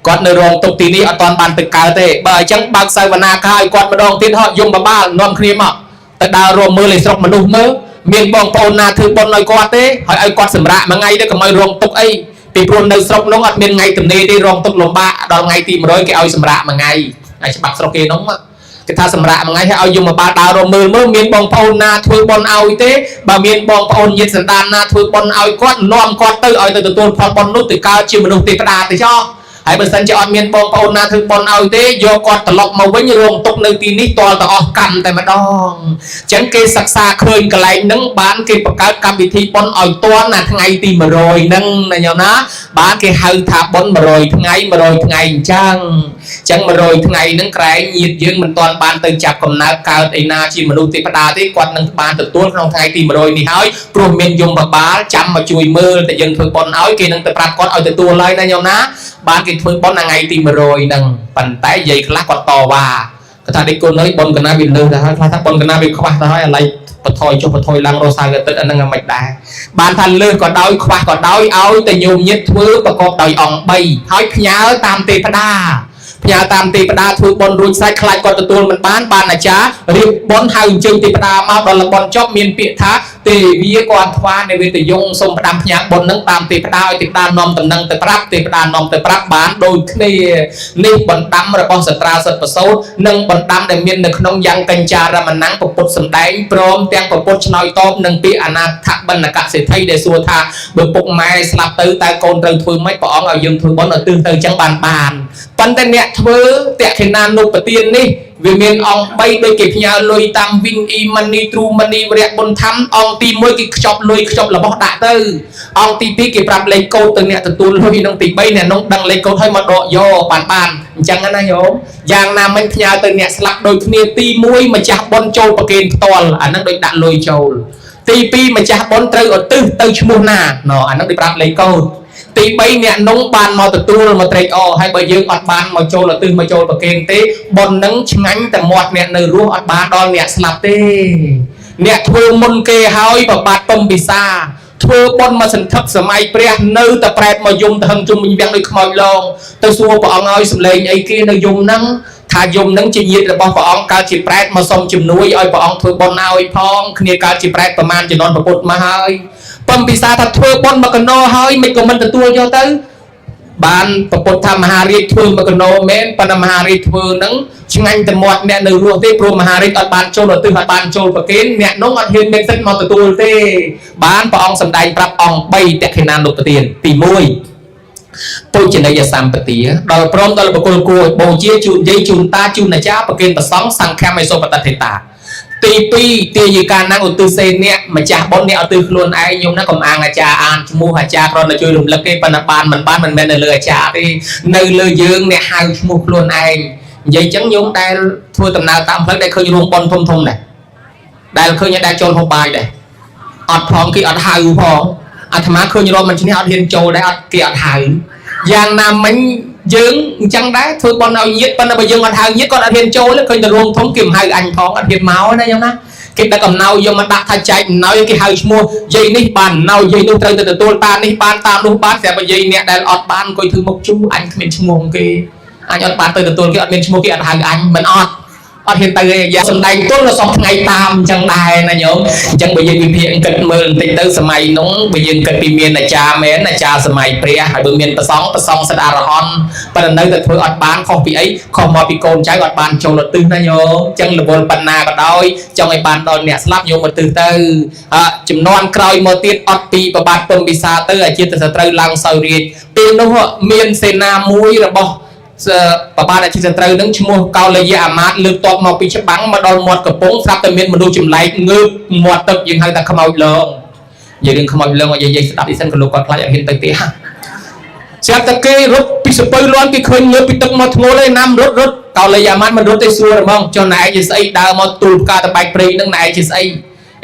ก่อนในโรงตกตีนี้เอาตอนบานตึกกาเตะบ่ายจังบักไซวนาคาก่อนมาดองเตียหอยมบ้านอนครีมอ่ะแต่ดาวรวมมือเลยสกมาดูมือเมียนบองปอนนาถือบอลลอยกอดเต้หอยไอ้กอดสำระมาไงได้ก็ไม่รวมตกไอ้ตีพรวนในสกน้องอัดเมียนไงตึมนี้ได้รวมตกลมบ้าดอลไงตีมาโรยแกเอาสำระมาไงไอ้ฉบับสกเกน้องอ่ะก็ถ้าสำระมาไงให้เอายมมาบ้าดาวรวมมือเมื่อเมียนบองปอนนาถือบอลเอาเต้บ่าเมียนบองปอนยึดสันดานนาถือบอลเอากอดล้อมกอดตื้อเอาแต่ตัวพอบอลนุติกาจิมนุติประดาติช่อไอ้เปอร์เซ็นต์จะออนเมียนบองปอนนาถือบอลเอาเต้โยกอดตลบมาไว้ในโรงตกในตีนี้ตัวต่อออกกันแต่มาดองจังเกศักษาเคยกระไรนั่งบ้านเกประกาศกรรมวิธีบอลอ่อยตัวน่ะทั้งไงตีมาโรยนั่งนะโยนะบ้านเกหายถาบอลมาโรยทั้งไงมาโรยทั้งไงจังมาโรยทั้งไงนั่งไกลยืดยืงมันตอนบ้านตึงจับกำนักกาวไอนาจิมนุติประดาที่กอดนั่งบ้านตึกตัวของทั้งไงตีมาโรยนี่หายโปรเมียนยมบ้าจำมาจุยมือแต่ยังถือบอลเอาเกนั่งแต่ปรากฏเอาแต่ตัวเลยนะโยนะบ้านเกถือบอลยังไงตีมาโรยนั่งปั่นไตใหญ่คลากอดต่อว่าก็ถ้าได้คนน้อยบอลกันน่าบินเลยแต่ถ้าบอลกันน่าบินคว้าถ้าอะไรปะทอยจบปะทอยลังโรซาเกตอันนั้นไม่ได้บ้านทันเลื่อนก็ได้คว้าก็ได้เอาแต่โยมยึดถือประกอบได้อ่องใบหายพญาตามเตปดาพญาตามเตปดาถือบอลรุ่นไซคลายก่อนตัวมันบ้านนะจ๊ะรีบบอลหายจึงเตปดามาบอลบอลจอบเมียนเปียท้าเตวิยกรทวาในเวทยงสมประดามพญาบอลนั่งตามเตปดาเตปดานอมตำนังเตปรับเตปดานอมเตปรับบ้านโดยนี่บอลดำระบองสตราสัตประสูนั่งบอลดำในเมียนในขนมยังกัญจารมันนั่งประปุษสำแดงพร้อมแตงประปุษชนอยตอบนั่งปีอนาถบรรณกะเศรษฐีเดสัวธาเบิกปกไม้สลับตื้อแต่โกนเติมถือไม่ปองเอายืมถือบอลเอาตื้อเติมจังบานปันแต่เนี่ยถือแต่ขนานุปเตียนนี่วิเมียนองใบโดยเก็บยาลอยตามวิงอีมันนีตรูมันนีเรียบนทำองตีมวยกิจบลอยจบระบบด่าตื้อองตีปีกิปรับเลโก้ตัวเนี่ยตัวลอยน้องตีใบเนี่ยน้องดังเลโก้ให้มาโดโยปานจังงั้นนะโยอย่างนามันพยาตัวเนี่ยสลักโดยเนี่ยตีมวยมาจับบอลโจประเกณฑ์ตอลอันนั้นโดยด่าลอยโจตีปีมาจับบอลเตอร์ตื้อชั่วโมงหน้าเนาะอันนั้นโดยปรับเลโก้ตีใบเนี่ยน้องบานมาตัวมาเตะอให้ใบยืงอัดบานมาโจละตื้อมาโจประเกณฑ์เตะบอลนั้นงั้นแต่หมดเนี่ยในรู้อัดบานดอนเนี่ยสลับเตะเนี่ยทัวมนเกหายแบบบาดต้มปิซาทัวบอลมาสันทับสมัยเปรี้ยเนื้อแต่แปรมายุมแต่หังจุ่มมีแบงค์เลยขโมยลงตัวสัวปองเอาสำเร็จไอ้กี้ในยุมนั้นถ้ายมนั้นจะยืดระบองปองการจีแปรมาส่งจุ่มนุ้ยเอาปองทัวบอลเอาไอ้พองเคลียร์การจีแปรประมาณจะนอนประปุดมาให้ปมปิซาถ้าทัวบอลมากันโน่ให้ไม่ก็มันตัวเยอะตื้อบ้านประปุทมหาฤทธิ์ทัวมากันโน่เมนปนมหาฤทธิ์ทัวนั้นช่างแต่หมดเนี่ยในรวมที่ปรุมหาฤทธิ์อัดบานโจลตื้ออัดบานโจลประเกณฑ์เนี่ยน้องอัดเห็นเมนเซนมาตัวเต้บ้านปองสำได้ปรับอองใบแต่ขนาดลูกเตียนตีมวยปุจเนยสามปฏิยดอลพร้อมดอลบุคคลกูโบเจียจูนเยจูนตาจูนนะจ๊ะประเกณฑ์ประสองสังแคมไมโซปตัดตาตีปีตียิการนั่งอุตเซนเนี่ยมาจากบนเนี่ยเอาตือคลวนไอ้ยมนักกรมอ่างอาจารย์อ่านมูอาจารย์เราจะช่วยหลุมลักเก็ตปนบานมันบ้านมันแม่ในเลยอาจารย์ที่ในเลยยืงเนี่ยหายมูคลวนไอ้ยัยจังยมได้ทั่วตำนานตามเพิ่งได้เคยรวมบอลทมเลยได้เคยยังได้โจรหกใบเลยอัดพร้อมกี่อัดหายพร้อมอัดมาเคยรวมมันชนิดอัดเห็นโจได้อัดกี่อัดหายอย่างนำมันยืงจังได้ทั่วบอลเอายึดปนไปยืงอัดหายยึดก่อนอัดเห็นโจแล้วเคยจะรวมทมกิ่มหายอันท้องอัดเห็นเมาส์ได้ยังนะ គេដឹកអំណោយយកមកដាក់ថាចែកអំណោយគេហៅឈ្មោះយាយនេះបានអំណោយយាយនោះត្រូវទៅទទួលតាមនេះបានតាមនោះបានតែបើយាយអ្នកដែលអត់បានអង្គុយធ្វើមុខជូអញគ្មានឈ្មោះគេអញអត់បានទៅទទួលគេអត់មានឈ្មោះគេអត់ហៅអញមិនអត់អត់ហ៊ានទៅយ៉ាងសំដែងទល់ដល់សពថ្ងៃតាមអញ្ចឹងដែរណាញោមអញ្ចឹងបើយើងវិភាគគិតមើលបន្តិចទៅសម័យនោះបើយើងគិតពីមានអាចារ្យមែនអាចារ្យសម័យព្រះហើយបើមានប្រសង់សិទ្ធអរហន្តប៉ុន្តែនៅតែធ្វើអត់បានខុសពីអីខុសមកពីកូនចៅអត់បានចូលទៅទិសណាញោមអញ្ចឹងរវល់បណ្ណាក៏ដោយចង់ឲ្យបានដល់អ្នកស្លាប់ញោមមកទិសទៅចំនួនក្រោយមកទៀតអត់ពីប្របាទពំពិសាទៅអាជាសត្រូវឡើងសោយរាជពេលនោះមានសេនាមួយរបស់ប្របាទអាជីវត្រូវនឹងឈ្មោះកោលយាអាមាត្យលើកតបមកពីច្បាំងមកដល់មាត់កំពង់ស្រាប់តែមានមនុស្សចម្លែកងើបមាត់ទឹកយើងហៅថាខ្មោចលងនិយាយរឿងខ្មោចលងឲ្យយាយស្ដាប់ទីសិនក៏លោកគាត់ខ្លាចឲ្យហ៊ានទៅទៀតស្រាប់តែគេរត់ពីសពៅលាន់គេឃើញងើបពីទឹកមកធ្ងន់ឯណាំរត់កោលយាអាមាត្យមិនរត់ទេសួរហ្មងចុះណែឯងជាស្អីដើរមកទូលផ្កាទៅបែកព្រៃនឹងណែឯងជាស្អី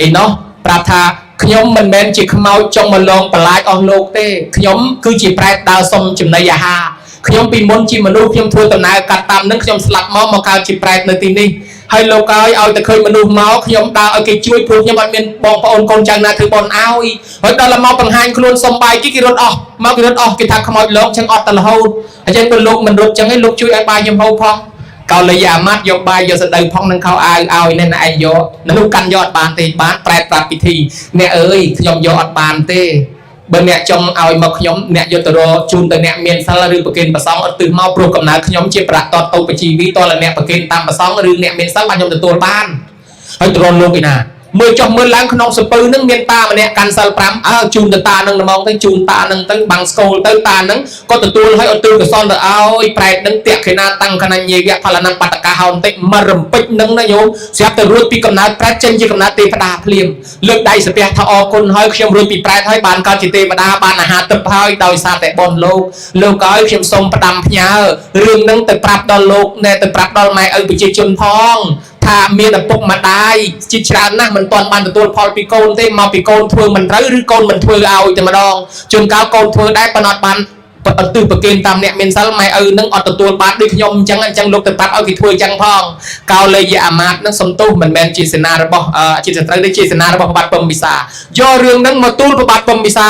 អីណោះប្រាប់ថាខ្ញុំមិនមែនជាខ្មោចចង់មកលងបន្លាចអស់លោកទេខ្ញុំគឺជាប្រែតដើរសុំចំណីអាហារខ្ញុំពីមុនជាមនុស្សខ្ញុំធ្វើដំណើរកាត់តាមនឹងខ្ញុំស្លាប់មកកើតជាប្រែតនៅទីនេះហើយលោកឲ្យតែឃើញមនុស្សមកខ្ញុំដើរឲ្យគេជួយព្រោះខ្ញុំអត់មានបងប្អូនកូនចៅណាធ្វើបន់ឲ្យហើយដល់មកបង្ហាញខ្លួនសុំបាយគេរត់អស់មកគេរត់អស់គេថាខ្មោចលោកចឹងអត់ទៅរហូតអញ្ចឹងបើលោកមិនរត់ចឹងឯងលោកជួយឲ្យបាយខ្ញុំហូបផងកោលយាអាមាត្យយកបាយយកសដៅផងនឹងខោអាវឲ្យនេះឯងយកនោះកាន់យកអត់បានទេបានប្រែតប្រាប់ពិធីអ្នកអើយខ្ញុំយកអត់បានទេបើអ្នកចង់ឲ្យមកខ្ញុំអ្នកយកទៅរកជូនទៅអ្នកមានសិលឬប្រគេនប្រសងអត់ទិសមកព្រោះកំណើតខ្ញុំជាប្រាក់តតទៅបជីវីតលអ្នកប្រគេនតាមប្រសងឬអ្នកមានសិលបានខ្ញុំទទួលបានហើយទៅរកលោកឯណាមើលចុះមើលឡើងក្នុងសពៅនឹងមានតាម្នាក់កាន់សិល5ជូនទៅតានឹងហ្មងទៅជូនតានឹងទៅបាំងស្គលទៅតានឹងក៏ទទួលឲ្យអត់ទិសកសលទៅឲ្យប្រែតនឹងតេខេណាតាំងកណញ្ញេវៈផលនំបតកាហោបន្តិចមករំពេចនឹងណាញោមស្រាប់តែរួចពីកំណើតប្រែតចេញជាកំណើតទេវតាភ្លាមលើកដៃសាពះថាអរគុណហើយខ្ញុំរួចពីប្រែតហើយបានកើតជាទេវតាបានអាហារទឹកហើយដោយសារតែបុណ្យលោកឲ្យខ្ញុំសូមផ្ដាំផ្ញើរឿងនឹងទៅប្រាប់ដល់លោកណែទៅប្រាប់ដល់ម៉ែឪប្រជាជនផងថាមានឪពុកម្ដាយជាច្រើនណាស់មិនទាន់បានទទួលផលពីកូនទេមកពីកូនធ្វើមិនត្រូវឬកូនមិនធ្វើឲ្យតែម្ដងជួនកាលកូនធ្វើដែរប៉ុន្តែអត់បានអត់ទិសប្រគេនតាមអ្នកមានសិលម៉ែឪនឹងអត់ទទួលបានដូចខ្ញុំអញ្ចឹងលោកទៅប្រាប់ឲ្យគេធ្វើអញ្ចឹងផងកោលយាអាមាត្យនឹងសំទោសមិនមែនជាសេនារបស់អាជីវត្រូវទេជាសេនារបស់ប្របាទពំពិសាយករឿងហ្នឹងមកទូលប្របាទពំពិសា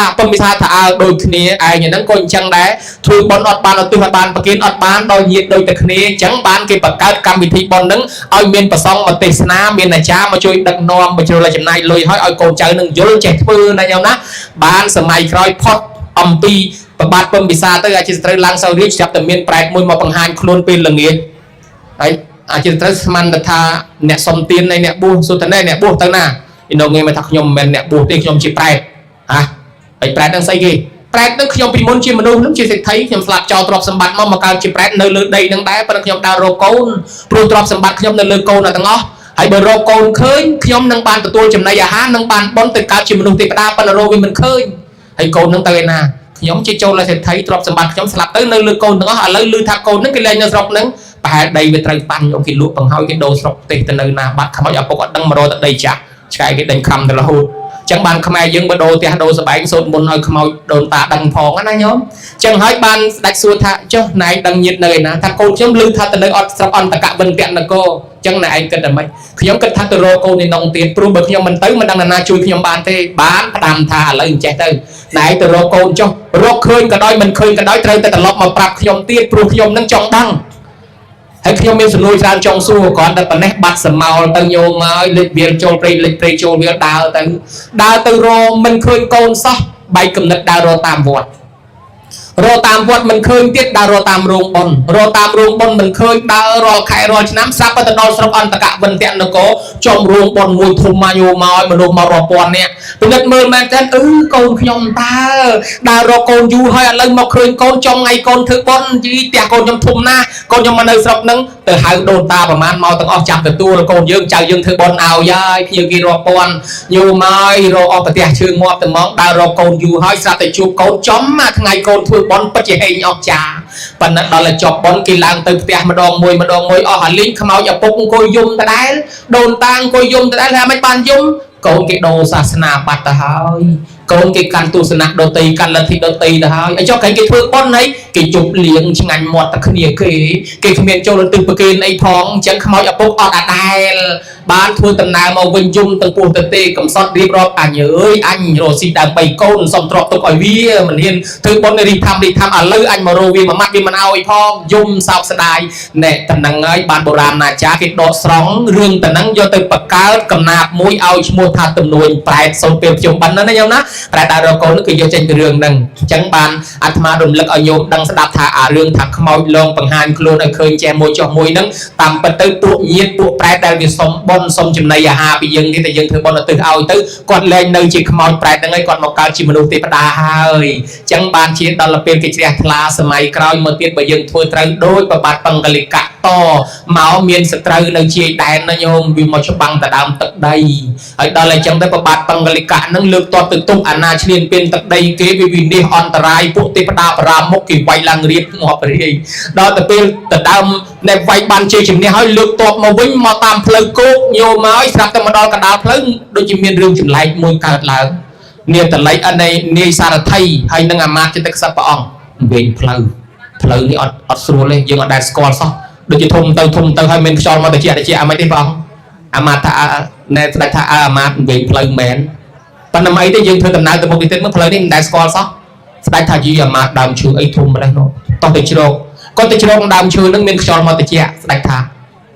ថាអើដូចគ្នាឯងហ្នឹងក៏អញ្ចឹងដែរធ្វើបន់អត់បានអត់ទិសអត់បានប្រគេនអត់បានដល់ញាតិដូចតែគ្នាអញ្ចឹងបានគេបង្កើតកម្មវិធីបន់ហ្នឹងឲ្យមានប្រសងមកទេសនាមានអាចារ្យមកជួយដឹកនាំបញ្ជ្រុលចំណាយលុយឲ្យឲ្យកូនចៅនឹងយល់ចេះធ្វើណាញោមណាបានសម័យក្រោយផុតអំពីប្របាទពំពិសាទៅអាជីវត្រូវឡើងសោយរាជចាប់តែមានប្រែតមួយមកបង្ហាញខ្លួនពេលល្ងាចហើយអាជីវត្រូវស្មានថាអ្នកសុំទាននៃអ្នកបួសសុទ្ធតែអ្នកបួសទៅណាឯនោះងាយមកថាខ្ញុំមិនមែនអ្នកបួសទេខ្ញុំជាប្រែតហើយប្រែតនឹងស្អីគេប្រែតនឹងខ្ញុំពីមុនជាមនុស្សនឹងជាសេដ្ឋីខ្ញុំស្លាប់ចោលទ្រព្យសម្បត្តិមកកើតជាប្រែតនៅលើដីនឹងដែរប៉ុន្តែខ្ញុំដើររកកូនព្រោះទ្រព្យសម្បត្តិខ្ញុំនៅលើកូនទាំងអស់ហើយបើរកកូនឃើញខ្ញុំនឹងបានទទួលចំណីអាហារនឹងបានបន់ទៅកើតជាមនុស្សទេវតាប៉ុន្តែរកវាមិនឃើញហើយកូននឹងទៅឯណាខ្ញុំជាចូលសេដ្ឋីទ្រព្យសម្បត្តិខ្ញុំស្លាប់ទៅនៅលើកូនទាំងអស់ឥឡូវឮថាកូននឹងគេលែងនៅស្រុកនឹងប្រហែលដីវាត្រូវបាញ់គេលក់បង្ហើយគេដូរស្រុកទេសទៅនៅណាបាត់ខ្មោចឪពុកអត់ដឹងមករកទៅដីចាស់ឆ្កែគេដេញខំទៅរហូតចឹងបានខ្មែរយើងបើដូរផ្ទះដូរសបែងសូត្រមុនឲ្យខ្មោចដូនតាដឹងផងណាញោមចឹងហើយបានស្ដេចសួរថាចុះណែឯងដឹងញាតិនៅឯណាថាកូនខ្ញុំឮថាទៅនៅអត់ស្រុកអន្តកវិនពនគរចឹងណែឯងគិតតែម៉េចខ្ញុំគិតថាទៅរកកូននៅក្នុងទៀតព្រោះបើខ្ញុំមិនទៅមិនដឹងណាជួយខ្ញុំបានទេបានផ្ដាំថាឥឡូវអញ្ចេះទៅណែឯងទៅរកកូនចុះរកឃើញក៏ដោយមិនឃើញក៏ដោយត្រូវតែត្រឡប់មកប្រាប់ខ្ញុំទៀតព្រោះខ្ញុំនឹងចង់ដឹងហើយខ្ញុំមានសំណួរច្រើនចង់សួរគ្រាន់តែប៉ុណ្ណេះបាត់សមោលទៅញោមមកលេចវាចូលព្រៃលេចព្រៃចូលវាដើរទៅរកមិនឃើញកូនសោះបែកកំណត់ដើររកតាមវត្តមិនឃើញទៀតដើររកតាមរោងបុណ្យមិនឃើញដើររាល់ខែរាល់ឆ្នាំស្រាប់ទៅដល់ស្រុកអន្តកវិនពនគរចំរោងបុណ្យមួយធំមកញោមមកមនុស្សមករាប់ពាន់នាក់ពិនិត្យមើលមែនតើកូនខ្ញុំតើដើររកកូនយូរហើយឥឡូវមកឃើញកូនចំថ្ងៃកូនធ្វើបុណ្យជីផ្ទះកូនខ្ញុំធំណាស់កូនខ្ញុំមកនៅស្រុកហ្នឹងទៅហៅដូនតាប្រមាណមកទាំងអស់ចាប់ទទួលកូនយើងចៅយើងធ្វើបុណ្យឲ្យហើយភ្ញៀវគេរាប់ពាន់ញោមមករកអស់ប្រទេសជើងងាប់ទៅមកដើររកកូនយូរហើយស្រាប់តែជួបកូនចំមកថ្ងៃកូនធ្វើបុណ្យពិតជាហេងអស់ចាប៉ុន្តែដល់តែចប់បុណ្យគេឡើងទៅផ្ទះម្ដងមួយអស់អាលីងខ្មោចឪពុកអង្គុយយំដដែលដូនតាអង្គុយយំដដែលថាមិនបានយំកូនគេដូរសាសនាបាត់ទៅហើយកូនគេកាន់ទស្សនៈដតីកាន់លទ្ធិដតីទៅហើយអញ្ចឹងគេធ្វើបុណ្យហើយគេជប់លៀងឆ្ងាញ់មាត់តែគ្នាគេគ្មានចូលទៅប្រគេនអីផងអញ្ចឹងខ្មោចឪពុកអត់អាដែល បានធ្វើដំណើរមកវិញយំទាំងពោះទៅទេកំសត់រៀបរាប់អញអើយអញរស់ស៊ីដើម្បីកូនសុំទ្រព្យទុកឲ្យវាមិនហ៊ានធ្វើបុណ្យរីថាំឥឡូវអញមករោវាមួយម៉ាត់វាមិនឲ្យផងយំសោកស្ដាយណែតំណឹងហើយបានបុរាណណាចាគេដកស្រង់រឿងតំណឹងយកទៅបង្កើតកំណាព្យមួយឲ្យឈ្មោះថាទំនួញប្រែតសូមពេលខ្ញុំបានណាញោមណាប្រែតដើររកកូនគឺយកចេញពីរឿងហ្នឹងអញ្ចឹងបានអាត្មារំលឹកឲ្យញោមដឹងស្ដាប់ថាអារឿងថាខ្មោចលងបង្ហាញខ្លួនឲ្យឃើញចេះមួយចុះមួយហ្នឹងតាមពិតទៅពួកញាតិពួកប្រែតដែលវាសុំបុណ្យសុំចំណីអាហារពីយើងនេះតែយើងធ្វើបុណ្យឧទ្ទិសឲ្យទៅគាត់លែងនៅជាខ្មោចប្រែតហ្នឹងហើយគាត់មកកើតជាមនុស្សទេវតាហើយអញ្ចឹងបានជាដល់ពេលគេជ្រះថ្លាសម័យក្រោយមកទៀតបើយើងធ្វើត្រូវដូចប្របាទបង្កលិកៈតមកមានសត្រូវនៅជាយដែនណាញោមវាមកច្បាំងទៅដើមទឹកដីហើយដល់តែអញ្ចឹងទៅប្របាទបង្កលិកៈហ្នឹងលើកតបទៅទុកអាណាឈ្លានពានទឹកដីគេវាវិនិច្ឆ័យអន្តរាយពួកទេវតាបរាមុខគេវាយឡើងរៀបងាប់រាយដល់ទៅពេលទៅដើមនៃវាយបានជ័យជំនះហើយលើកតបមកវិញមកតាមផ្លូវគោកញោមមកស្រាប់តែមកដល់កណ្ដាលផ្លូវដូចជាមានរឿងចម្លែកមួយកើតឡើងនាយតល័យនាយសារថីហើយនឹងអាមាត្យចិត្តក្សត្រព្រះអង្គវិញផ្លូវនេះអត់ស្រួលទេយើងអត់ដែលស្គាល់សោះដូចជាធំទៅហើយមានខ្យល់មកតិចអាមិនទេព្រះអង្គអាមាត្យថាណែស្ដេចថាអាមាត្យវិញផ្លូវមែនប៉ុន្តែមិនអីទេយើងធ្វើដំណើរទៅមុខទៀតមកផ្លូវនេះមិនដែលស្គាល់សោះស្ដេចថាយីអាមាត្យដើមឈើអីធំម្លេះនោះតោះទៅជ្រកគាត់ទៅជ្រកដើមឈើនឹងមានខ្យល់មកតិចស្ដេចថា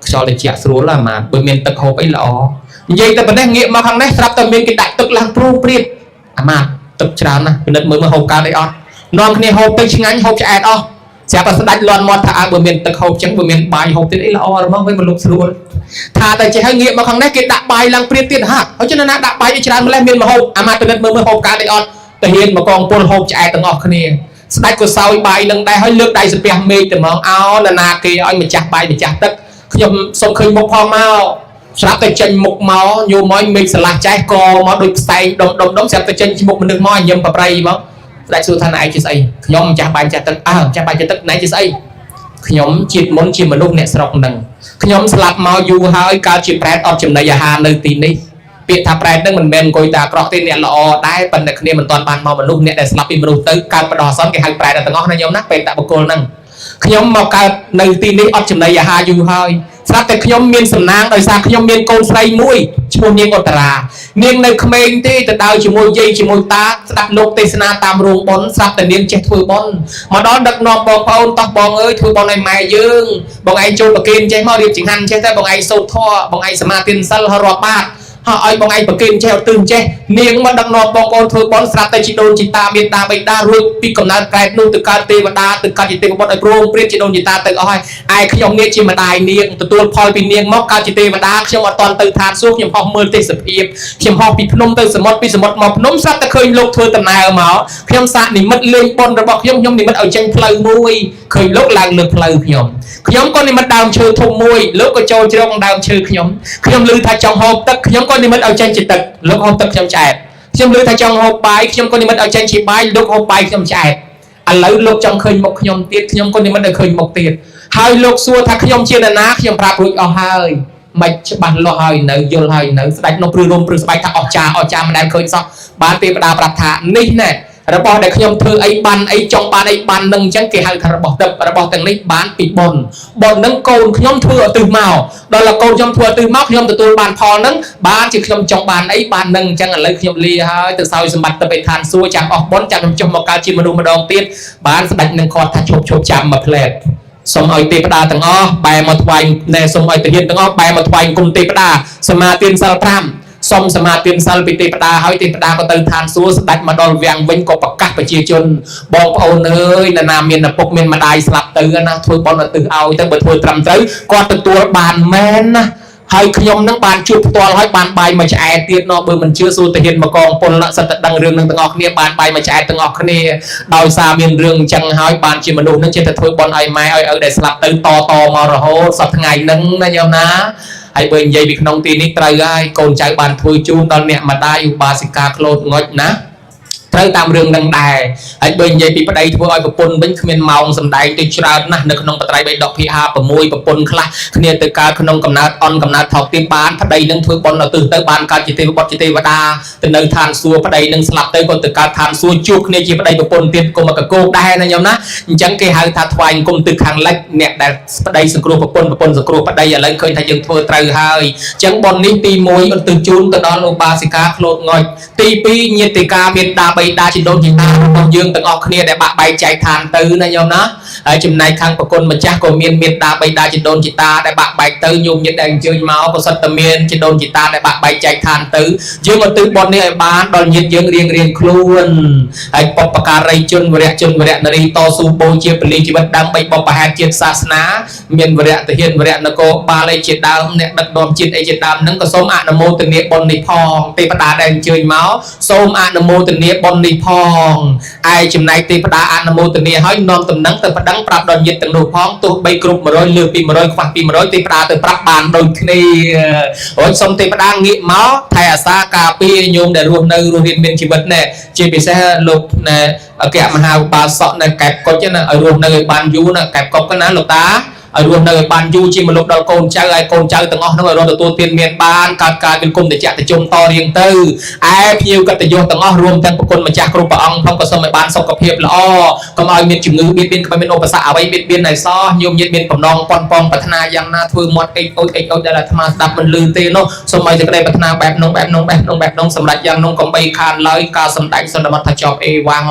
ខ្យល់តិចស្រួលអាមាត្យបើមានទឹកហូបអីល្អនិយាយតែប៉ុណ្ណេះងាកមកខាងនេះស្រាប់តែមានគេដាក់ទឹកឡើងព្រួព្រៀបអាមាត្យទឹកច្រើនណាស់ពិនិត្យមើលហូបកើតអីអត់នាំគ្នាហូបទៅឆ្ងាញ់ហូបឆ្អែតអស់ស្រាប់តែស្ដេចលន់មាត់ថាបើមានទឹកហូបចឹងបើមានបាយហូបទៀតអីល្អរបស់វិញមកលុបស្រួលថាតែចេះហើយងាកមកខាងនេះគេដាក់បាយឡើងព្រៀបទៀតហាអញ្ចឹងណាដាក់បាយឲ្យច្រើនម្លេះមានមហូបអាមាត្យពិនិត្យមើលហូបកើតអីអត់ទៅហ៊ានមកកងពលហូបឆ្អែតទាំងអស់គ្នាស្ដេចក៏សោយបាយនឹងដែរហើយលើកដៃសំពះមេឃទៅមកអោនរណាគេឲ្យម្ចាស់បាយម្ចាស់ទឹកខ្ញុំសូមឃើញមុខផងមកស្រាប់តែចេញមុខមកញោមមកមេឃស្រឡះចែកកមកដូចផ្សែងដុំស្រាប់តែចេញមុខមនុស្សមកញឹមប្រប្រៃមកស្ដេចសួរថាណែឯងជាស្អីខ្ញុំម្ចាស់បាយម្ចាស់ទឹកម្ចាស់បាយម្ចាស់ទឹកណែជាស្អីខ្ញុំជាតិមុនជាមនុស្សអ្នកស្រុកហ្នឹងខ្ញុំស្លាប់មកយូរហើយកើតជាប្រែតអត់ចំណីអាហារនៅទីនេះពាក្យថាប្រែតហ្នឹងមិនមែនអង្គុយតែអាក្រក់ទេអ្នកល្អដែរប៉ុន្តែគ្នាមិនទាន់បានមកមនុស្សអ្នកដែលស្លាប់ពីមនុស្សទៅកើតបដោះអាសន្នគេហៅប្រែតទាំងអស់ណាញោមណាពេតតបុគ្គលហ្នឹងខ្ញុំមកកើតនៅទីនេះអត់ចំណីអាហារយូរហើយស្រាប់តែខ្ញុំមានសំណាងដោយសារខ្ញុំមានកូនស្រីមួយឈ្មោះនាងឧត្តរានាងនៅក្មេងទេទៅដើរជាមួយយាយជាមួយតាស្ដាប់លោកទេសនាតាមរោងបុណ្យស្រាប់តែនាងចេះធ្វើបុណ្យមកដល់ដឹកនាំបងប្អូនតោះបងអើយធ្វើបុណ្យឲ្យម៉ែយើងបងឯងចូលប្រគេនចេះមករៀបចង្ហាន់ចេះតែបងឯងសូត្រធម៌បងឯងសមាទិសិលហើយរាប់បាតហើយឲ្យបងឯងប្រគេនចេះឧទ្ទិសចេះនាងមកដឹកនាំបងប្អូនធ្វើបុណ្យស្រាប់តែជីដូនជីតាមេត្តាបិតារួចពីកំណើតកែតនោះទៅកើតទេវតាទៅកើតជាទេវបុត្រឲ្យព្រមព្រៀបជីដូនជីតាទៅអស់ហើយឯខ្ញុំនេះជាម្ដាយនាងទទួលផលពីនាងមកកើតជាទេវតាខ្ញុំអត់តន់ទៅឋានសួគ៌ខ្ញុំហោះមើលទេសភាពខ្ញុំហោះពីភ្នំទៅសមុទ្រពីសមុទ្រមកភ្នំស្រាប់តែឃើញលោកធ្វើដំណើរមកខ្ញុំសាកនិមិត្តលេងបុណ្យរបស់ខ្ញុំនិមិត្តឲ្យចេញផ្លូវមួយឃើញលោកឡើងលើផ្លូវខ្ញុំក៏និមិត្តដើមឈើធំមួយលោកក៏ចូលជ្រកដើមឈើខ្ញុំឮថាចង់ហូបទឹកខ្ញុំក៏និមិត្តឲ្យចេញជាទឹកលោកហូបទឹកខ្ញុំឆ្អែតខ្ញុំឮថាចង់ហូបបាយខ្ញុំក៏និមិត្តឲ្យចេញជាបាយលោកហូបបាយខ្ញុំឆ្អែតឥឡូវលោកចង់ឃើញមុខខ្ញុំទៀតខ្ញុំក៏និមិត្តឲ្យឃើញមុខទៀតហើយលោកសួរថាខ្ញុំជានរណាខ្ញុំប្រាប់រួចអស់ហើយមិនច្បាស់លាស់ហើយនៅយល់ហើយនៅស្ដេចនោះព្រឺរំព្រឺស្បែកថាអស្ចារ្យមិនដែលឃើញសោះបានទេវតាប្រាប់ថានេះណែរបស់ដែលខ្ញុំធ្វើអីបានអីចង់បានអីបាននឹងអញ្ចឹងគេហៅថារបស់ទឹករបស់ទាំងនេះបានពីបុណ្យនឹងកូនខ្ញុំធ្វើឧទ្ទិសមកដល់កូនខ្ញុំធ្វើឧទ្ទិសមកខ្ញុំទទួលបានផលនឹងបានជាខ្ញុំចង់បានអីបាននឹងអញ្ចឹងឥឡូវខ្ញុំលាហើយទៅសោយសម្បត្តិទៅបេឋានសួគ៌ចាំអស់បុណ្យចាំខ្ញុំចុះមកកើតជាមនុស្សម្ដងទៀតបានស្ដេចនឹងគាត់ថាឈប់ចាំមកផ្លែតសូមឲ្យទេវតាទាំងអស់បែរមកថ្វាយណែសូមឲ្យទាហានទាំងអស់បែរមកថ្វាយគុំទេវតាសមាទានសិល5សុំសមាទានសិលពីទេវតាហើយទេវតាក៏ទៅឋានសួគ៌ស្ដេចមកដល់វាំងវិញក៏ប្រកាសប្រជាជនបងប្អូនអើយនរណាមានឪពុកមានម្ដាយស្លាប់ទៅណាធ្វើបុណ្យឧទ្ទិសឲ្យទៅបើធ្វើត្រឹមត្រូវគាត់ទទួលបានមែនណាហើយខ្ញុំនឹងបានជួបផ្ទាល់ហើយបានបាយមួយឆ្អែតទៀតណោះបើមិនជឿសួរទាហានមកកងពលសិតតែដឹងរឿងនឹងទាំងអស់គ្នាបានបាយមួយឆ្អែតទាំងអស់គ្នាដោយសារមានរឿងអញ្ចឹងហើយបានជាមនុស្សនឹងចេះតែធ្វើបុណ្យឲ្យម៉ែឲ្យឪដែលស្លាប់ទៅតមករហូតសប្តាហ៍ថ្ងៃហ្នឹងណាញោមណាហើយបើនិយាយពីក្នុងទីនេះត្រូវហើយកូនចៅបានធ្វើជូនដល់អ្នកម្ដាយឧបាសិកាក្លូតងុចណា ត្រូវតាមរឿងនឹងដែរហើយបើនិយាយពីប្តីធ្វើឲ្យប្រពន្ធវិញគ្មានម៉ោងសម្ដែងទៅច្រើនណាស់នៅក្នុងបត្រៃបៃដកភា6ប្រពន្ធខ្លះគ្នាទៅកើតក្នុងកំណើតអន់កំណើតថោកទាបបានប្តីនឹងធ្វើបុណ្យទៅបានកើតជាទេវបុត្រជាទេវតាទៅនៅឋានសួគ៌ប្តីនឹងស្លាប់ទៅក៏ទៅកើតឋានសួគ៌ជួបគ្នាជាប្តីប្រពន្ធទៀតគុំមកកគោកដែរណាញោមណាអញ្ចឹងគេហៅថាថ្វាយអង្គមទិសខាងលិចអ្នកដែលប្តីសង្គ្រោះប្រពន្ធសង្គ្រោះប្តីឥឡូវឃើញថាយើងធ្វើត្រូវហើយអញ្ចឹងបុណ្យនេះទី1ឧទ្ទិសជូនទៅដល់ឧបាសិកាឃ្លោតងុចទី2ញាតិកាមេត្តាបិតាជីដូនជីតារបស់យើងទាំងអស់គ្នាដែលបាក់បែកចែកឋានទៅណាញោមណាហើយចំណែកខាងប្រគុណម្ចាស់ក៏មានមេត្តាបិតាជីដូនជីតាដែលបាក់បែកទៅញោមញាតិដែលអញ្ជើញមកក៏សុទ្ធតែមានជីដូនជីតាដែលបាក់បែកចែកឋានទៅយើងឧទ្ទិសបុណ្យនេះឲ្យបានដល់ញាតិយើងរៀងខ្លួនហើយបុព្វការីជនវរៈនារីតស៊ូបូជាពលីជីវិតដើម្បីបព្វហេតុជាតិសាសនាមានវរៈទាហានវរៈនគរបាលឯជាដើមអ្នកដឹកនាំជាតិឯជាដើមហ្នឹងក៏សូមអនុមោទនាបុណ្យនេះផងទេវតាដែលអញ្ជើញមកសូមអនុមោទនាបុណ្យនេះផងឯចំណែកទេវតាអនុមោទនាឲ្យនាំដំណឹងទៅប្តឹងប្រាប់ដល់ញាតិទាំងនោះផងទោះបីគ្រប់100លើពី100ខ្វះពី100ទេវតាទៅប្រាប់បានដូចគ្នាអូយសូមទេវតាងាកមកថែអាសាការពារញោមដែលរស់រៀនមានជីវិតណែជាពិសេសលោកណែអគ្គមហាឧបាសកនៅកែបកុចណាឲ្យរស់នៅឲ្យបានយូរណាកែបកុចណាលោកតាឲ្យរស់នៅឲ្យបានយូរជាមនុស្សដល់កូនចៅឲ្យកូនចៅទាំងអស់នោះឲ្យរស់ទទួលទានមានបានកើតការវិលគុំតិចតជុំតរៀងទៅឯភ្ញៀវកតញ្ញុទាំងអស់រួមទាំងប្រគុណម្ចាស់គ្រប់ព្រះអង្គផងក៏សូមឲ្យបានសុខភាពល្អកុំឲ្យមានជំងឺបៀតបៀនគ្មានឧបសគ្គអ្វីបៀតបៀនឲ្យសោះញោមញាតិមានបំណងប៉ុនប៉ងប្រាថ្នាយ៉ាងណាធ្វើមាត់អេចអូចដែលអាត្មាស្ដាប់មិនឮទេនោះសូមឲ្យសេចក្តីប្រាថ្នាបែបនោះសម្រាប់យ៉ាងនោះកុំបីខានឡើយការសំដែងសន្មតថាចប់អេវ៉ាំង